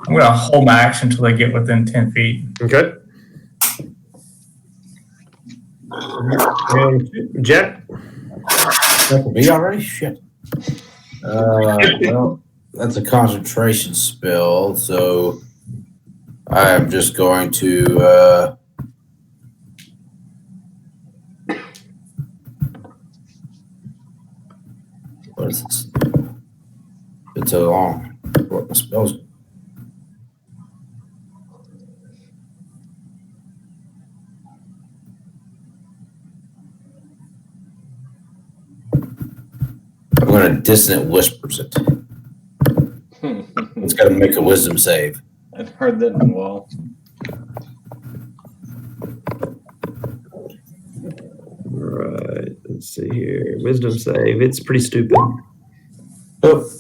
going to hold my action until they get within 10 feet. Okay. And Jack. Me already? Shit. Well, that's a concentration spell, so I am just going to what is this? It's so long. What my spells? I'm going to dissonant whispers it. It's got to make a wisdom save. I've heard that in a while. Right. Let's see here. Wisdom save. It's pretty stupid. Oh.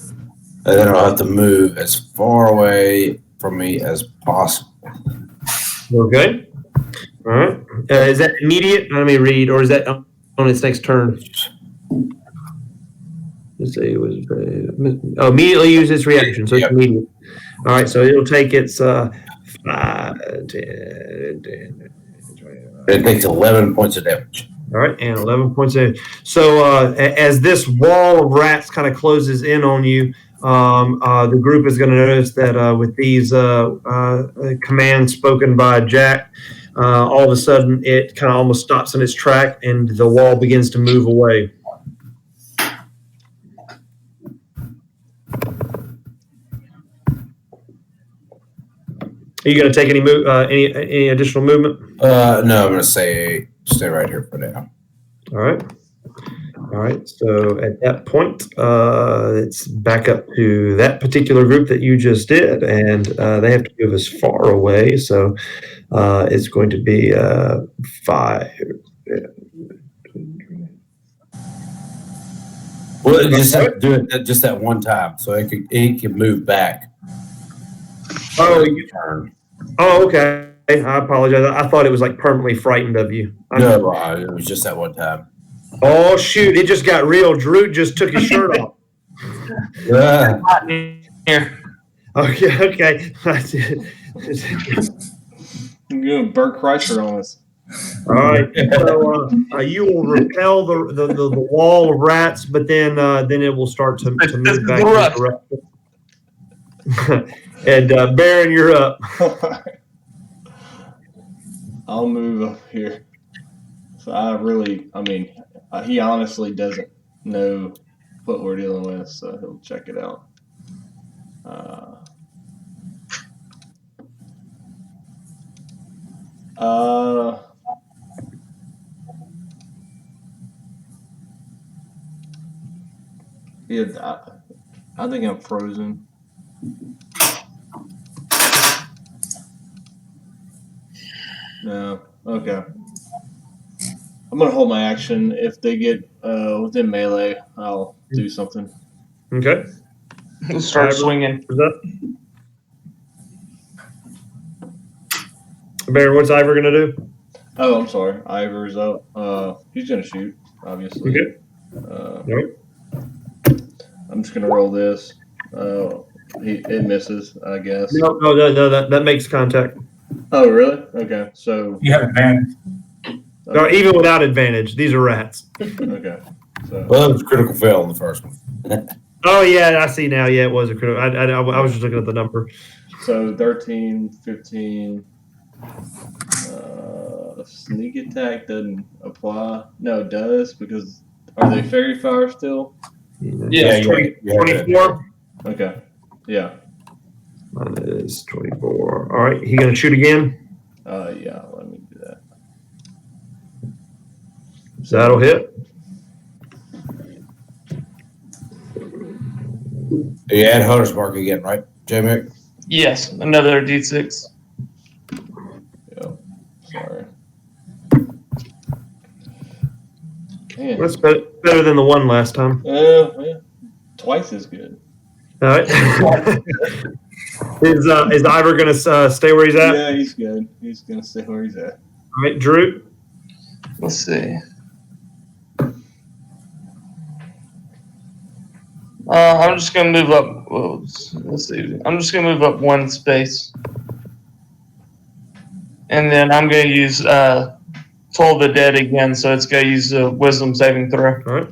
And then I'll have to move as far away from me as possible. Okay. All right. Is that immediate? Let me read. Or is that on its next turn? Let's see. Immediately use its reaction. So it's immediate. All right. So it'll take its 5, 10, 10. It takes 11 points of damage. All right, and 11 points in. So as this wall of rats kind of closes in on you, the group is going to notice that with these commands spoken by Jack, all of a sudden it kind of almost stops in its track and the wall begins to move away. Are you going to take any additional movement? No, I'm going to stay right here for now. All right. So at that point, it's back up to that particular group that you just did, and they have to move as far away. So it's going to be 5. Well, you just have to do it just that one time, so it can move back. Oh, turn. Oh, okay. I apologize. I thought it was like permanently frightened of you. No, it was just that one time. Oh shoot! It just got real. Drew just took his shirt off. Yeah. Here. Okay. You're going to Bert Kreischer on us. All right. So you will repel the wall of rats, but then it will start to move back. And Baron, you're up. I'll move up here. So I He honestly doesn't know what we're dealing with, so he'll check it out. Yeah, I think I'm frozen. No, okay. I'm gonna hold my action. If they get within melee, I'll do something. Okay. We'll start Ivor, swinging. what's up? Bear, what's Ivor gonna do? Oh, I'm sorry. Ivor's up. He's gonna shoot, obviously. Okay. Nope. I'm just gonna roll this. It misses, I guess. No, that makes contact. Oh, really? Okay, so You have advantage. No, even without advantage, these are rats. okay. So Well, it was a critical fail in the first one. Oh yeah, I see now. Yeah, it was a critical. I was just looking at the number. So 13, 15. Sneak attack doesn't apply. No, it does because are they fairy fire still? Yeah, 24. Okay. Yeah. Mine is 24. All right, he gonna shoot again. Yeah. Let me do that. So that'll hit. You add Hunter's Mark again, right, J-Mick? Yes, another D6. Yep. Sorry. Man. That's better than the one last time. Yeah. Twice as good. All right. Is Ivor gonna stay where he's at? Yeah, he's good. He's gonna stay where he's at. All right, Drew. Let's see. I'm just gonna move up. Let's see. I'm just gonna move up one space, and then I'm gonna use Toll the Dead again. So it's gonna use a Wisdom saving throw. All right.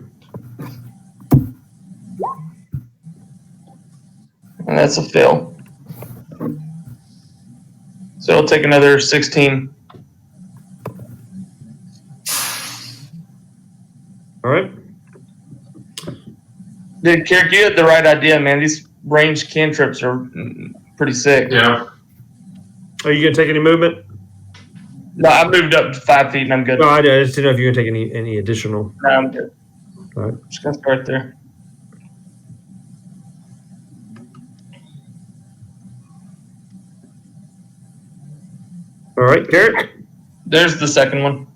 And that's a fail. So it'll take another 16. All right. Dude, Kirk, you had the right idea, man. These ranged cantrips are pretty sick. Yeah. Are you gonna take any movement? No, I moved up to 5 feet and I'm good. No, I just didn't know if you're gonna take any additional. No, I'm good. All right. Just gonna start there. All right, Garrett. There's the second one.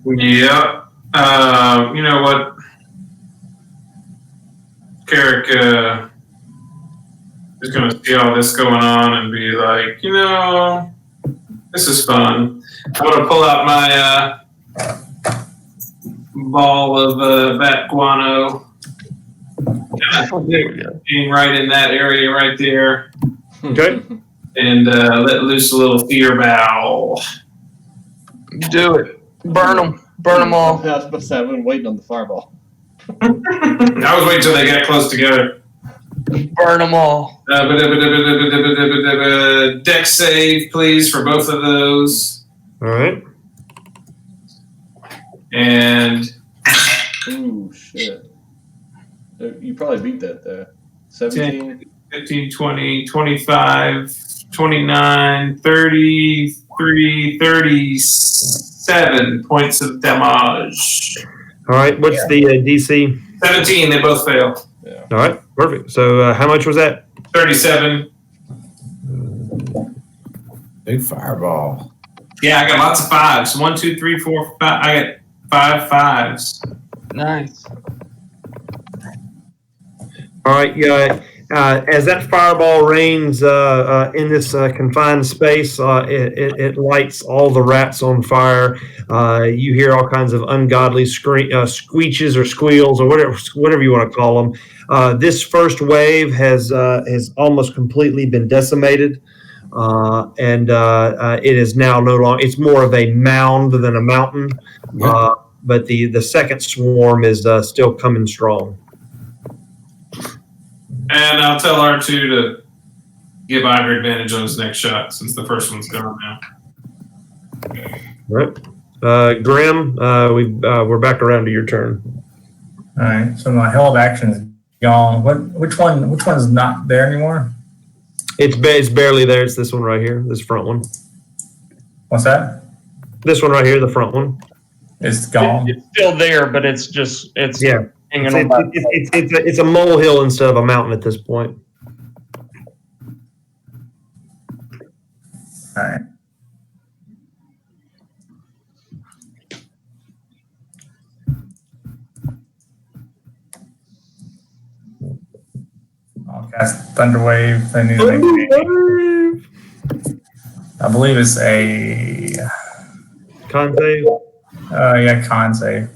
Yeah. You know what? Carrick is going to see all this going on and be like, this is fun. I'm going to pull out my ball of bat guano. There we go. Being right in that area right there. Okay. And let loose a little fear bow. Do it. Burn them. Burn them all. I was supposed to have been waiting on the fireball. I was waiting till they got close together. Burn them all. Dex save, please, for both of those. All right. And Ooh, shit. You probably beat that, though. 17? 15, 20, 25, 29, 33, 37 points of damage. All right. What's the DC? 17, they both fail. Yeah. All right. Perfect. So how much was that? 37. Big fireball. Yeah, I got lots of fives. 1, 2, 3, 4, 5. I got 5 fives. Nice. All right. Yeah. As that fireball rains in this confined space, it lights all the rats on fire. You hear all kinds of ungodly screeches or squeals or whatever you want to call them. This first wave has almost completely been decimated, and it is now no longer. It's more of a mound than a mountain. Yeah. But the second swarm is still coming strong. And I'll tell R2 to give Ivor advantage on his next shot since the first one's gone now. All right. Grim, we're back around to your turn. All right. So my held action is gone. Which one is not there anymore? It's barely there. It's this one right here, this front one. What's that? This one right here, the front one. It's gone. It's still there, but it's Yeah. hanging on by. It's a molehill instead of a mountain at this point. All right. I'll cast Thunderwave. They need to make I believe it's a Con save. con save.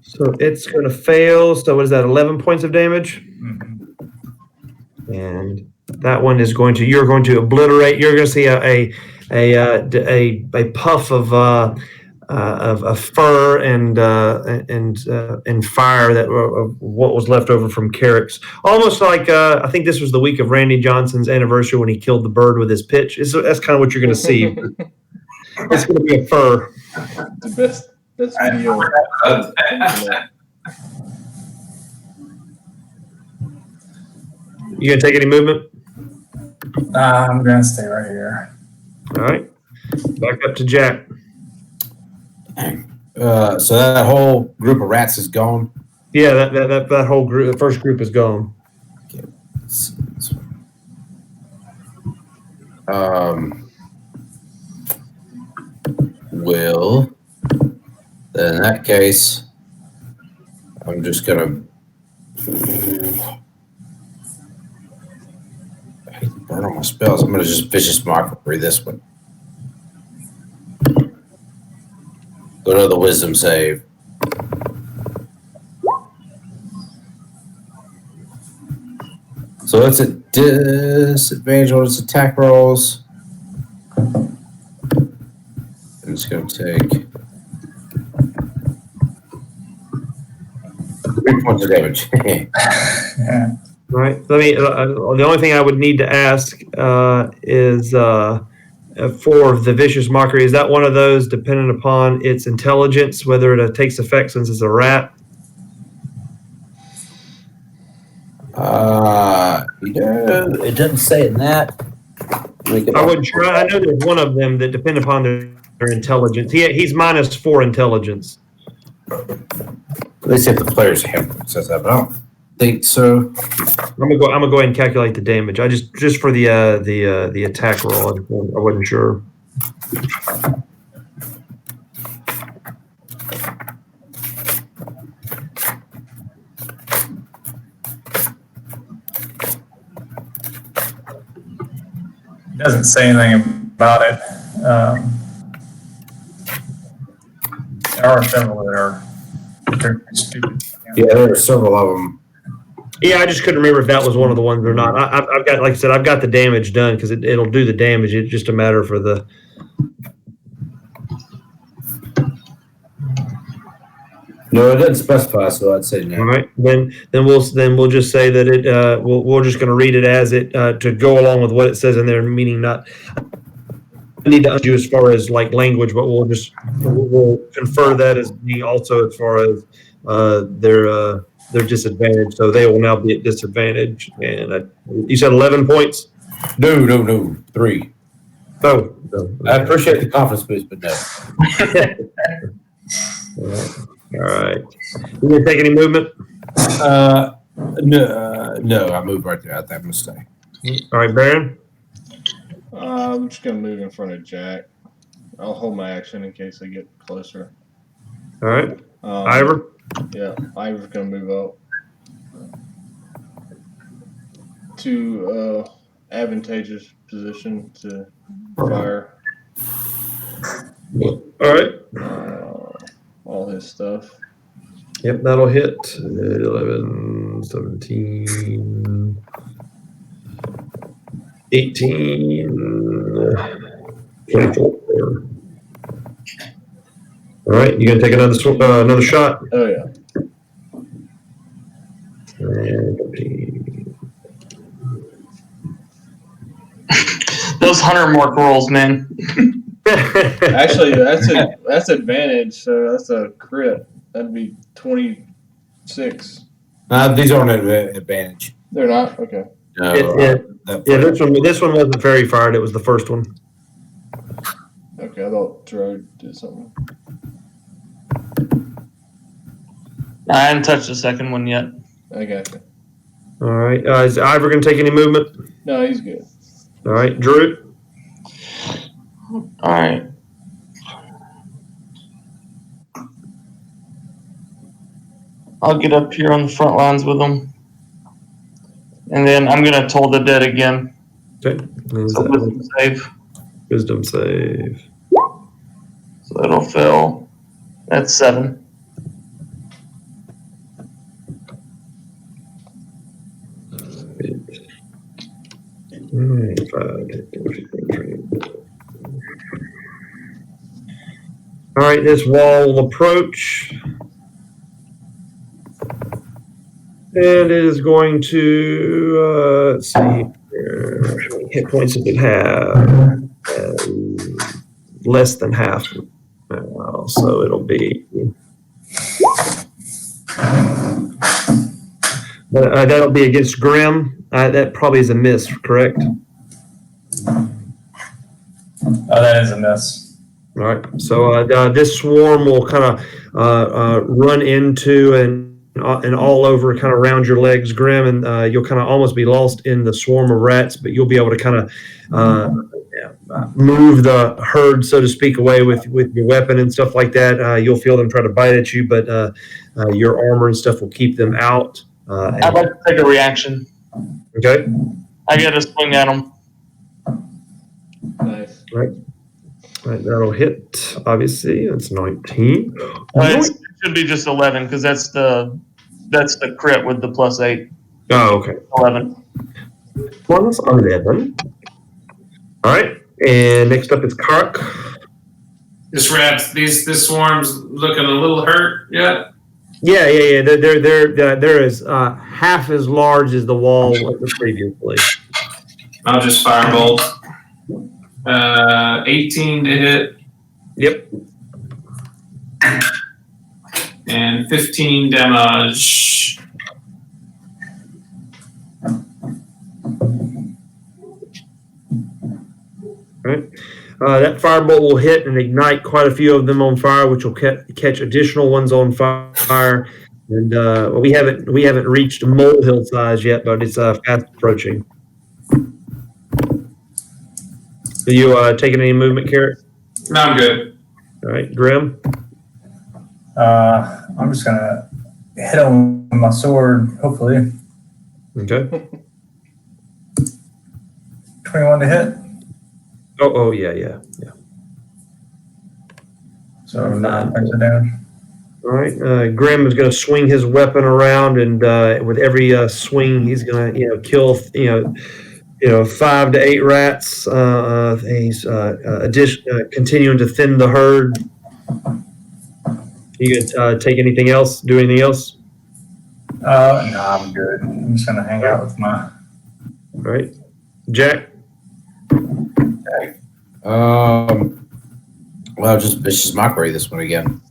So it's going to fail. So what is that? 11 points of damage. Mm-hmm. And that one is going to. You're going to obliterate. You're going to see a puff of fur and fire that what was left over from Carrick's. Almost like I think this was the week of Randy Johnson's anniversary when he killed the bird with his pitch. That's kind of what you're going to see. It's going to be a fur. The best video. You gonna take any movement? I'm gonna stay right here. All right. Back up to Jack. So that whole group of rats is gone. Yeah, that whole group, the first group is gone. Okay. Well, then in that case, I'm just gonna. I hate to burn all my spells. I'm gonna just vicious mockery this one. Go to the wisdom save. So it's a disadvantage on its attack rolls. I'm just going to take 3 points of damage. Yeah. Right. Let me. The only thing I would need to ask is for the vicious mockery. Is that one of those dependent upon its intelligence, whether it takes effect since it's a rat? It doesn't say it in that. I wouldn't try. I know there's one of them that depend upon their intelligence. He's -4 intelligence. They say if the player's handbook says that, but I don't think so. I'm gonna go ahead and calculate the damage. I just for the attack roll. I wasn't sure. It doesn't say anything about it. There are several that are stupid. Yeah, there are several of them. Yeah, I just couldn't remember if that was one of the ones or not. I've got, like I said, I've got the damage done because it'll do the damage. It's just a matter for the. No, it doesn't specify, so I'd say no. All right, then we'll just say that it. We're just going to read it as it to go along with what it says in there, meaning not. I need to undo as far as like language, but we'll confer that as being also as far as their disadvantage. So they will now be at disadvantage. And you said 11 points. No, 3. Oh, I appreciate the confidence boost, but no. All right. You gonna take any movement? No, I moved right there. I think I'm gonna stay. All right, Baron. I'm just gonna move in front of Jack. I'll hold my action in case they get closer. All right, Ivor. Yeah, Ivor's gonna move up to advantageous position to fire. All right. All his stuff. Yep, that'll hit. 11, 17, 18, 24. All right, you gonna take another shot? Oh yeah. And 15. Those hunter mark rolls, man. Actually, that's advantage. So that's a crit. That'd be 26. These aren't an advantage. They're not okay. No, This one wasn't fairy fired. It was the first one. Okay, I thought Strahd did something. I hadn't touched the second one yet. I got you. All right. Is Ivor going to take any movement? No, he's good. All right. Drew? All right. I'll get up here on the front lines with them. And then I'm going to toll the dead again. Okay. So wisdom save. Wisdom save. So it'll fail. That's 7. All right, this wall will approach. And it is going to, let's see, how many hit points does it have? Less than half. So it'll be. That'll be against Grim. That probably is a miss, correct? Oh, that is a miss. All right. So this swarm will kind of run into and all over, kind of around your legs, Grim, and you'll kind of almost be lost in the swarm of rats, but you'll be able to kind of move the herd, so to speak, away with your weapon and stuff like that. You'll feel them try to bite at you, but your armor and stuff will keep them out. I'd like to take a reaction. Okay. I got to swing at them. Nice. Right. That'll hit. Obviously, that's 19. It should be just 11 because that's the crit with the +8. Oh, okay. 11. Plus 11. All right. And next up is Kark. This rats, this swarm's looking a little hurt yet. Yeah. They're as half as large as the wall previously. I'll just firebolt. 18 to hit. Yep. And 15 damage. All right. That firebolt will hit and ignite quite a few of them on fire, which will catch additional ones on fire. And we haven't reached molehill size yet, but it's fast approaching. Are you taking any movement, Carrot? No, I'm good. All right, Grim. I'm just gonna hit him with my sword, hopefully. Okay. 21 to hit. Oh yeah. So 9 points of damage. All right. Grim is going to swing his weapon around, and with every swing, he's going to kill 5 to 8 rats. He's continuing to thin the herd. You could take anything else? Do anything else? No, I'm good. I'm just gonna hang out with my. All right, Jack. Well, just vicious mockery this one again.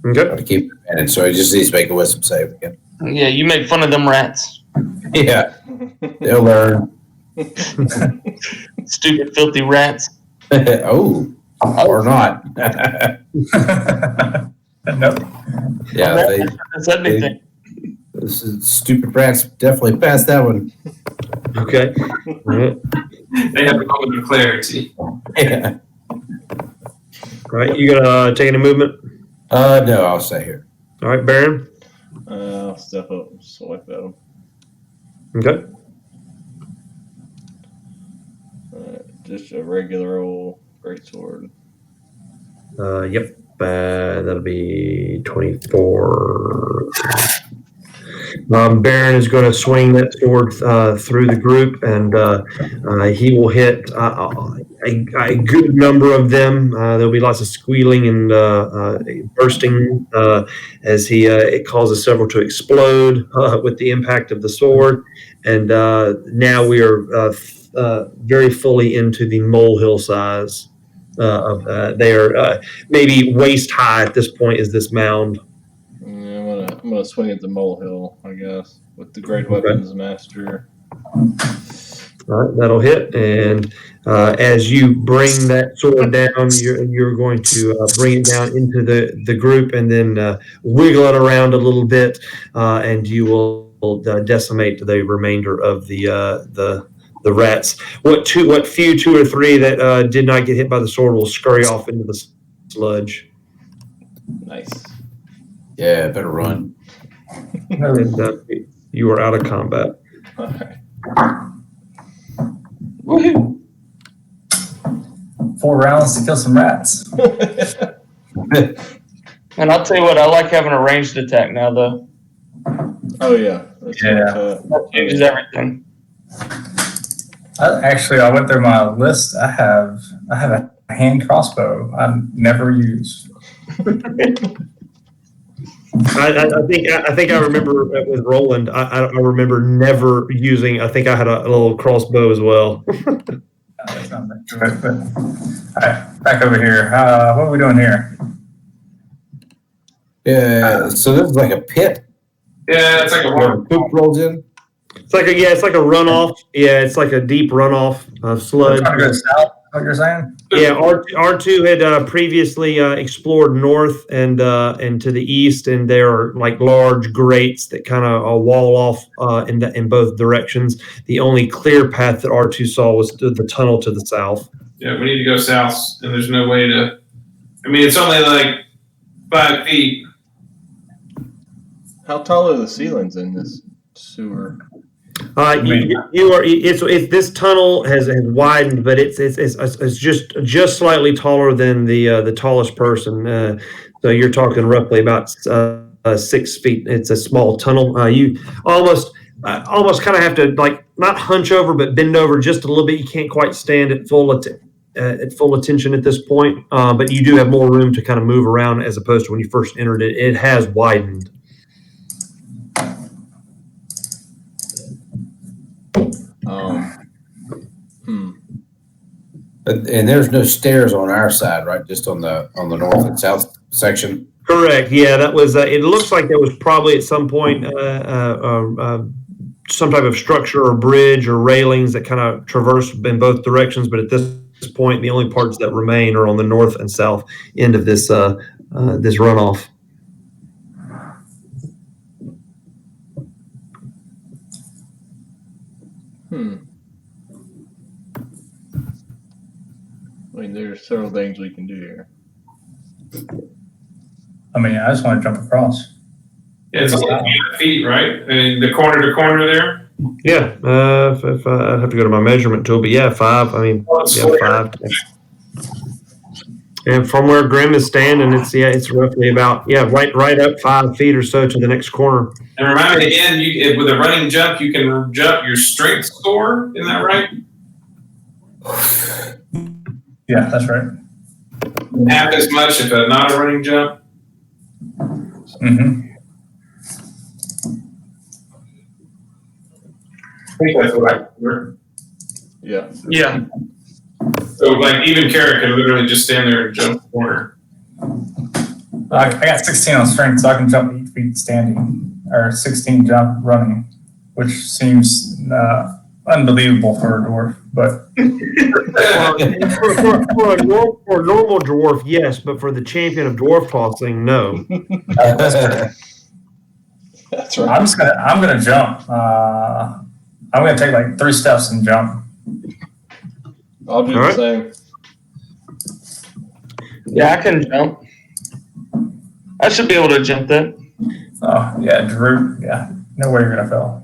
Okay. To keep it in, so he just needs to make a wisdom save again. Yeah, you make fun of them rats. Yeah, they'll learn. Stupid, filthy rats. Oh, or not. Nope. Yeah, That's anything. this is stupid rats definitely passed that one. Okay. All right. They have a moment of clarity. Yeah. All right. You gonna take any movement? No, I'll stay here. All right, Baron. I'll step up and swipe at him. Okay. Just a regular old greatsword. Yep. That'll be 24. Baron is going to swing that sword through the group, and he will hit a good number of them. There'll be lots of squealing and bursting as it causes several to explode with the impact of the sword. And now we are very fully into the molehill size. They are maybe waist high at this point. Is this mound? Yeah, I'm gonna swing at the molehill, I guess, with the great weapons master. All right, that'll hit, and as you bring that sword down, you're going to bring it down into the group, and then wiggle it around a little bit, and you will decimate the remainder of the rats. What few two or three that did not get hit by the sword will scurry off into the sludge. Nice. Yeah, better run. And you are out of combat. All right. Woohoo! 4 rounds to kill some rats. And I'll tell you what, I like having a ranged attack now, though. Oh yeah. That changes everything. I went through my list. I have a hand crossbow I've never used. I think I remember with Roland. I remember never using. I think I had a little crossbow as well. That's not much to it, but all right, back over here. What are we doing here? Yeah, so this is like a pit. Yeah, it's like a Where water. poop rolls in. It's like a runoff. Yeah, it's like a deep runoff of sludge. Trying to go south. What you're saying? Yeah, R2 had previously explored north and to the east, and there are like large grates that kind of wall off in both directions. The only clear path that R2 saw was the tunnel to the south. Yeah, we need to go south, and there's no way to. I mean, it's only like 5 feet. How tall are the ceilings in this sewer? This tunnel has widened, but it's just slightly taller than the tallest person. So you're talking roughly about 6 feet. It's a small tunnel. You almost kind of have to like not hunch over, but bend over just a little bit. You can't quite stand at full attention at this point, but you do have more room to kind of move around as opposed to when you first entered it. It has widened. And there's no stairs on our side, right? Just on the north and south section. Correct. Yeah, that was. It looks like there was probably at some point some type of structure or bridge or railings that kind of traverse in both directions. But at this point, the only parts that remain are on the north and south end of this this runoff. I mean, there's several things we can do here. I mean, I just want to jump across. Yeah, it's only 5 feet, right? I mean, the corner to corner there. Yeah, if I have to go to my measurement tool, but yeah, 5. I mean, yeah, 5. And from where Grim is standing, it's roughly about right up 5 feet or so to the next corner. And remind me again, with a running jump, you can jump your strength score. Isn't that right? Yeah, that's right. Half as much if not a running jump. Mm-hmm. I think that's what I heard. Yeah. Yeah. So, like, even Kara could literally just stand there and jump the corner. I got 16 on strength, so I can jump 8 feet standing, or 16 jump running, which seems unbelievable for a dwarf. But for a normal dwarf, yes, but for the champion of dwarf tossing, no. That's right. I'm gonna jump. I'm gonna take like 3 steps and jump. I'll do the same. Yeah, I can jump. I should be able to jump that. Oh yeah, Drew. Yeah, no way you're gonna fail.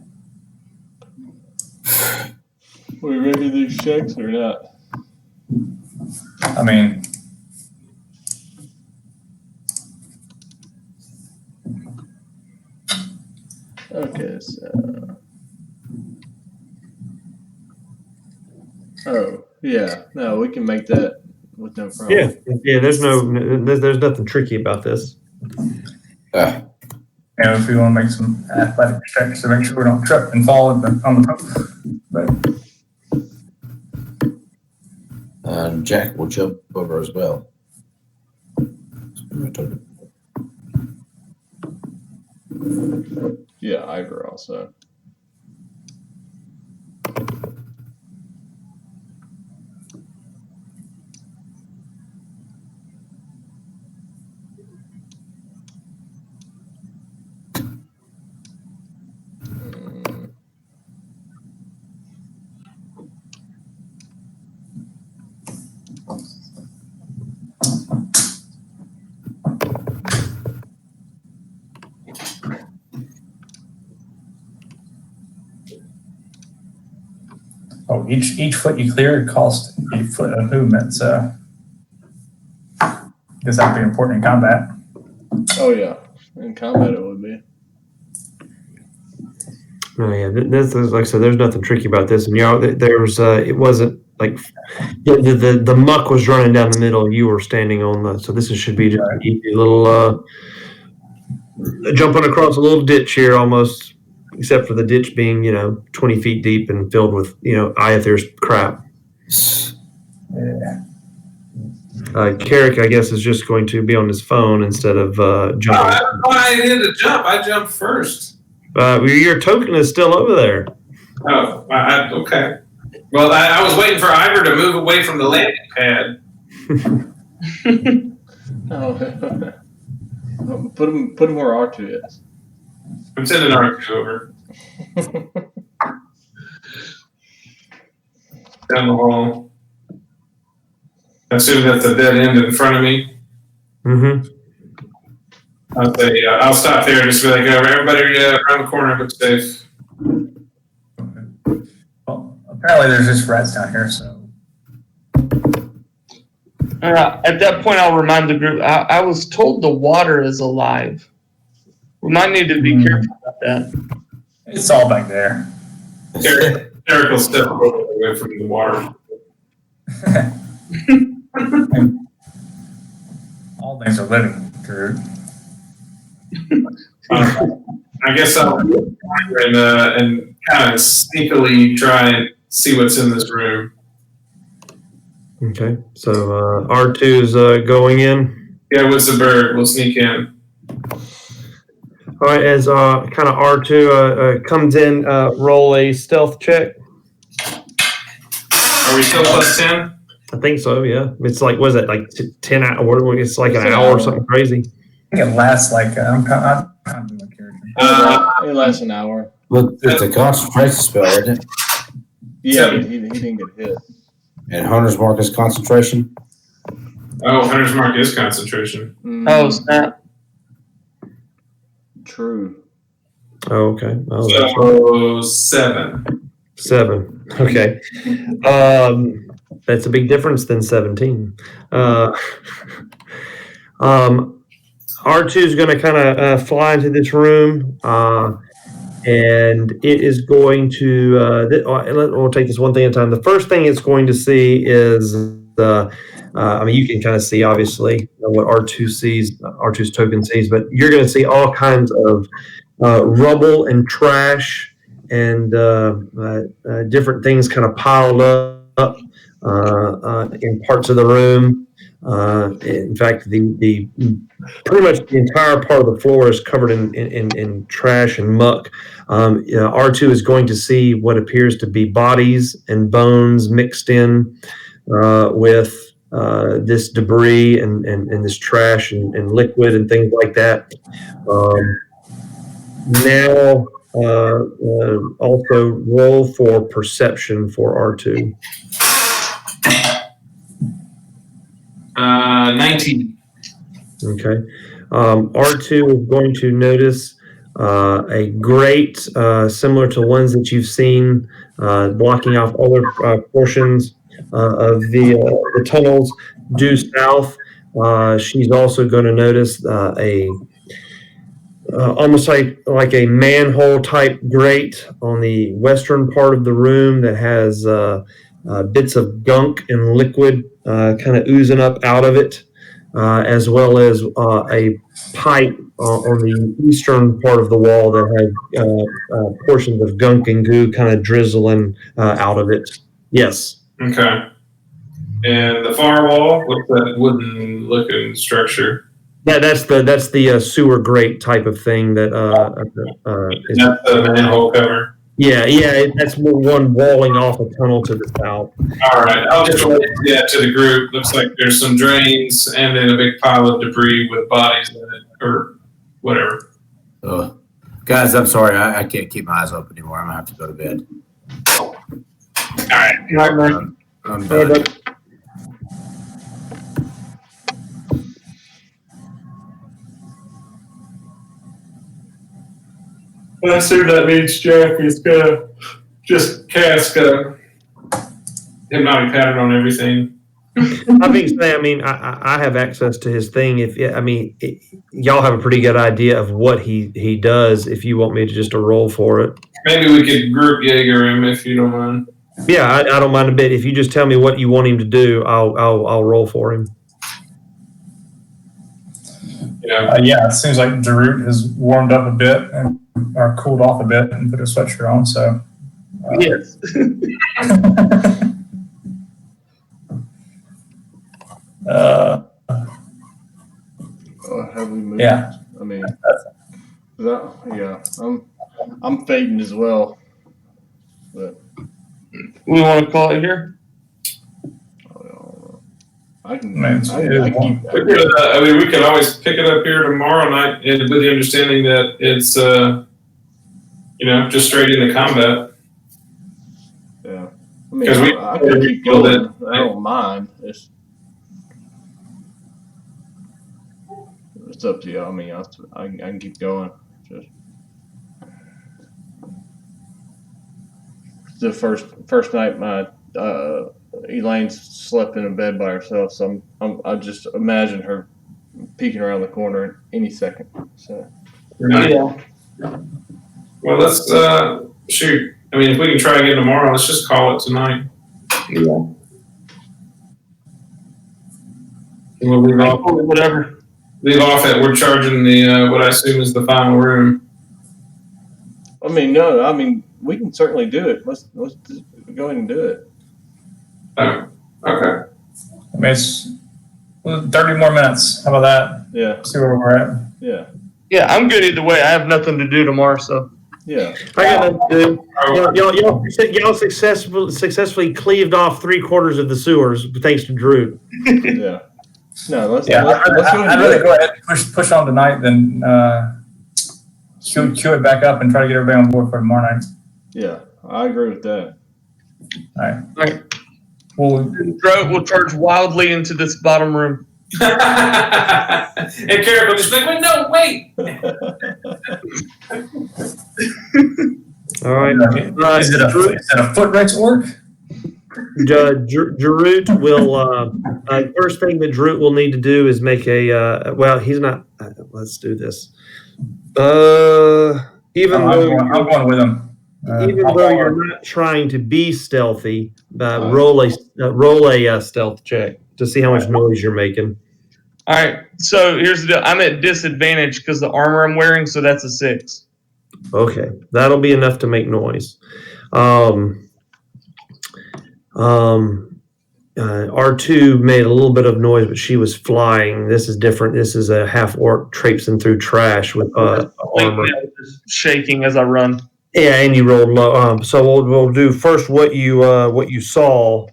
We ready to do checks or not? I mean, Okay, so. Oh, yeah. No, we can make that with no problem. Yeah. There's nothing tricky about this. Uh, And if we want to make some athletic checks to make sure we don't trip and fall on the post. But Jack will jump over as well. Yeah, Ivor also. oh, each foot you clear costs a foot of movement, so I guess that'd be important in combat. Oh, yeah. In combat, it would be. Oh yeah, this is like I said. There's nothing tricky about this, and there's it wasn't like the muck was running down the middle, and you were standing on the. So this should be just an easy little jumping across a little ditch here, almost, except for the ditch being 20 feet deep and filled with Iathar's crap. Yeah. Carrick, I guess, is just going to be on his phone instead of jumping. I did a jump. I jumped first. Your token is still over there. Oh, okay. Well, I was waiting for Ivor to move away from the landing pad. Oh, put him where R2 is. I'm sending R2 over. Down the hall. I assume that's a dead end in front of me. Mm-hmm. I'll say, I'll stop there and just be like, everybody around the corner, looks safe. Well, apparently there's just rats down here, so. At that point, I'll remind the group. I was told the water is alive. We might need to be careful about that. It's all back there. Eric will step away from the water. All things are living, Drew. I guess I'll and kind of sneakily try and see what's in this room. Okay, so R2's going in. Yeah, what's the bird? We'll sneak in. All right, as kind of R2 comes in, roll a stealth check. Are we still plus 10? I think so, yeah. It's like, was it like 10 hours? It's like an hour or something crazy. I think it lasts like, I'm kind of doing my character. It lasts an hour. Look, it's a concentration spell, isn't it? Yeah, he didn't get hit. And Hunter's Mark is concentration. Oh, Hunter's Mark is concentration. Oh, snap. True. Oh, okay. Oh, So 7. 7. Okay. That's a big difference than 17. R2 is going to kind of fly into this room, and it is going to. We'll take this one thing at a time. The first thing it's going to see is the. I mean, you can kind of see obviously what R2 sees, R2's token sees, but you're going to see all kinds of rubble and trash and different things kind of piled up in parts of the room. In fact, the pretty much the entire part of the floor is covered in trash and muck. R2 is going to see what appears to be bodies and bones mixed in with this debris and this trash and liquid and things like that. Now, also roll for perception for R2. 19. Okay. R2 is going to notice a grate similar to ones that you've seen blocking off other portions of the tunnels due south. She's also going to notice almost like a manhole type grate on the western part of the room that has bits of gunk and liquid kind of oozing up out of it, as well as a pipe on the eastern part of the wall that had portions of gunk and goo kind of drizzling out of it. Yes. Okay. And the far wall, what's that wooden looking structure? Yeah, that's the sewer grate type of thing that is. That's the manhole cover. Yeah, that's one walling off a tunnel to the south. All right, I'll just relate that to the group. Looks like there's some drains and then a big pile of debris with bodies in it, or whatever. Guys, I'm sorry, I can't keep my eyes open anymore. I'm gonna have to go to bed. All right. I'm done. I assume that means Jack is gonna just cast a hypnotic pattern on everything. I mean, I have access to his thing. Y'all have a pretty good idea of what he does. If you want me to just a roll for it, maybe we could group Jaeger him if you don't mind. Yeah, I don't mind a bit. If you just tell me what you want him to do, I'll roll for him. Yeah, it seems like Darut has warmed up a bit or cooled off a bit and put a sweatshirt on. So yes. Have we moved? Yeah. I mean, I'm fading as well. But We want to call it here? I can. Man, we could always pick it up here tomorrow night with the understanding that it's, just straight into combat. Yeah. I mean, I can keep going. I don't mind. It's up to you. I mean, I can keep going. Just the first night, my Elaine slept in a bed by herself, so I just imagine her peeking around the corner any second. So Yeah. Well, let's shoot. I mean, if we can try again tomorrow, let's just call it tonight. Yeah. We'll leave off. Whatever. Leave off at we're charging the what I assume is the final room. I mean, no. I mean, we can certainly do it. Let's just go ahead and do it. Oh, okay. I mean, it's 30 more minutes. How about that? Yeah. See where we're at. Yeah. Yeah, I'm good either way. I have nothing to do tomorrow, so. Yeah. I got nothing to do. Y'all successfully cleaved off 3/4 of the sewers thanks to Drew. Yeah. No, let's Yeah, go I'd ahead rather and go ahead and push on tonight than queue it back up and try to get everybody on board for tomorrow night. Yeah, I agree with that. All right. Well, We'll charge wildly into this bottom room. And Carrick will just be like, wait, no, wait. All right. is it a foot race orc? Jarut will first thing that Jarut will need to do is make a he's not let's do this. I'm going with him. Even though you're not trying to be stealthy, roll a stealth check to see how much noise you're making. All right. So here's the deal. I'm at disadvantage because the armor I'm wearing, so that's a 6. Okay, that'll be enough to make noise. R2 made a little bit of noise, but she was flying. This is different. This is a half orc traipsing through trash with armor. Just shaking as I run. Yeah, and you rolled low. So we'll do first what you saw.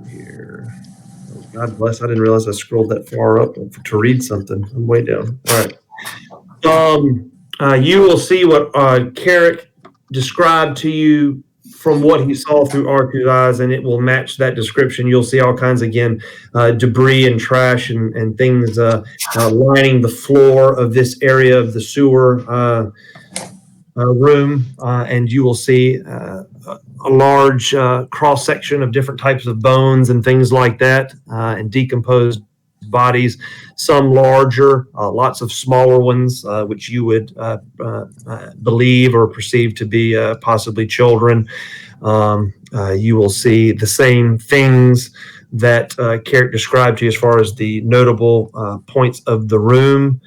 Here, God bless. I didn't realize I scrolled that far up to read something. I'm way down. All right. You will see what Carrick described to you from what he saw through R2's eyes, and it will match that description. You'll see all kinds, again, debris and trash and things lining the floor of this area of the sewer room, and you will see a large cross-section of different types of bones and things like that, and decomposed bodies, some larger, lots of smaller ones, which you would believe or perceive to be possibly children. You will see the same things that Carrick described to you as far as the notable points of the room.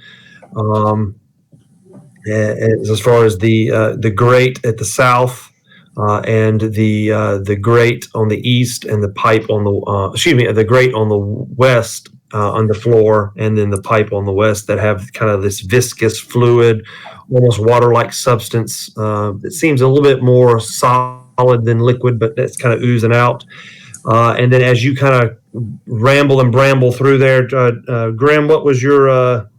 As far as the grate at the south, and the grate on the east, and the pipe on the grate on the west on the floor, and then the pipe on the west that have kind of this viscous fluid, almost water-like substance. It seems a little bit more solid than liquid, but that's kind of oozing out. And then as you kind of ramble and bramble through there, Graham, what was your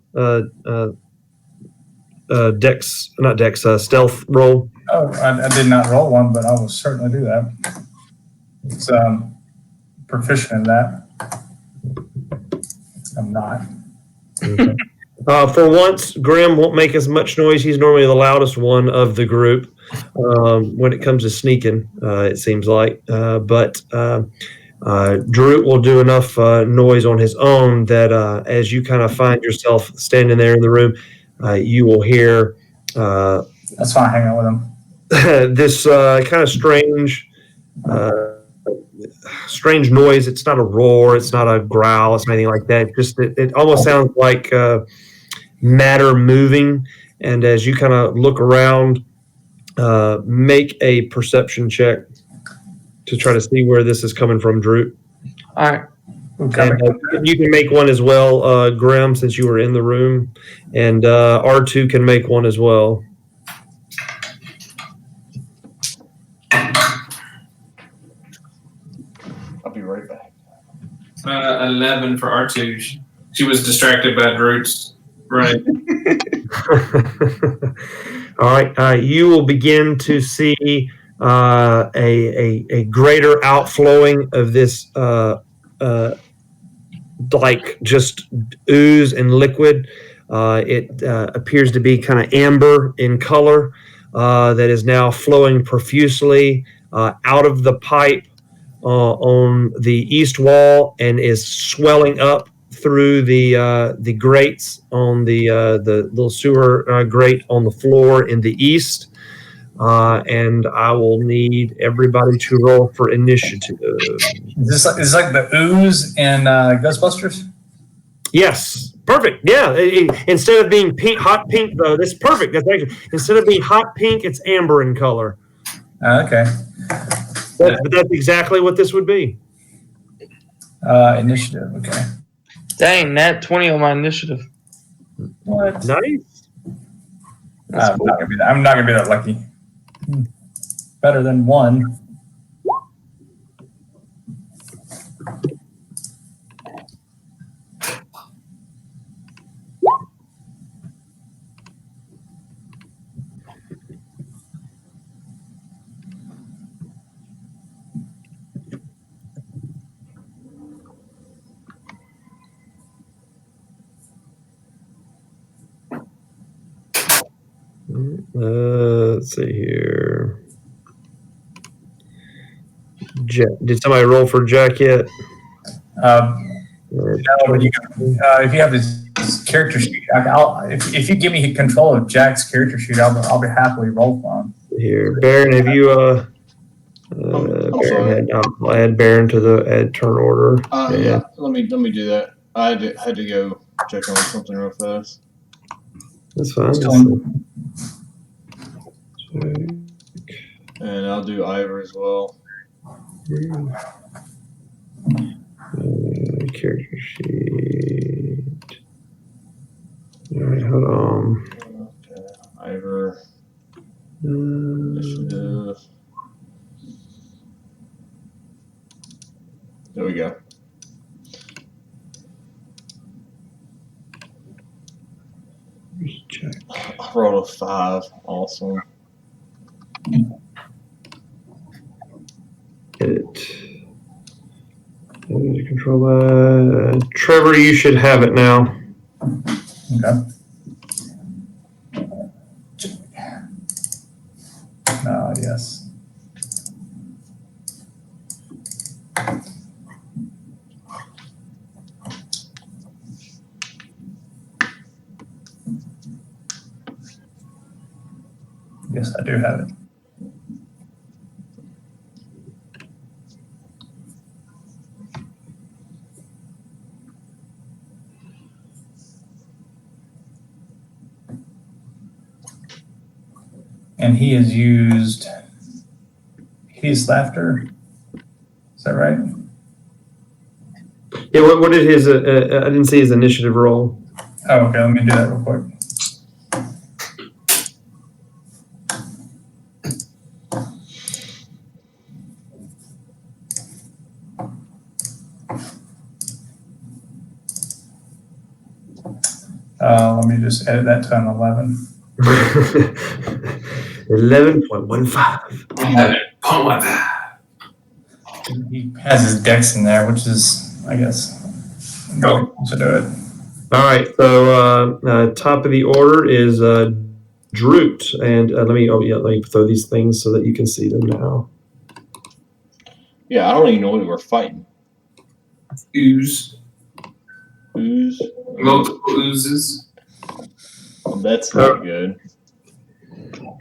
stealth roll? Oh, I did not roll one, but I will certainly do that. It's proficient in that. I'm not. Okay. For once, Graham won't make as much noise. He's normally the loudest one of the group when it comes to sneaking, it seems like. But Drew will do enough noise on his own that as you kind of find yourself standing there in the room, you will hear That's fine. Hang out with him. this kind of strange noise. It's not a roar. It's not a growl. It's anything like that. It almost sounds like matter moving. And as you kind of look around, make a perception check to try to see where this is coming from, Drew. All right. Okay. And you can make one as well, Grim, since you were in the room. And R2 can make one as well. I'll be right back. 11 for R2. She was distracted by Droot's. Right. All right. You will begin to see a greater outflowing of this like just ooze and liquid. It appears to be kind of amber in color that is now flowing profusely out of the pipe on the east wall and is swelling up through the grates on the little sewer grate on the floor in the east. And I will need everybody to roll for initiative. Is this like the ooze in Ghostbusters? Yes, perfect. Yeah, instead of being pink, hot pink though, that's perfect. That's actually, instead of being hot pink, it's amber in color. Okay. But that's exactly what this would be. Initiative. Okay. Dang, nat 20 on my initiative. What? Nice. I'm not gonna be that lucky. Better than one. Let's see here. Jack, did somebody roll for Jack yet? No, but if you have his character sheet, if you give me control of Jack's character sheet, I'll be happily roll for him. Here, Baron, have you I'm sorry. I'll add Baron to the add turn order. Yeah, let me do that. I had to go check on something real fast. That's fine. And I'll do Ivor as well. Character sheet. All right, hold on. Okay, Ivor. Initiative. There we go. Check. I rolled a 5. Awesome. Get it. Control Trevor, you should have it now. Okay. Yes. I do have it. And he has used his laughter. Is that right? Yeah, what did his, I didn't see his initiative roll. Oh, okay, let me do that real quick. Let me just edit that to an 11. 11.15. He has his dex in there, which is, I guess, to do it. All right, so top of the order is Droot, and let me throw these things so that you can see them now. Yeah, I don't even know what we're fighting. Ooze. Ooze? Multiple oozes. That's not good. All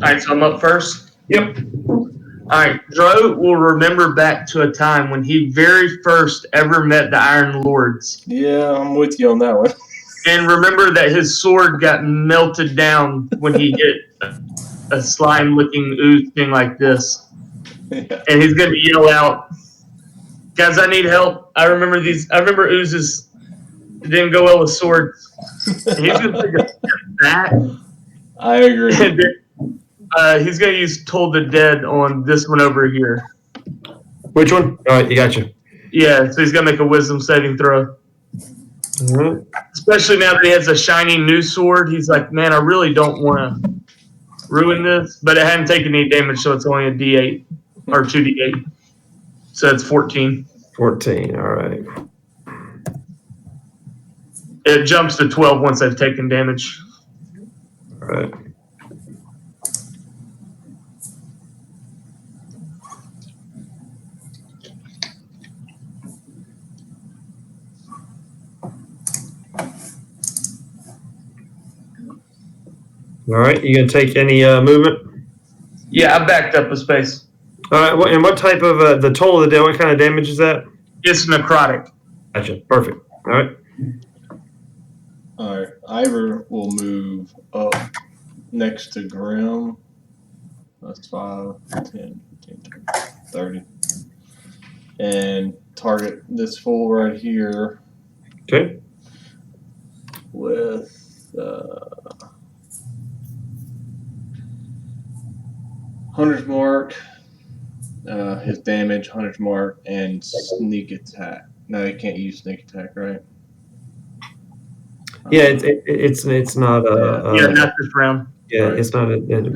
right, so I'm up first. Yep. All right, Dro will remember back to a time when he very first ever met the Iron Lords. Yeah, I'm with you on that one. And remember that his sword got melted down when he hit a slime-looking ooze thing like this. Yeah. And he's going to yell out, guys, I need help. I remember oozes. It didn't go well with swords. And he's going to take a step back. I agree. And he's going to use Toll the Dead on this one over here. Which one? All right, you got you. Yeah, so he's going to make a wisdom saving throw. All right. Especially now that he has a shiny new sword. He's like, man, I really don't want to ruin this. But it hadn't taken any damage, so it's only a D8 or 2D8. So it's 14. 14, all right. It jumps to 12 once I've taken damage. All right. All right, you gonna take any movement? Yeah, I backed up a space. All right, and what type of the Toll of the Dead? What kind of damage is that? It's necrotic. Gotcha. Perfect. All right. All right, Ivor will move up next to Grim. That's 5, 10, 15, 20, 30. And target this fool right here Okay. with Hunter's Mark, his damage, Hunter's Mark, and sneak attack. No, he can't use sneak attack, right? Yeah, it's not Not this round. yeah, Right. it's not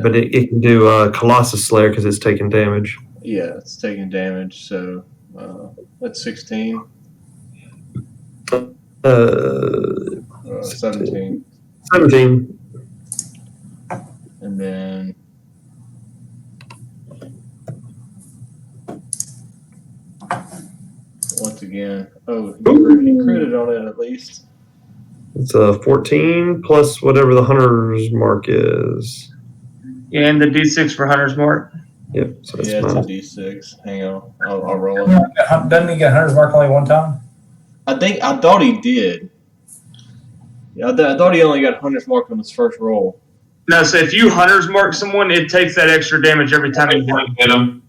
but it can do Colossus Slayer because it's taking damage. Yeah, it's taking damage, so that's 16. 17. 17. And then once again, he critted on it at least. It's a 14 plus whatever the Hunter's Mark is. Yeah, and the D6 for Hunter's Mark. Yep. So it's Yeah, it's a minus. D6. Hang on, I'll roll it. Doesn't he get Hunter's Mark only one time? I thought he did. Yeah, I thought he only got Hunter's Mark on his first roll. No, so if you Hunter's Mark someone, it takes that extra damage every time you hit them.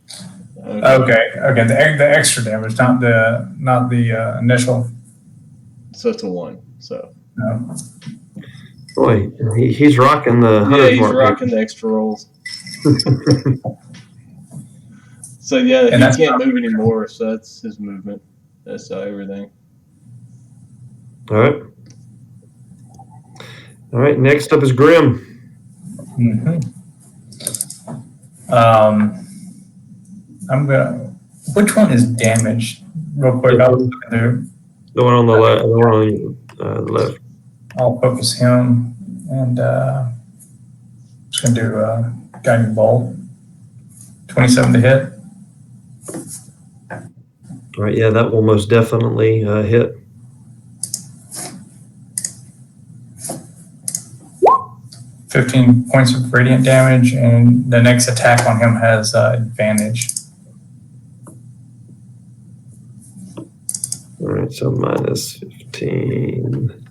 Okay. The extra damage, not the initial. So it's a 1. So No. Boy, he's rocking the yeah, Hunter's he's Mark. rocking the extra rolls. So yeah, And he that's can't move anymore. So that's his movement. That's everything. All right. All right. Next up is Grim. Mm-hmm. I'm gonna. Which one is damaged? Real quick, I was looking through. The one on the left. The one on the left. I'll focus him, and just gonna do guiding bolt. 27 to hit. All right. Yeah, that will most definitely hit. 15 points of radiant damage, and the next attack on him has advantage. All right, so minus 15.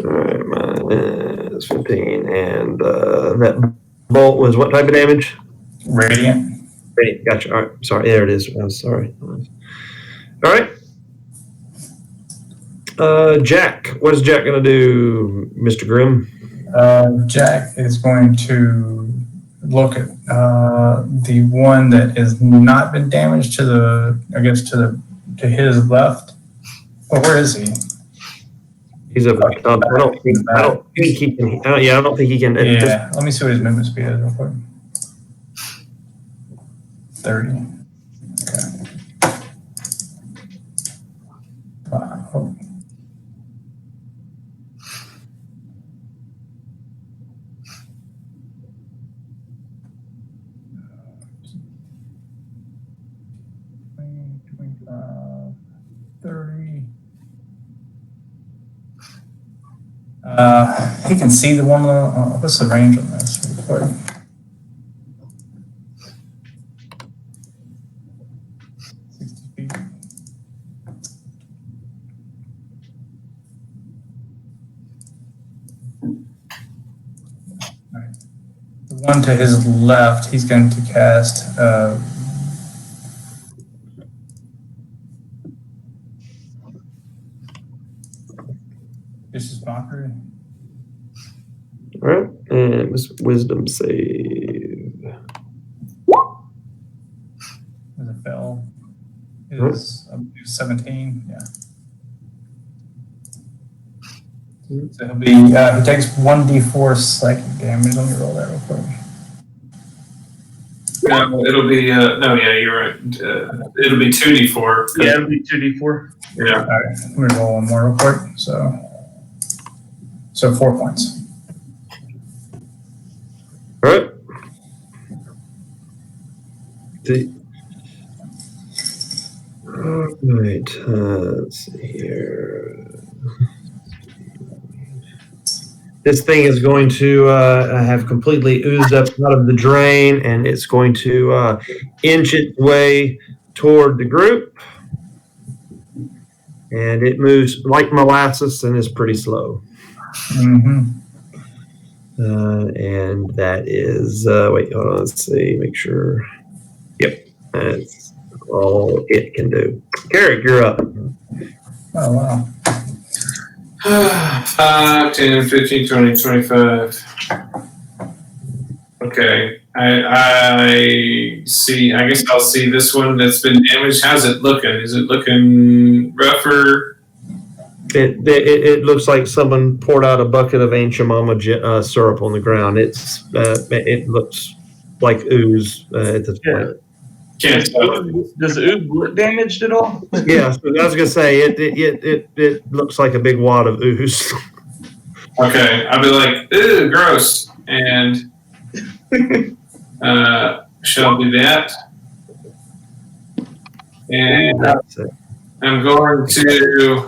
All right, minus 15. And that bolt was what type of damage? Radiant. Radiant, gotcha. All right, sorry. There it is. I'm sorry. All right. Jack, what is Jack going to do, Mr. Grimm? Jack is going to look at the one that has not been damaged to his left. Oh, where is he? He's over. I don't think he can. I don't think he can. Yeah, let me see what his movement speed is real quick. 30. Okay. Wow. He can see the one. What's the range on this? Real quick. The one to his left, he's going to cast Vicious Mockery. All right, and it was wisdom save. As a fail, is 17. Yeah. So he'll be. He takes 1d4 psychic damage. Let me roll that real quick. No, it'll be no. Yeah, you're right. It'll be 2d4. Yeah, it'll be 2d4. Yeah. All right, let me roll one more real quick. So 4 points. All right. All right. Let's see here. This thing is going to have completely oozed up out of the drain, and it's going to inch its way toward the group. And it moves like molasses and is pretty slow. Mm-hmm. And that is, wait, hold on, let's see, make sure. Yep, that's all it can do. Carrick, you're up. Oh, wow. 5, 10, 15, 20, 25. Okay. I see. I guess I'll see this one that's been damaged. How's it looking? Is it looking rougher? It looks like someone poured out a bucket of Aunt Jemima syrup on the ground. It looks like ooze at this point. Can't tell. Does the ooze look damaged at all? Yeah, so I was gonna say it looks like a big wad of ooze. Okay, I'll be like, ew, gross, and shall do that. And I'm going to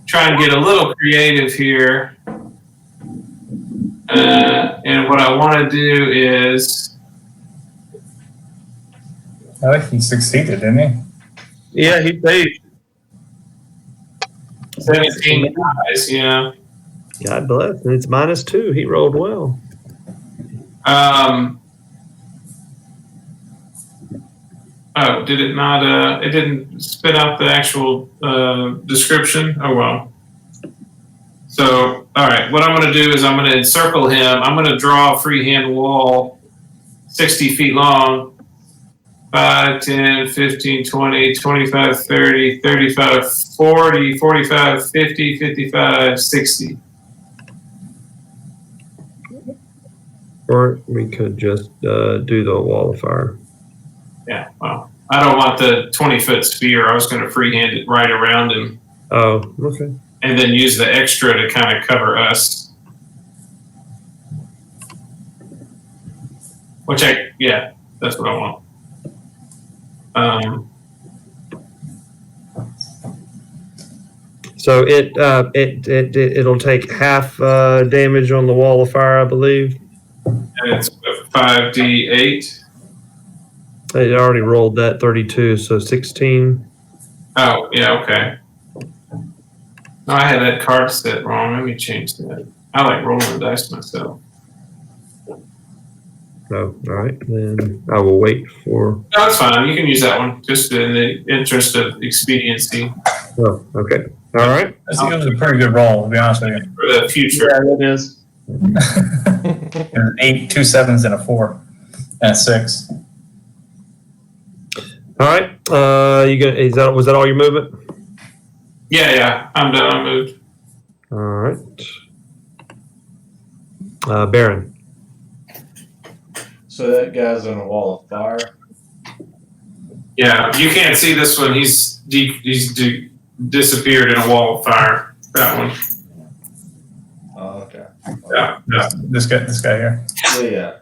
try and get a little creative here. And what I want to do is, I think he succeeded, didn't he? Yeah, he saved. 17 guys, yeah. God bless. And it's -2. He rolled well. Oh, did it not? It didn't spit out the actual description. Oh well. So, all right. What I'm going to do is I'm going to encircle him. I'm going to draw a freehand wall, 60 feet long. 5, 10, 15, 20, 25, 30, 35, 40, 45, 50, 55, 60. Or we could just do the wall of fire. Yeah, well, I don't want the 20-foot spear. I was going to freehand it right around him. Oh, okay. And then use the extra to kind of cover us. Yeah, that's what I want. So it'll take half damage on the wall of fire, I believe. And it's a 5d8. It already rolled that 32, so 16. Oh, yeah, okay. No, I had that card set wrong. Let me change that. I like rolling the dice myself. Oh, all right. Then I will wait for. No, that's fine. You can use that one, just in the interest of expediency. Oh, okay. All right. I think it was a pretty good roll, to be honest with you. For the future. Yeah, it is. An 8, 2 7s, and a 4, and a 6. All right. Was that all your movement? Yeah. I'm done. I moved. All right. Baron. So that guy's on a wall of fire. Yeah, you can't see this one. He's disappeared in a wall of fire. That one. Oh, okay. Yeah. This guy here. Yeah.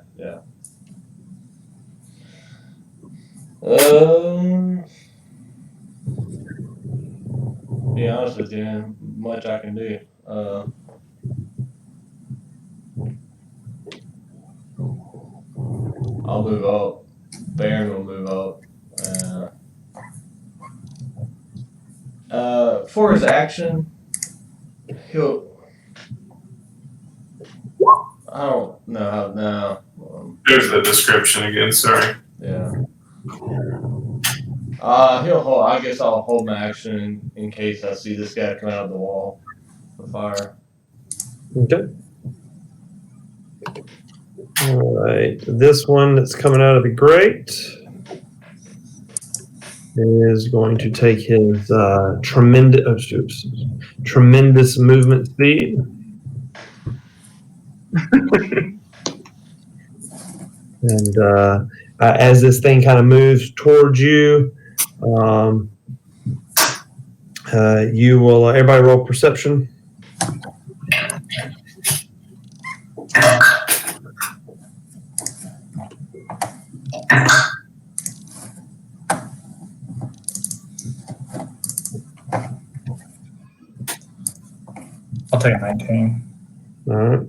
Be honest with you, much I can do. I'll move up. Baron will move up. For his action, he'll. I don't know how now. There's the description again. Sorry. Yeah. He'll hold. I guess I'll hold my action in case I see this guy come out of the wall of fire. Okay. All right. This one that's coming out of the grate is going to take his tremendous movement speed. And as this thing kind of moves towards you, you will everybody roll perception. I'll take a 19. All right.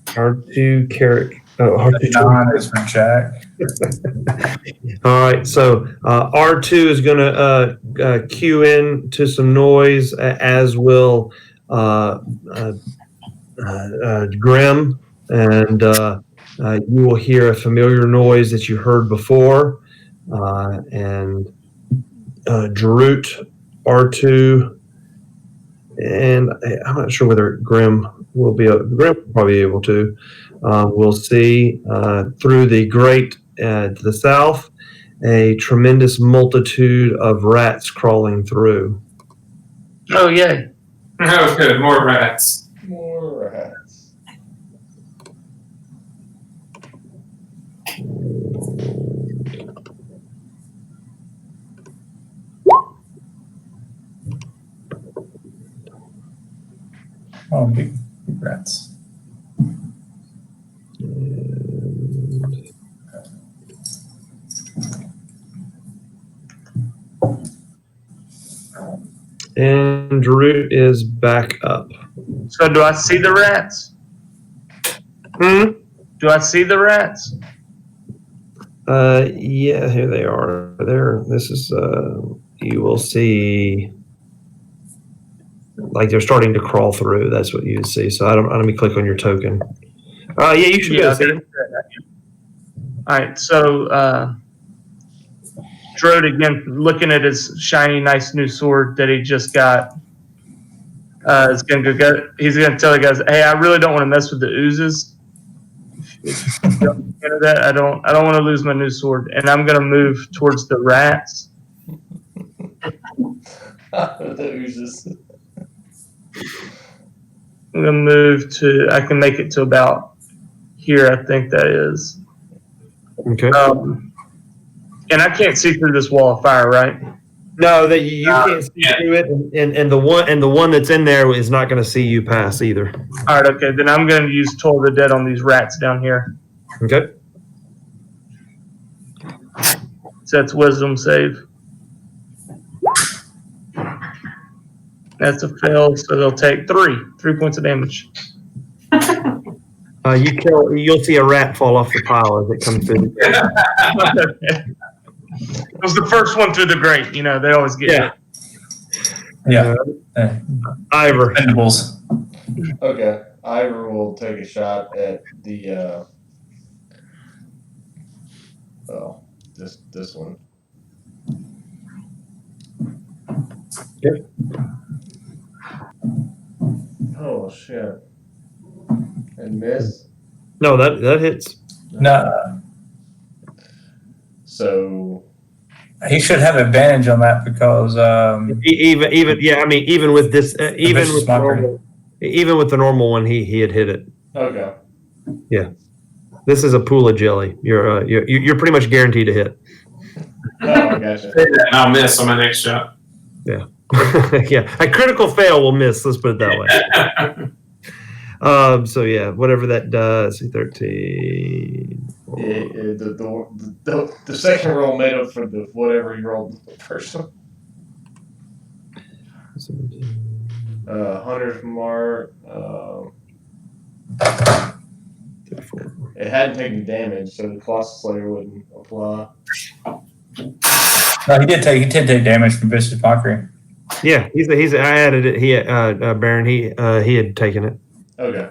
R2 Carrick. Oh, R2. 9 is for Jack. All right. So R2 is going to cue in to some noise, as will Grim, and you will hear a familiar noise that you heard before, and Drute, R2, and I'm not sure whether Grim will probably be able to. We'll see through the grate to the south a tremendous multitude of rats crawling through. Oh, yay. Oh, good. More rats. More rats. Oh, big rats. And Drew is back up. So do I see the rats? Do I see the rats? Yeah, here they are. This is, you will see, like they're starting to crawl through. That's what you see. So let me click on your token. Yeah, you should be able to see them. All right, so Strahd again, looking at his shiny, nice new sword that he just got. He's gonna tell the guys, "Hey, I really don't want to mess with the oozes. I don't want to lose my new sword, and I'm gonna move towards the rats." The oozes. I'm gonna move to. I can make it to about here. I think that is. Okay. And I can't see through this wall of fire, right? No, that you can't see through it, and the one that's in there is not going to see you pass either. All right, okay. Then I'm going to use Toll the Dead on these rats down here. Okay. So that's Wisdom save. That's a fail, so they'll take 3 points of damage. You'll see a rat fall off the pile as it comes through. It was the first one through the grate. You know, they always get Yeah. Ivor. Expendables. Okay, Ivor will take a shot at the this one. Yep. Oh shit! And miss. No, that hits. No, So he should have advantage on that because Even with this, even vicious with mockery. the normal one, he had hit it. okay. This is a pool of jelly. You're pretty much guaranteed to hit. Oh, I gotcha. And I'll miss on my next shot. Yeah, a critical fail will miss. Let's put it that way. So yeah, whatever that does, 13. The second roll made up for the whatever you rolled the first one. 17. Hunter's Mark. 34. It hadn't taken damage, so the Colossus Slayer wouldn't apply. No, he did take damage from vicious mockery. Yeah, I added it. He Baron. He had taken it. Okay.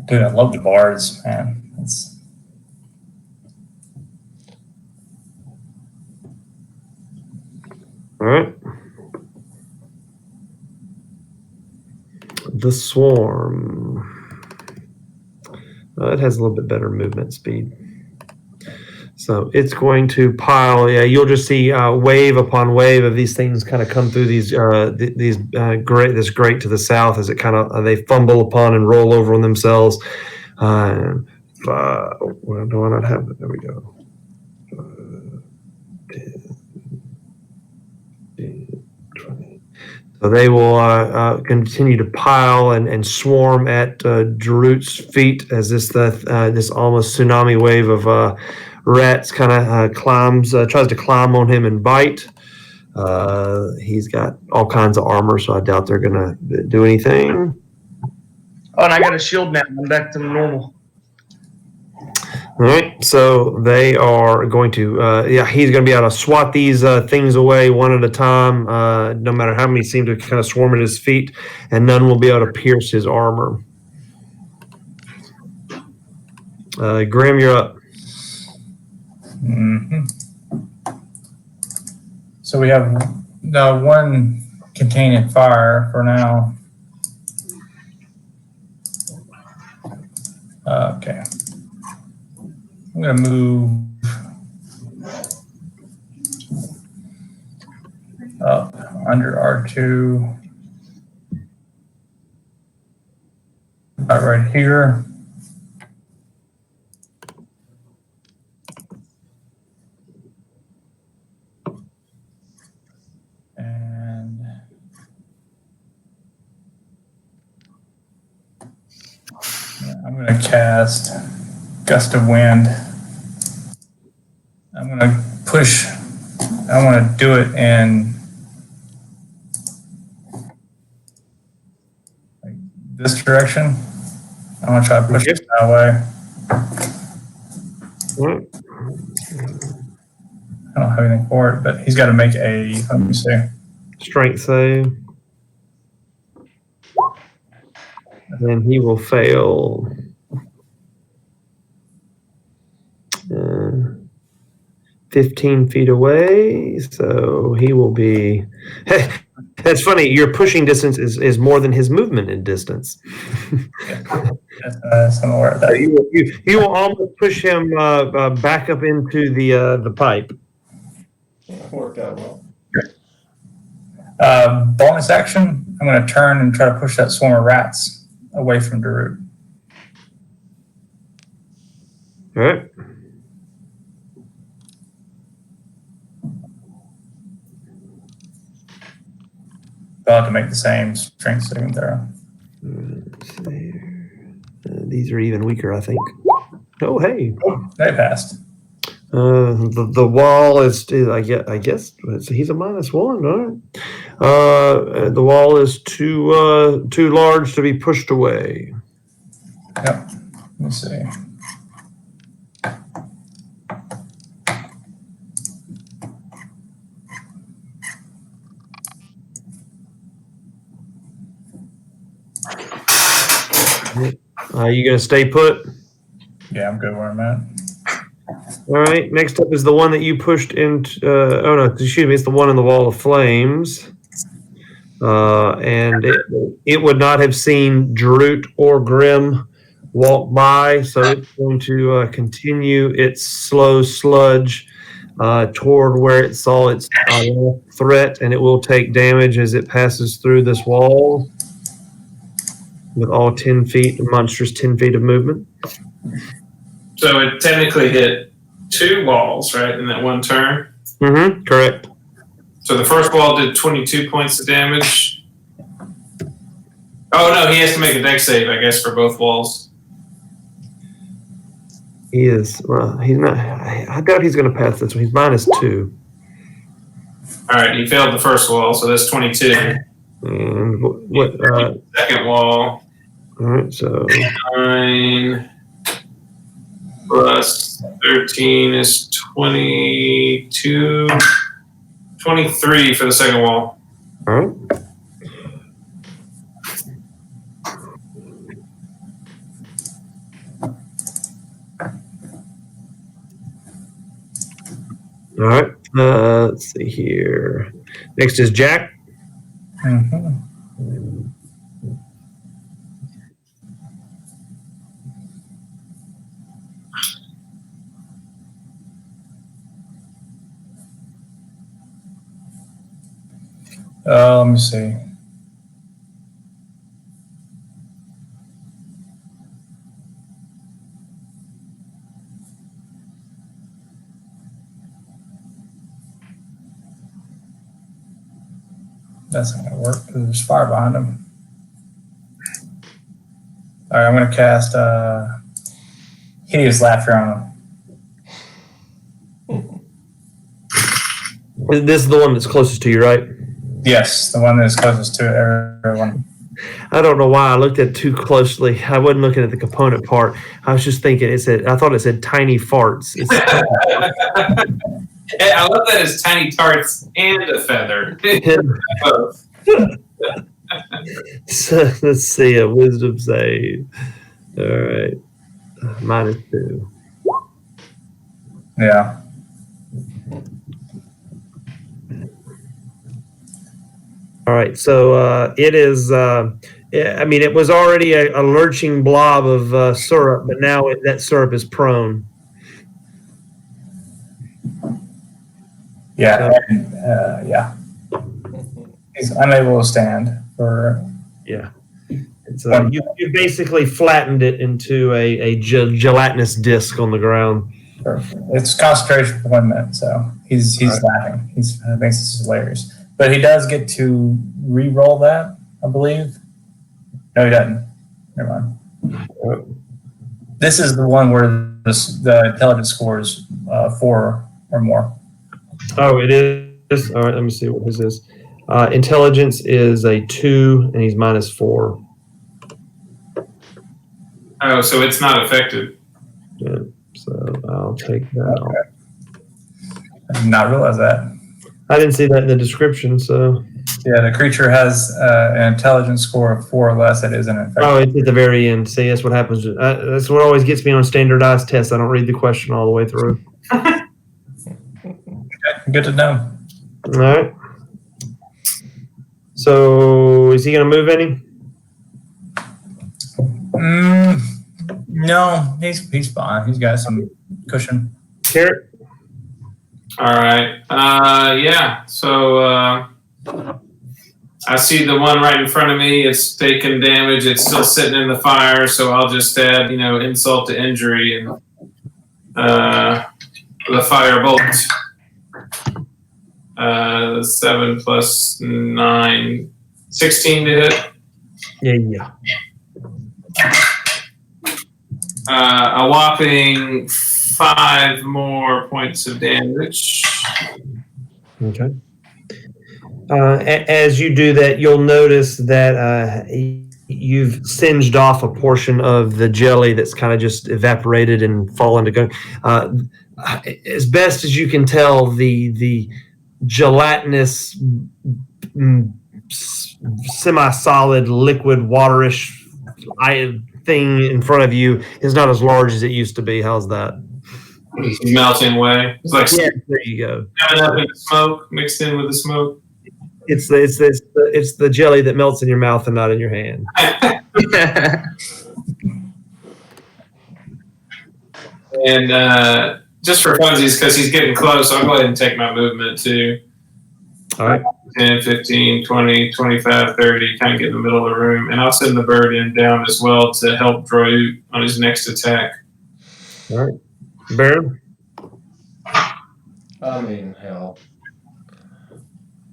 Dude, I love the bards, man. All right. The swarm. It has a little bit better movement speed. So it's going to pile. Yeah, you'll just see wave upon wave of these things kind of come through this grate to the south as it kind of they fumble upon and roll over on themselves. What do I not have? There we go. 10, 20. So they will continue to pile and swarm at Drut's feet as this almost tsunami wave of rats kind of tries to climb on him and bite. He's got all kinds of armor, so I doubt they're going to do anything. Oh, and I got a shield now. I'm back to normal. All right, so they are going to, he's going to be able to swat these things away one at a time, no matter how many seem to kind of swarm at his feet, and none will be able to pierce his armor. Grim, you're up. Mm-hmm. So we have the one containing fire for now. Okay. I'm going to move up under R2. About right here. And I'm going to cast Gust of Wind. I'm going to push. I want to do it in like this direction. I want to try to push it that way. Right. I don't have anything for it, but he's got to make a, let me see. Strength save. And he will fail. 15 feet away, so he will be. That's funny. Your pushing distance is more than his movement in distance. I'm aware of that. You will almost push him back up into the pipe. Worked out well. Bonus action. I'm going to turn and try to push that swarm of rats away from Darut. All right. I'll have to make the same strength saving throw. These are even weaker, I think. Oh, hey. Oh, they passed. The wall is, I guess he's a -1. All right. The wall is too large to be pushed away. Yep. Let me see. You gonna stay put? Yeah, I'm good where I'm at. All right. Next up is the one that you pushed into. Oh no, excuse me. It's the one in the wall of flames. And it would not have seen Drute or Grim walk by, so it's going to continue its slow sludge toward where it saw its threat, and it will take damage as it passes through this wall with all 10 feet, monstrous 10 feet of movement. So it technically hit 2 walls, right, in that one turn? Mm-hmm, correct. So the first wall did 22 points of damage. Oh, no, he has to make a dex save, I guess, for both walls. He is. Well, he's not. I doubt he's going to pass this one. He's -2. All right, he failed the first wall, so that's 22. And what? Second wall. All right, so 9 plus 13 is 22. 23 for the second wall. all right. All right. Let's see here. Next is Jack. Mm-hmm. Let me see. That's not gonna work because there's fire behind him. All right, I'm gonna cast Hideous Laughter on him. This is the one that's closest to you, right? Yes, the one that's closest to everyone. I don't know why I looked at it too closely. I wasn't looking at the component part. I was just thinking I thought it said tiny farts. Hey, I love that it's tiny tarts and a feather. Both. So let's see, a wisdom save. All right. -2. Yeah. All right, so it is. I mean, it was already a lurching blob of syrup, but now that syrup is prone. Yeah. Yeah. He's unable to stand for. Yeah, it's you basically flattened it into a gelatinous disc on the ground. It's concentration for 1 minute, so he's laughing. He thinks this is hilarious. But he does get to re-roll that, I believe. No, he doesn't. Never mind. This is the one where the intelligence score is 4 or more. Oh, it is. All right, let me see what his is. Intelligence is a 2, and he's -4. Oh, so it's not affected. Yeah, so I'll take that off. I did not realize that. I didn't see that in the description, so. Yeah, the creature has an intelligence score of 4 or less. That isn't infected. Oh, it's at the very end. See, that's what happens. That's what always gets me on standardized tests. I don't read the question all the way through. Okay, good to know. All right. So, is he going to move any? No, he's fine. He's got some cushion. Carrot? All right. Yeah. So I see the one right in front of me. It's taking damage. It's still sitting in the fire. So I'll just add, insult to injury and the fire bolt. 7 plus 9, 16 to hit. Yeah. A whopping 5 more points of damage. Okay. As you do that, you'll notice that you've singed off a portion of the jelly that's kind of just evaporated and fallen to go. As best as you can tell, the gelatinous, semi-solid, liquid, waterish thing in front of you is not as large as it used to be. How's that? It's melting away. It's like Yeah, there you go. coming up in the smoke, mixed in with the smoke. It's the jelly that melts in your mouth and not in your hand. And just for funsies, because he's getting close, I'll go ahead and take my movement too. All right. 10, 15, 20, 25, 30, kind of get in the middle of the room. And I'll send the bird in down as well to help Droid on his next attack. All right. Baron? I mean, hell.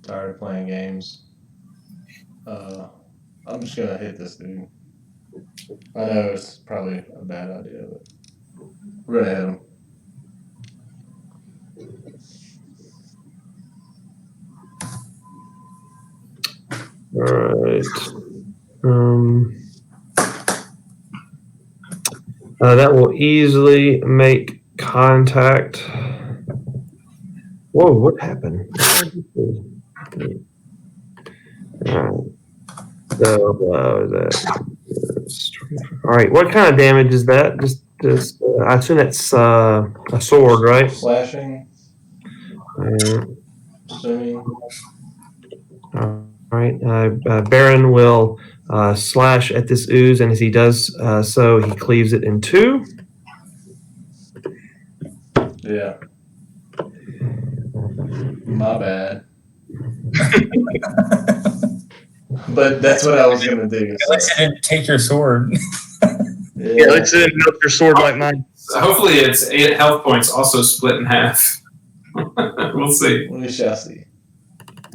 Tired of playing games. I'm just gonna hit this dude. I know it's probably a bad idea, but we're gonna hit him. All right. That will easily make contact. Whoa, what happened? All right, what kind of damage is that? Just I assume that's a sword, right? Slashing. Assuming. All right, Baron will slash at this ooze, and as he does so, he cleaves it in two. Yeah. My bad. But that's what I was gonna do. At least it didn't take your sword. Yeah, let's milk your sword like mine. So hopefully it's 8 health points also split in half. We'll see. We shall see.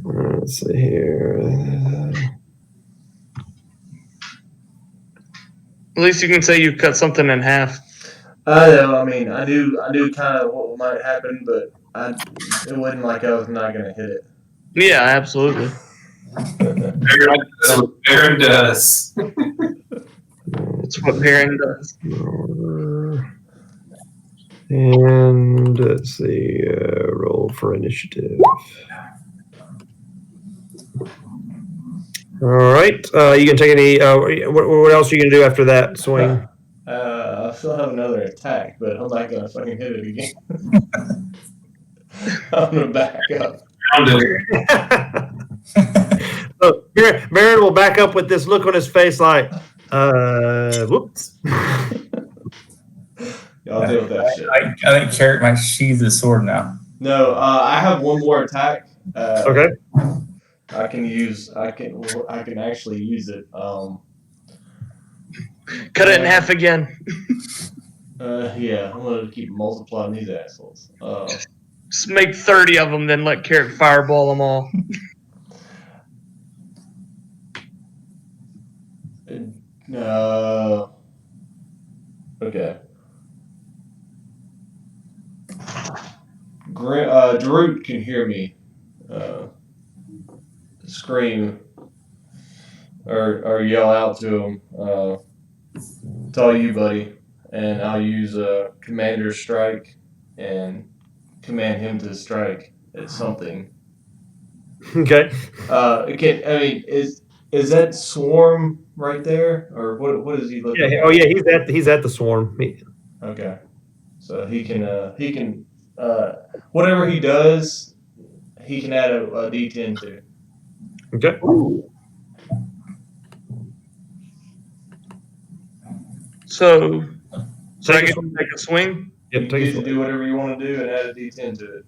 Let's see here. At least you can say you cut something in half. I know. I mean, I knew kind of what might happen, but it wasn't like I was not gonna hit it. Yeah, absolutely. Baron does. That's what Baron does. And let's see, roll for initiative. All right, you can take any. What else are you gonna do after that swing? I still have another attack, but I'm not gonna fucking hit it again. I'm gonna back up. So Baron will back up with this look on his face, like, whoops. Y'all deal with that shit. I think Carrot might sheathe the sword now. No, I have one more attack. Okay. I can actually use it. Cut it in half again. Yeah, I'm gonna keep multiplying these assholes. Just make 30 of them, then let Carrot fireball them all. No. Okay. Droot can hear me scream or yell out to him. It's all you, buddy. And I'll use Commander Strike and command him to strike at something. Okay. Is that swarm right there, or what is he looking at? Yeah. Oh, yeah. He's at the swarm. Okay, so he can whatever he does, he can add a D10 to. Okay. So I get to take a swing? You Yep. get to do whatever you want to do and add a D10 to it.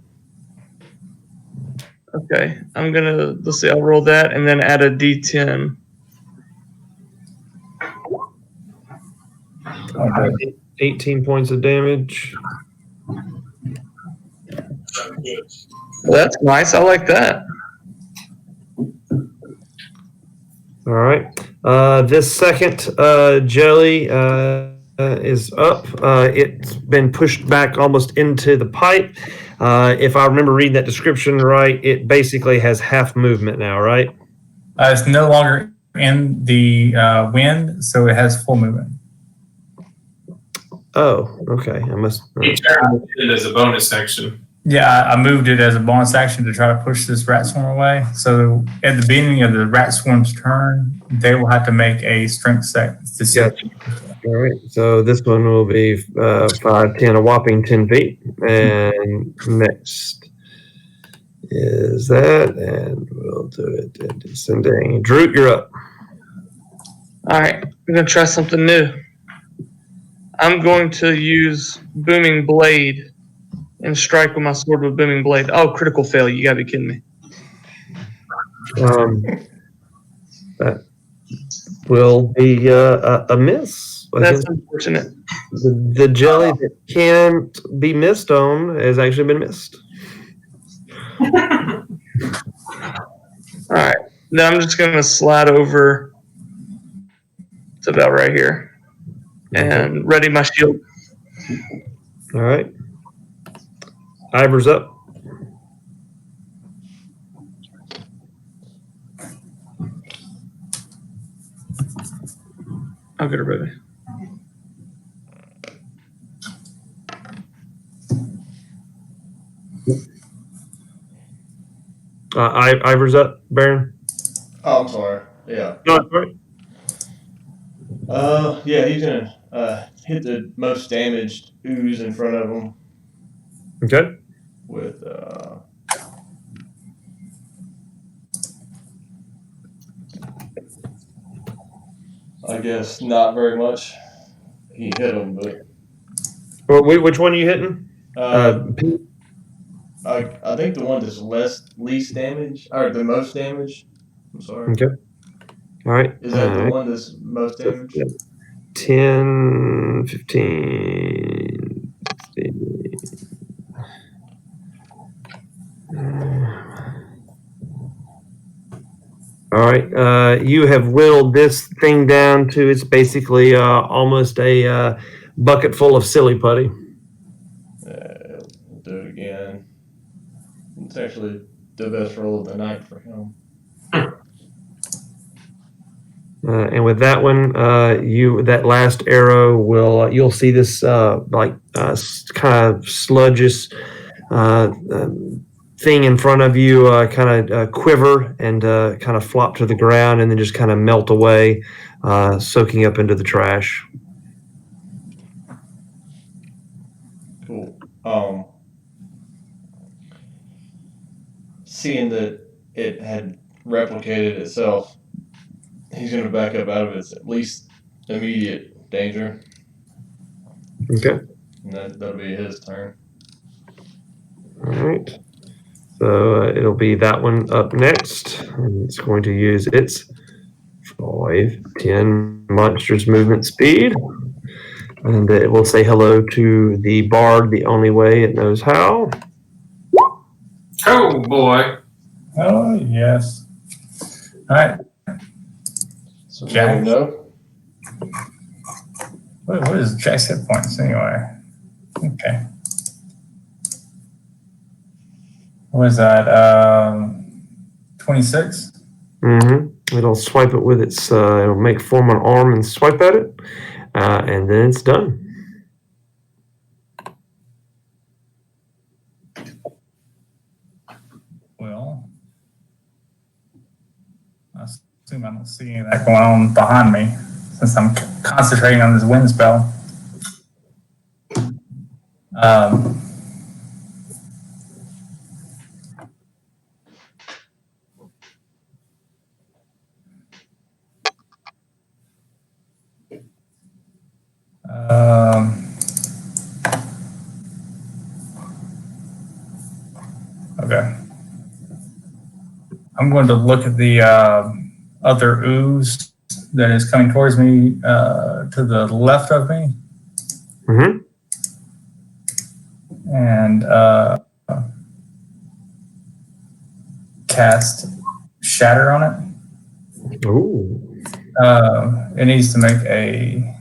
Okay, let's see, I'll roll that and then add a D10. Okay. 18 points of damage. Well, that's nice. I like that. All right. This second jelly is up. It's been pushed back almost into the pipe. If I remember reading that description right, it basically has half movement now, right? It's no longer in the wind, so it has full movement. Oh, okay. I must. He turned it as a bonus action. Yeah, I moved it as a bonus action to try to push this rat swarm away. So at the beginning of the rat swarm's turn, they will have to make a strength check to see. Gotcha. All right. So this one will be 5, 10, a whopping 10 feet. And next is that. And we'll do it in descending. Drew, you're up. All right, I'm gonna try something new. I'm going to use Booming Blade and strike with my sword with Booming Blade. Oh, critical fail! You gotta be kidding me. That will be a miss. That's unfortunate. The jelly that can't be missed on has actually been missed. All right, then I'm just gonna slide over. It's about right here, and ready my shield. All right. Ivor's up. I'll get her ready. Ivor's up, Baron. Oh, I'm sorry. Yeah. No, sorry. Yeah, he's gonna hit the most damaged ooze in front of him Okay. with I guess not very much. He hit him, but Well, which one are you hitting? I think the one that's least damage or the most damage. I'm sorry. Okay. All right. Is that the right. one that's most damage? 10, 15. Let's see. All right. You have whittled this thing down to it's basically almost a bucket full of silly putty. We'll do it again. It's actually the best roll of the night for him. And with that one, that last arrow will you'll see this kind of sludgeous thing in front of you kind of quiver and kind of flop to the ground and then just kind of melt away, soaking up into the trash. Cool. Seeing that it had replicated itself, he's going to back up out of its at least immediate danger. Okay. And that'll be his turn. All right. So it'll be that one up next. And it's going to use its 5, 10 monstrous movement speed. And it will say hello to the bard the only way it knows how. Oh boy. Oh, yes. All right. So Jack. No. What is Jack's hit points anyway? Okay. What is that? 26? Mm-hmm. It'll swipe it with its, it'll make form an arm and swipe at it. And then it's done. Well, I assume I don't see any of that going on behind me since I'm concentrating on this wind spell. Okay. I'm going to look at the other ooze that is coming towards me to the left of me. Mm-hmm. And cast Shatter on it. Ooh. It needs to make a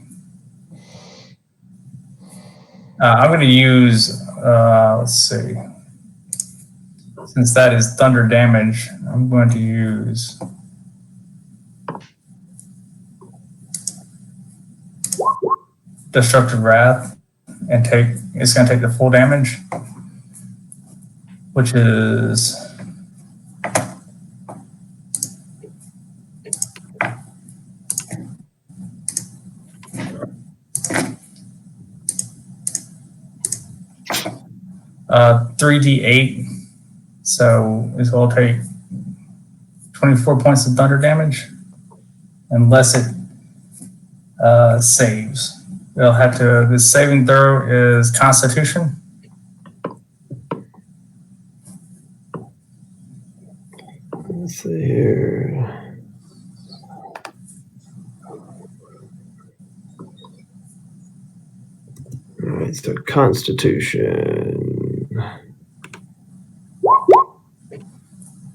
I'm going to use, let's see. Since that is thunder damage, I'm going to use Destructive Wrath and it's going to take the full damage, which is 3d8. So this will take 24 points of thunder damage unless it saves. They'll have to, the saving throw is Constitution. Let's see here. All right, so Constitution.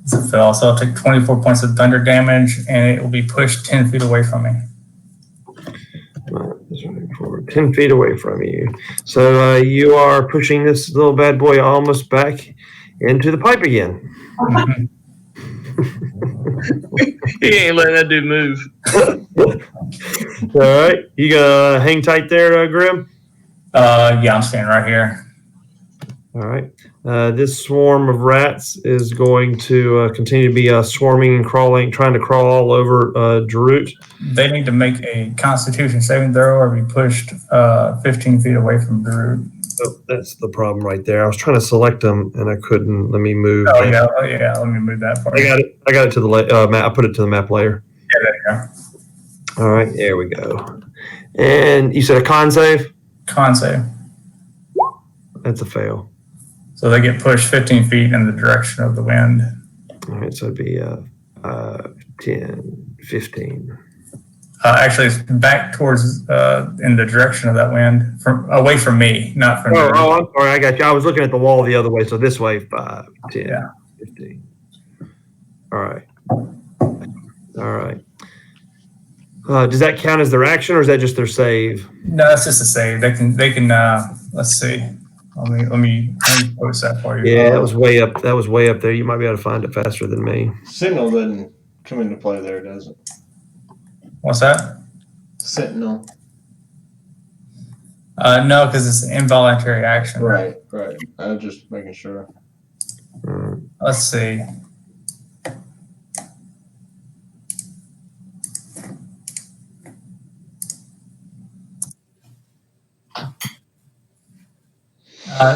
It's a fail, so I'll take 24 points of thunder damage, and it will be pushed 10 feet away from me. 10 feet away from you. So you are pushing this little bad boy almost back into the pipe again. He ain't letting that dude move. All right. You gonna hang tight there, Grim? Yeah, I'm standing right here. All right. This swarm of rats is going to continue to be swarming and crawling, trying to crawl all over Jarut. They need to make a Constitution saving throw or be pushed 15 feet away from Jarut. Oh, that's the problem right there. I was trying to select them and I couldn't. Let me move. Oh yeah. Let me move that for you. I got it to the map. I put it to the map layer. Yeah, there you go. All right, there we go. And you said a con save? Con save. That's a fail. So they get pushed 15 feet in the direction of the wind. All right, so it'd be 10, 15. Actually, it's back towards in the direction of that wind, away from me, not from. Oh, I'm sorry. I got you. I was looking at the wall the other way. So this way, 5, 10, Yeah. 15. All right. All right. Does that count as their action, or is that just their save? No, that's just a save. They can. Let's see. Let me post that for you. Yeah, that was way up. That was way up there. You might be able to find it faster than me. Sentinel doesn't come into play there, does it? What's that? Sentinel. No, because it's an involuntary action. Right. I was just making sure. Let's see.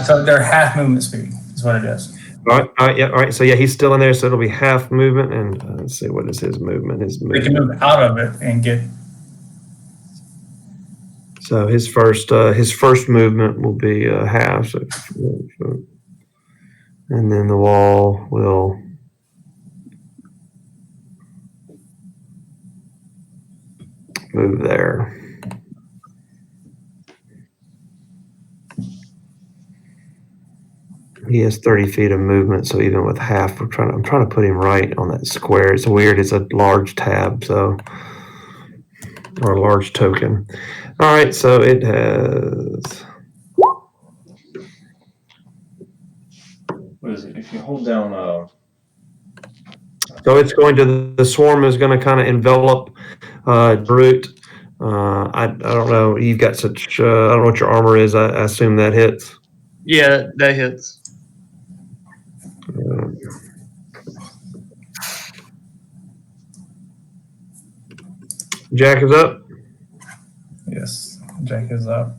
So they're half movement speed is what it is. All right. So yeah, he's still in there. So it'll be half movement. And let's see, what is his movement? They can move out of it and get. So his first movement will be half. So, and then the wall will move there. He has 30 feet of movement, so even with half, I'm trying to put him right on that square. It's weird. It's a large tab, or a large token. All right, so it has. What is it? If you hold down. So it's going to, the swarm is going to kind of envelop Brute. I don't know. You've got such. I don't know what your armor is. I assume that hits. Yeah, that hits. Jack is up. Yes, Jack is up.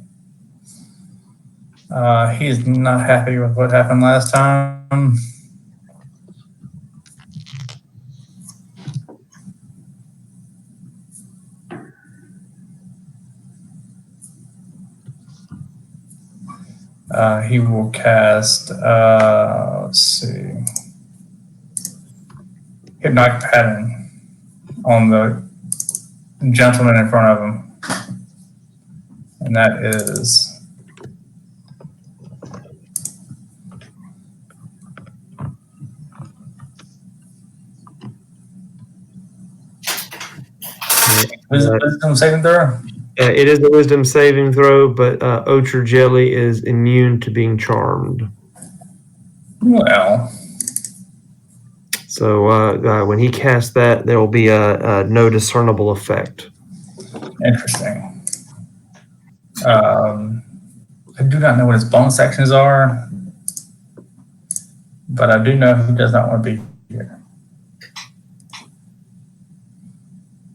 He's not happy with what happened last time. He will cast, let's see, Hypnotic Pattern on the gentleman in front of him. And that is wisdom saving throw? It is a wisdom saving throw, but Ochre Jelly is immune to being charmed. Well, So when he casts that, there will be a no discernible effect. interesting. I do not know what his bonus actions are, but I do know he does not want to be here.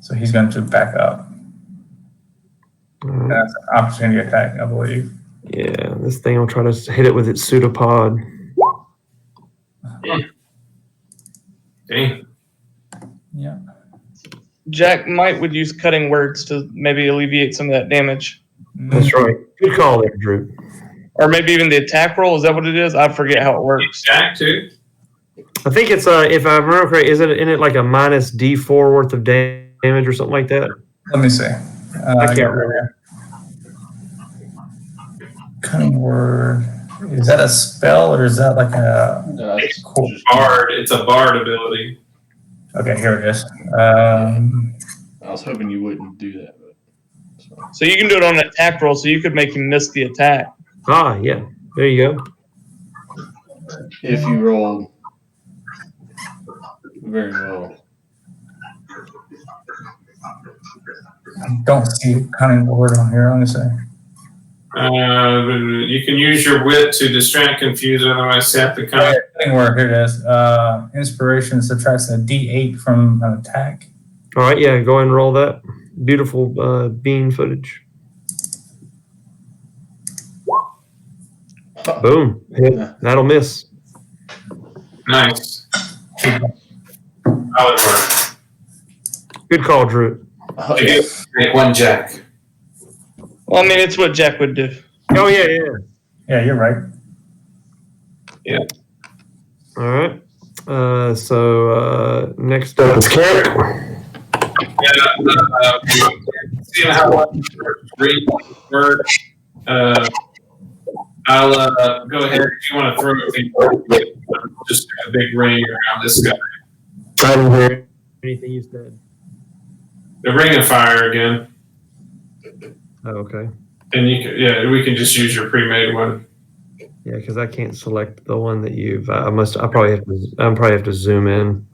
So he's going to back up. That's an opportunity attack, I believe. Yeah, this thing will try to hit it with its pseudopod. Dang. Yeah. Jack would use cutting words to maybe alleviate some of that damage. That's right. Good call there, Drew. Or maybe even the attack roll. Is that what it is? I forget how it works. Jack too. I think it's if I remember correctly, isn't it in it like a minus D4 worth of damage or something like that? Let me see. I can't remember. Cunning word. Is that a spell or is that like a? It's Cool. Bard. It's a bard ability. Okay, here it is. I was hoping you wouldn't do that. But, So you can do it on an attack roll, so you could make him miss the attack. Ah, yeah. There you go. if you rolled very well. I don't see cunning word on here. Let me see. You can use your wit to distract, confuse, otherwise sap the con. Cunning word. Here it is. Inspiration subtracts a D8 from an attack. All right, yeah, go ahead and roll that. Beautiful bean footage. Boom. Hit. That'll miss. Nice. Solid work. Good call, Drew. Make one Jack. Well, I mean, it's what Jack would do. Oh, yeah, yeah. Yeah, you're right. All right. So next up is Carrot. Seeing how much read word, I'll go ahead if you want to throw just a big ring around this guy. I didn't hear anything you said. The ring of fire again, Oh, okay. and you can, we can just use your pre-made one. Yeah, because I can't select the one that you've. I probably have to zoom in.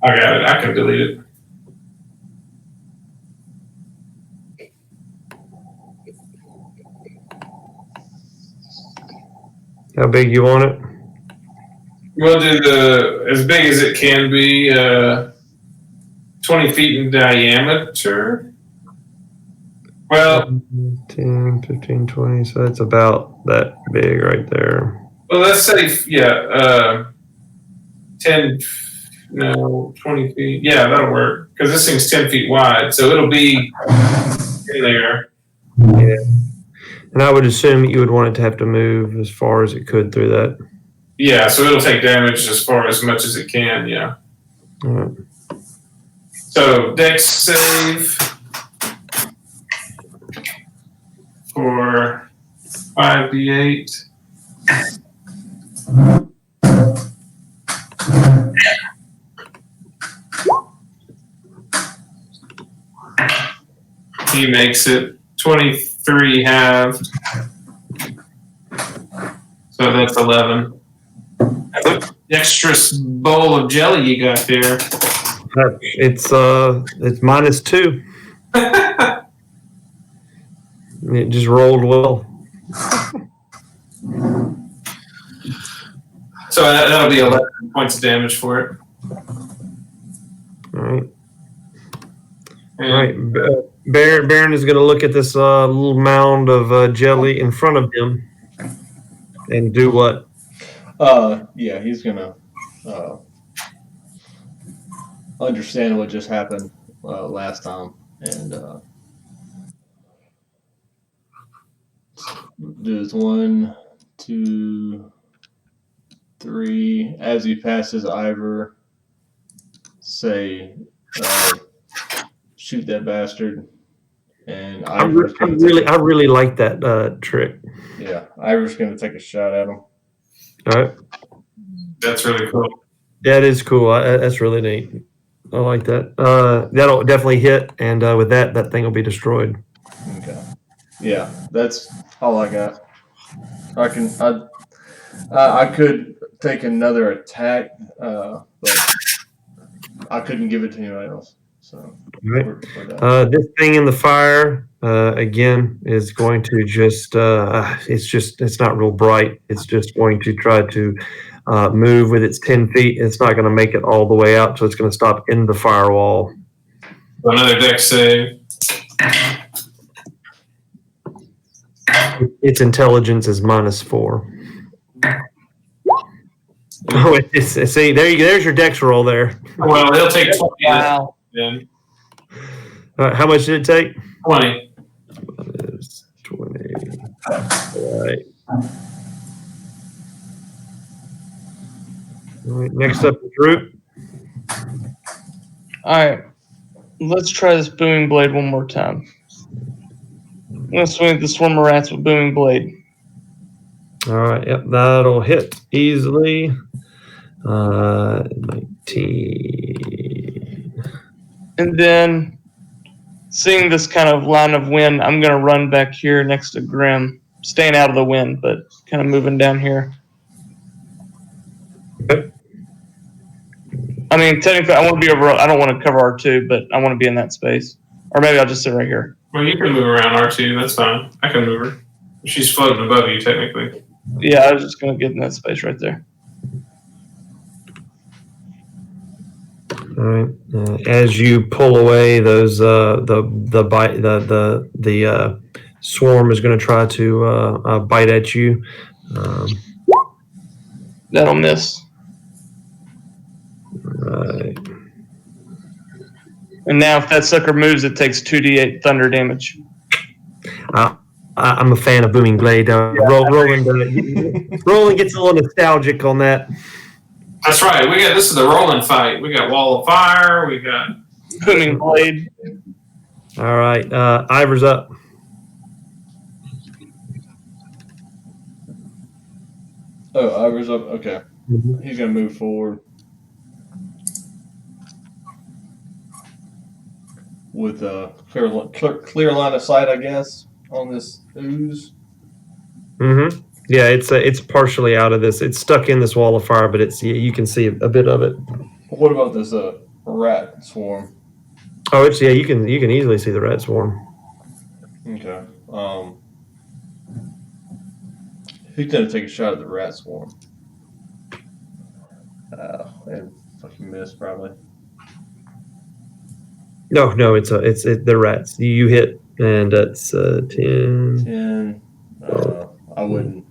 I got it. I can delete it. How big you want it? We'll do as big as it can be, 20 feet in diameter. Well, 10, 15, 20. So that's about that big right there. well, let's say 10. No, 20 feet. Yeah, that'll work because this thing's 10 feet wide, so it'll be in there. Yeah. And I would assume that you would want it to have to move as far as it could through that. Yeah, so it'll take damage as much as it can. Yeah. All right. So Dex save for 5d8. He makes it 23 halved. So that's 11. The extra bowl of jelly you got there. It's -2. It just rolled well. So that'll be 11 points of damage for it. All right. And All right. Baron is going to look at this little mound of jelly in front of him and do what? Yeah, he's gonna understand what just happened last time and do his 1, 2, 3 as he passes Ivor. Say, shoot that bastard. And I really like that trick. yeah, Ivor's gonna take a shot at him. All right. that's really cool. That is cool. That's really neat. I like that. That'll definitely hit, and with that thing will be destroyed. Okay. Yeah, that's all I got. I could take another attack, but I couldn't give it to anyone else. So Right. we're done. This thing in the fire again is going to just it's not real bright. It's just going to try to move with its 10 feet. It's not going to make it all the way out, so it's going to stop in the firewall. Another deck save. Its intelligence is -4. Oh, see, there's your dex roll there. Well, he'll take 20 Wow. then. How much did it take? 20. It's 20. All right. All right. Next up is Root. All right. Let's try this booming blade one more time. I'm going to swing at the swarm of rats with booming blade. All right. Yep, that'll hit easily. 19. And then, seeing this kind of line of wind, I'm going to run back here next to Grim, staying out of the wind, but kind of moving down here. Okay. I mean, technically, I want to be over. I don't want to cover R2, but I want to be in that space. Or maybe I'll just sit right here. Well, you can move around R2. That's fine. I can move her. She's floating above you, technically. Yeah, I was just going to get in that space right there. All right. As you pull away, those the swarm is going to try to bite at you. That'll miss. Right. And now, if that sucker moves, it takes 2d8 thunder damage. I'm a fan of Booming Blade. Roland gets a little nostalgic on that. That's right. This is the rolling fight. We got Wall of Fire. We got Booming blade. All right. Ivor's up. Oh, Ivor's up. Okay. He's going to move forward with a clear line of sight, I guess, on this ooze. Mm-hmm. Yeah, it's partially out of this. It's stuck in this wall of fire, but you can see a bit of it. What about this rat swarm? Oh, you can easily see the rat swarm. Okay. Who's gonna take a shot at the rat swarm? And fucking miss probably. No, it's the rats. You hit, and that's 10. 10. I wouldn't.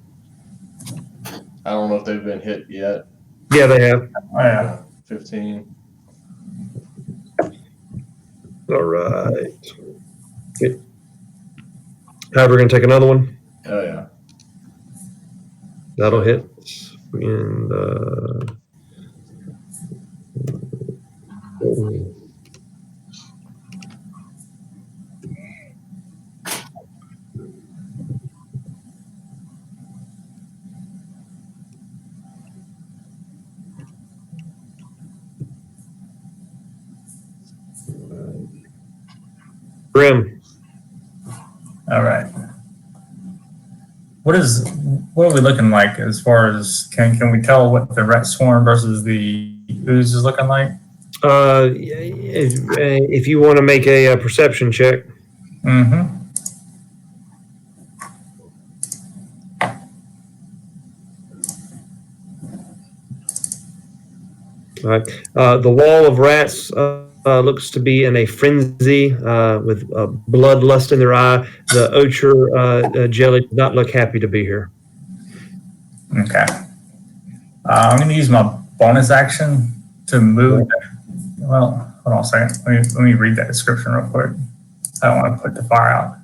I don't know if they've been hit yet. Yeah, they have. Oh, yeah. 15. All right. Okay. We're gonna take another one. Oh yeah. That'll hit. And Grim. All right. What are we looking like as far as can we tell what the rat swarm versus the ooze is looking like? If you want to make a perception check. Mm-hmm. All right. The wall of rats looks to be in a frenzy with bloodlust in their eye. The ochre jelly does not look happy to be here. Okay. I'm going to use my bonus action to move. Well, hold on a second. Let me read that description real quick. I don't want to put the fire out.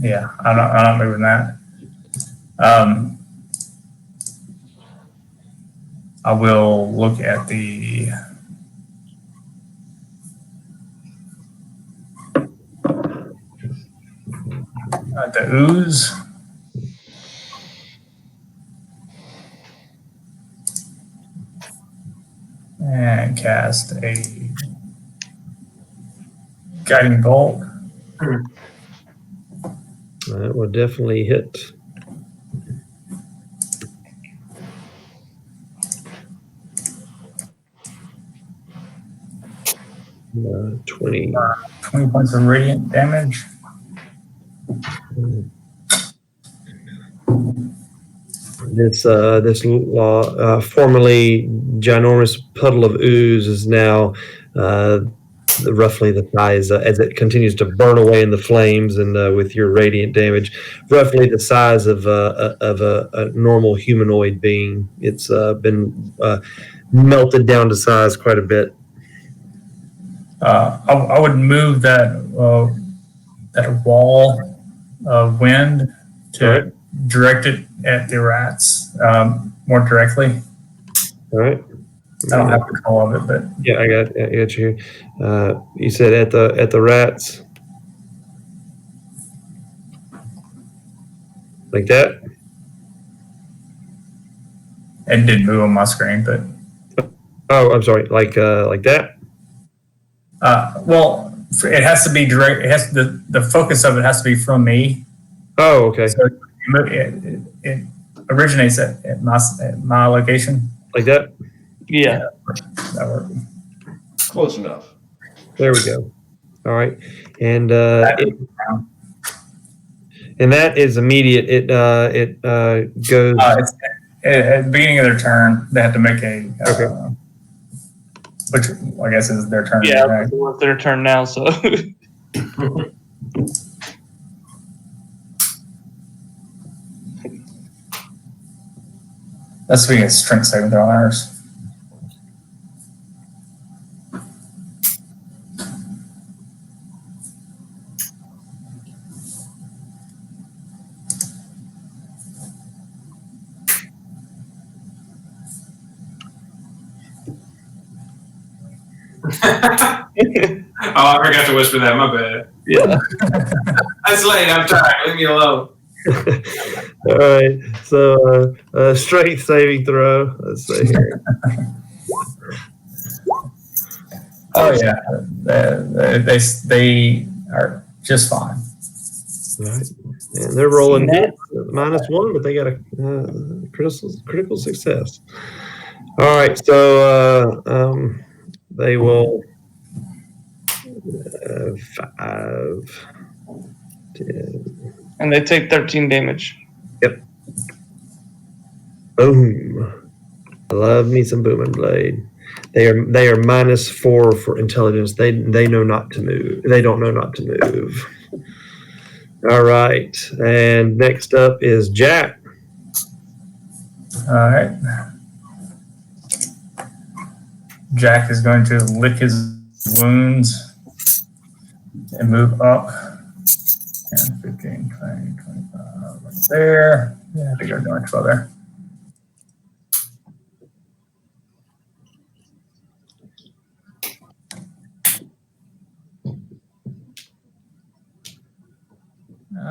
Yeah, I'm not moving that. I will look at the ooze. And cast a guiding bolt. That will definitely hit. 20. 20 points of radiant damage. This formerly ginormous puddle of ooze is now roughly the size, as it continues to burn away in the flames and with your radiant damage, roughly the size of a normal humanoid being. It's been melted down to size quite a bit. I would move that wall of wind to direct it at the rats more directly. All right. I don't have control of it, but yeah, I got you. You said at the rats, like that. It didn't move on my screen, but oh, I'm sorry, like that. Well, it has to be direct. It has the focus of it has to be from me. Oh, okay. So it originates at my location. Like that? Yeah. That worked. Close enough. There we go. All right. And and that is immediate. It goes. It's at the beginning of their turn. They have to make a. Which I guess is their turn. Yeah, right? it's their turn now. So. That's being a strength saving throw on ours. Oh, I forgot to whisper that. My bad. Yeah. That's late. I'm tired. Leave me alone. All right. So strength saving throw. Let's see here. Oh yeah, they are just fine. All right. And they're rolling -1, but they got a critical success. All right. So they will 5, 10. And they take 13 damage. Yep. Boom. I love me some booming blade. They are -4 for intelligence. They know not to move. They don't know not to move. All right. And next up is Jack. All right. Jack is going to lick his wounds and move up. 10, 15, 20, 25, right there. Yeah, I think I'm going 12 there.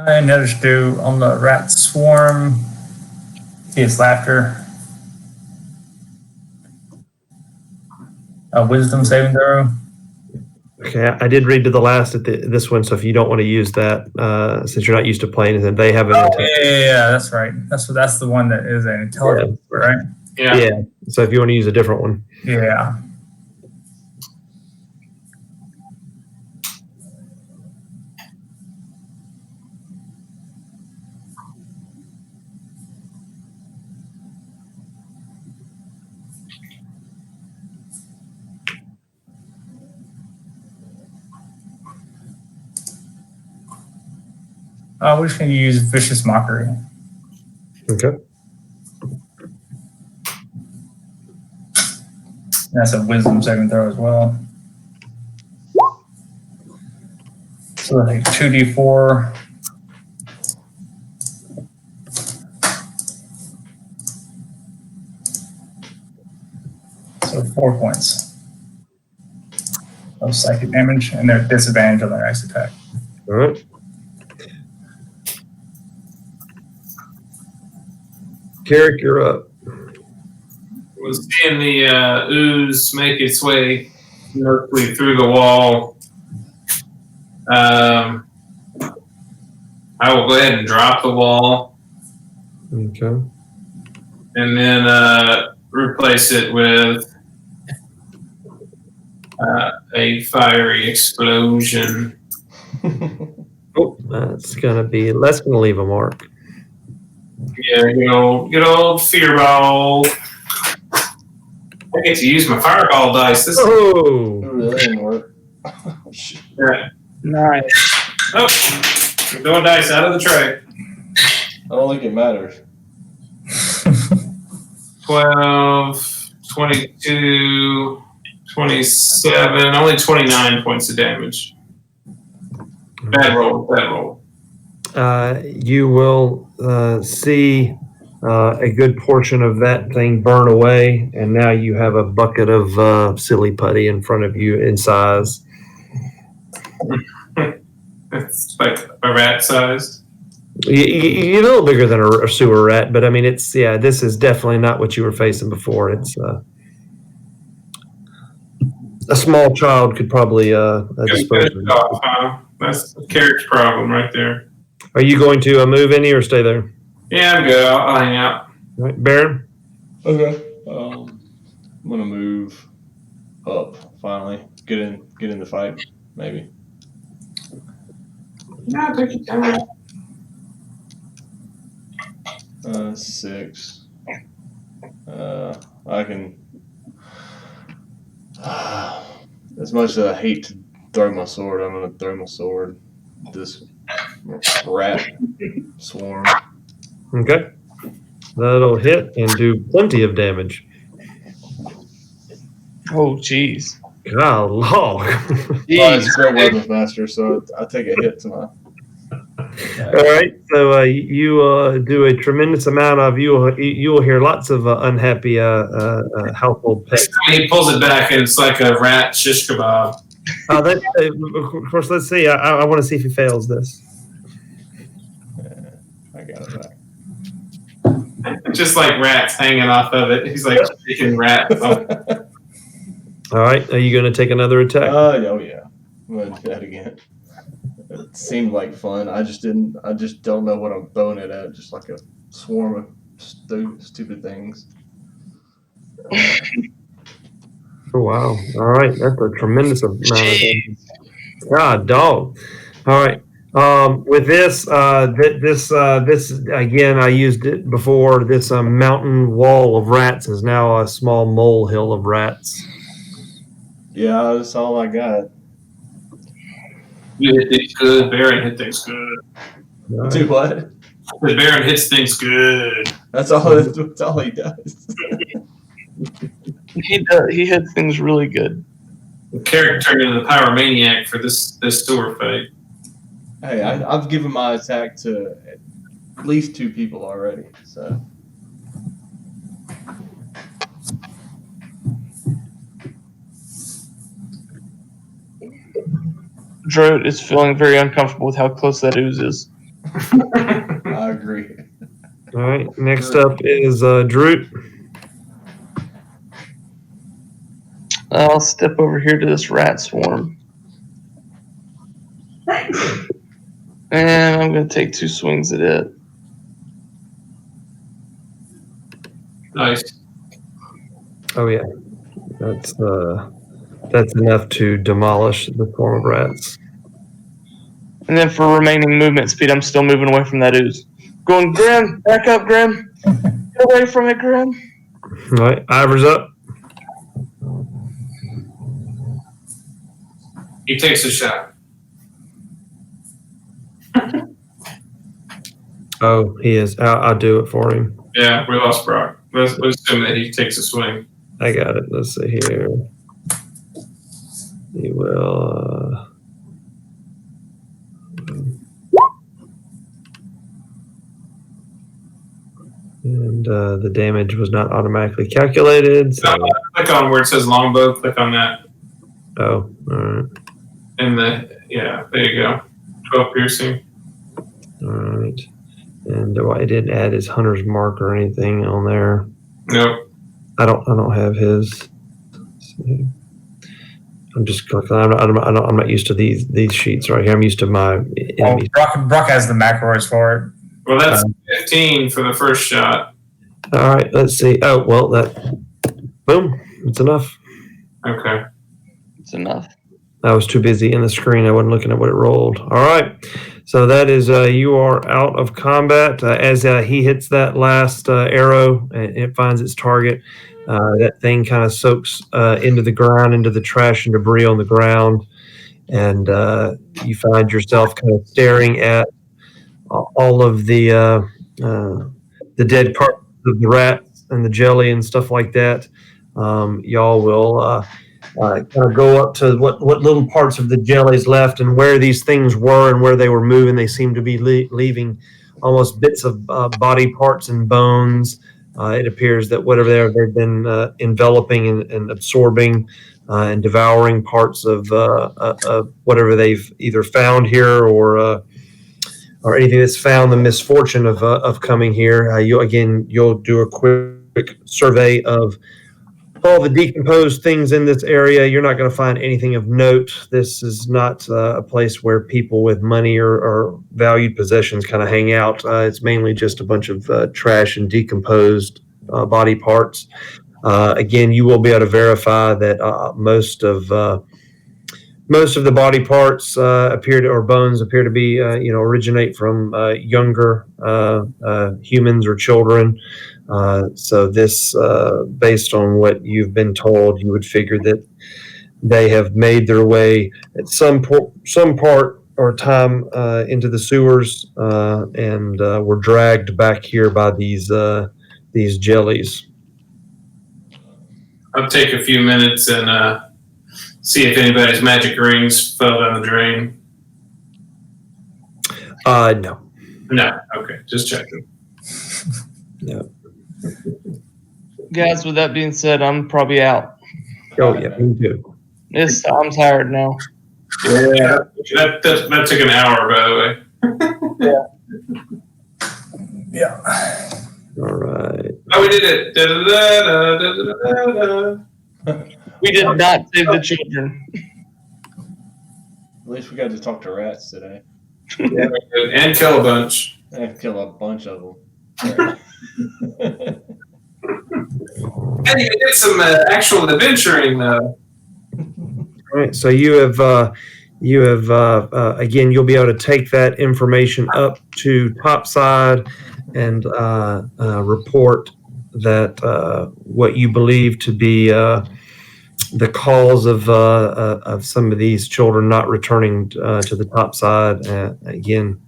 And others do on the rat swarm. His laughter. A wisdom saving throw. Okay, I did read to the last at this one, so if you don't want to use that, since you're not used to playing it, they have an Yeah, that's right. That's the one that is an intelligence, right? Yeah. So if you want to use a different one. Yeah. We're just going to use Vicious Mockery. Okay. That's a wisdom saving throw as well. So like 2d4. 4 points of psychic damage, and they're disadvantage on their next attack. All right. Carrick, you're up. Was seeing the ooze make its way mostly through the wall. I will go ahead and drop the wall. Okay. And then replace it with a fiery explosion. Oh, that's gonna leave a mark. Yeah, good old fear ball. I get to use my fireball dice. This Oh, That didn't work. yeah. Nice. Oh, I'm throwing dice out of the tray. I don't think it matters. 12, 22, 27, only 29 points of damage. Bad roll. You will see a good portion of that thing burn away, and now you have a bucket of silly putty in front of you in size. It's like a rat sized. You're a little bigger than a sewer rat, but I mean, this is definitely not what you were facing before. It's a small child could probably dispose of it. That's the Carrick's problem right there. Are you going to move any or stay there? Yeah, I'm good. I'll hang out. All right, Baron? Okay. I'm gonna move up finally. Get in the fight, maybe. Yeah, take your time. 6. I can. As much as I hate to throw my sword, I'm gonna throw my sword. This rat swarm. Okay. That'll hit and do plenty of damage. Oh, jeez. God, log. Well, it's Great Weapons Master, so I take a hit to my. All right, so you do a tremendous amount of you will hear lots of unhappy household pets. He pulls it back and it's like a rat shish kebab. Of course, let's see. I want to see if he fails this. I got it back. Just like rats hanging off of it. He's like shaking rats. All right, are you going to take another attack? Oh yeah. I'm gonna do that again. It seemed like fun. I just don't know what I'm throwing it at. Just like a swarm of stupid things. Oh, wow. All right, that's a tremendous amount of damage. God, dog. All right. With this, this again, I used it before. This mountain wall of rats is now a small molehill of rats. Yeah, that's all I got. You hit things good. Baron hit things good. All Do right. what? The Baron hits things good. That's all he does. He hits things really good. The character turned into the pyromaniac for this sewer fight. Hey, I've given my attack to at least 2 people already. So Droat is feeling very uncomfortable with how close that ooze is. I agree. All right. Next up is Droot. I'll step over here to this rat swarm. And I'm going to take 2 swings at it. Nice. Oh yeah, that's enough to demolish the swarm of rats. And then for remaining movement speed, I'm still moving away from that ooze. Going, Grim, back up, Grim. Get away from it, Grim. All right, Ivor's up. He takes a shot. Oh, he is. I'll do it for him. Yeah, we lost Brock. Let's assume that he takes a swing. I got it. Let's see here. He will. And the damage was not automatically calculated. So. Click on where it says longbow. Click on that. Oh, all right. And there you go. 12 piercing. All right. And I didn't add his hunter's mark or anything on there. Nope. I don't have his. I'm just clicking. I'm not used to these sheets right here. I'm used to my enemies. Brock has the macros for it. Well, that's 15 for the first shot. All right, let's see. Oh, well, boom, it's enough. Okay. It's enough. I was too busy in the screen. I wasn't looking at what it rolled. All right, so that is you are out of combat as he hits that last arrow and it finds its target. That thing kind of soaks into the ground, into the trash and debris on the ground, and you find yourself kind of staring at all of the dead parts of the rats and the jelly and stuff like that. Y'all will kind of go up to what little parts of the jelly's left and where these things were and where they were moving. They seem to be leaving almost bits of body parts and bones. It appears that whatever they've been enveloping and absorbing and devouring parts of whatever they've either found here or anything that's found the misfortune of coming here. You'll do a quick survey of all the decomposed things in this area. You're not going to find anything of note. This is not a place where people with money or valued possessions kind of hang out. It's mainly just a bunch of trash and decomposed body parts. Again, you will be able to verify that most of the body parts or bones appear to be, originate from younger humans or children. So this, based on what you've been told, you would figure that they have made their way at some part or time into the sewers and were dragged back here by these jellies. I'll take a few minutes and see if anybody's magic rings fell down the drain. No. No. Okay. Just checking. No. Guys, with that being said, I'm probably out. Oh, yeah, me too. I'm tired now. Yeah. That took an hour, by the way. Yeah. All right. Oh, we did it. Da-da-da-da-da-da-da-da. We did not save the children. At least we got to talk to rats today. Yeah, and kill a bunch. And kill a bunch of them. And you did some actual adventuring, though. All right. So you have again, you'll be able to take that information up to topside and report that what you believe to be the cause of some of these children not returning to the topside. Again,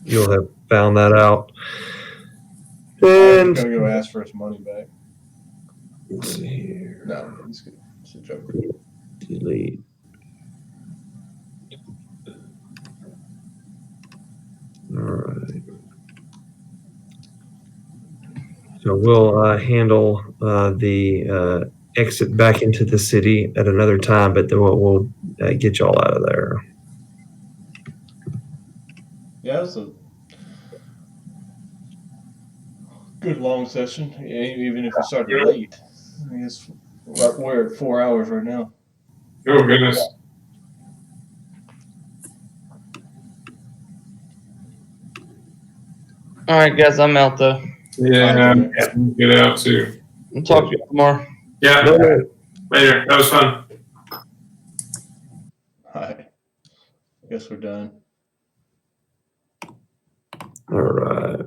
you'll have found that out. I'm And gonna go ask for his money back. let's see here. No, it's good. It's a joke. Delete. All right. So we'll handle the exit back into the city at another time, but then we'll get y'all out of there. Yeah, it was a good long session. Yeah, even if we started late. I guess we're at 4 hours right now. Oh, goodness. All right, guys, I'm out though. Yeah, get out too. I'll talk to you tomorrow. Yeah, later. That was fun. All right. I guess we're done. All right.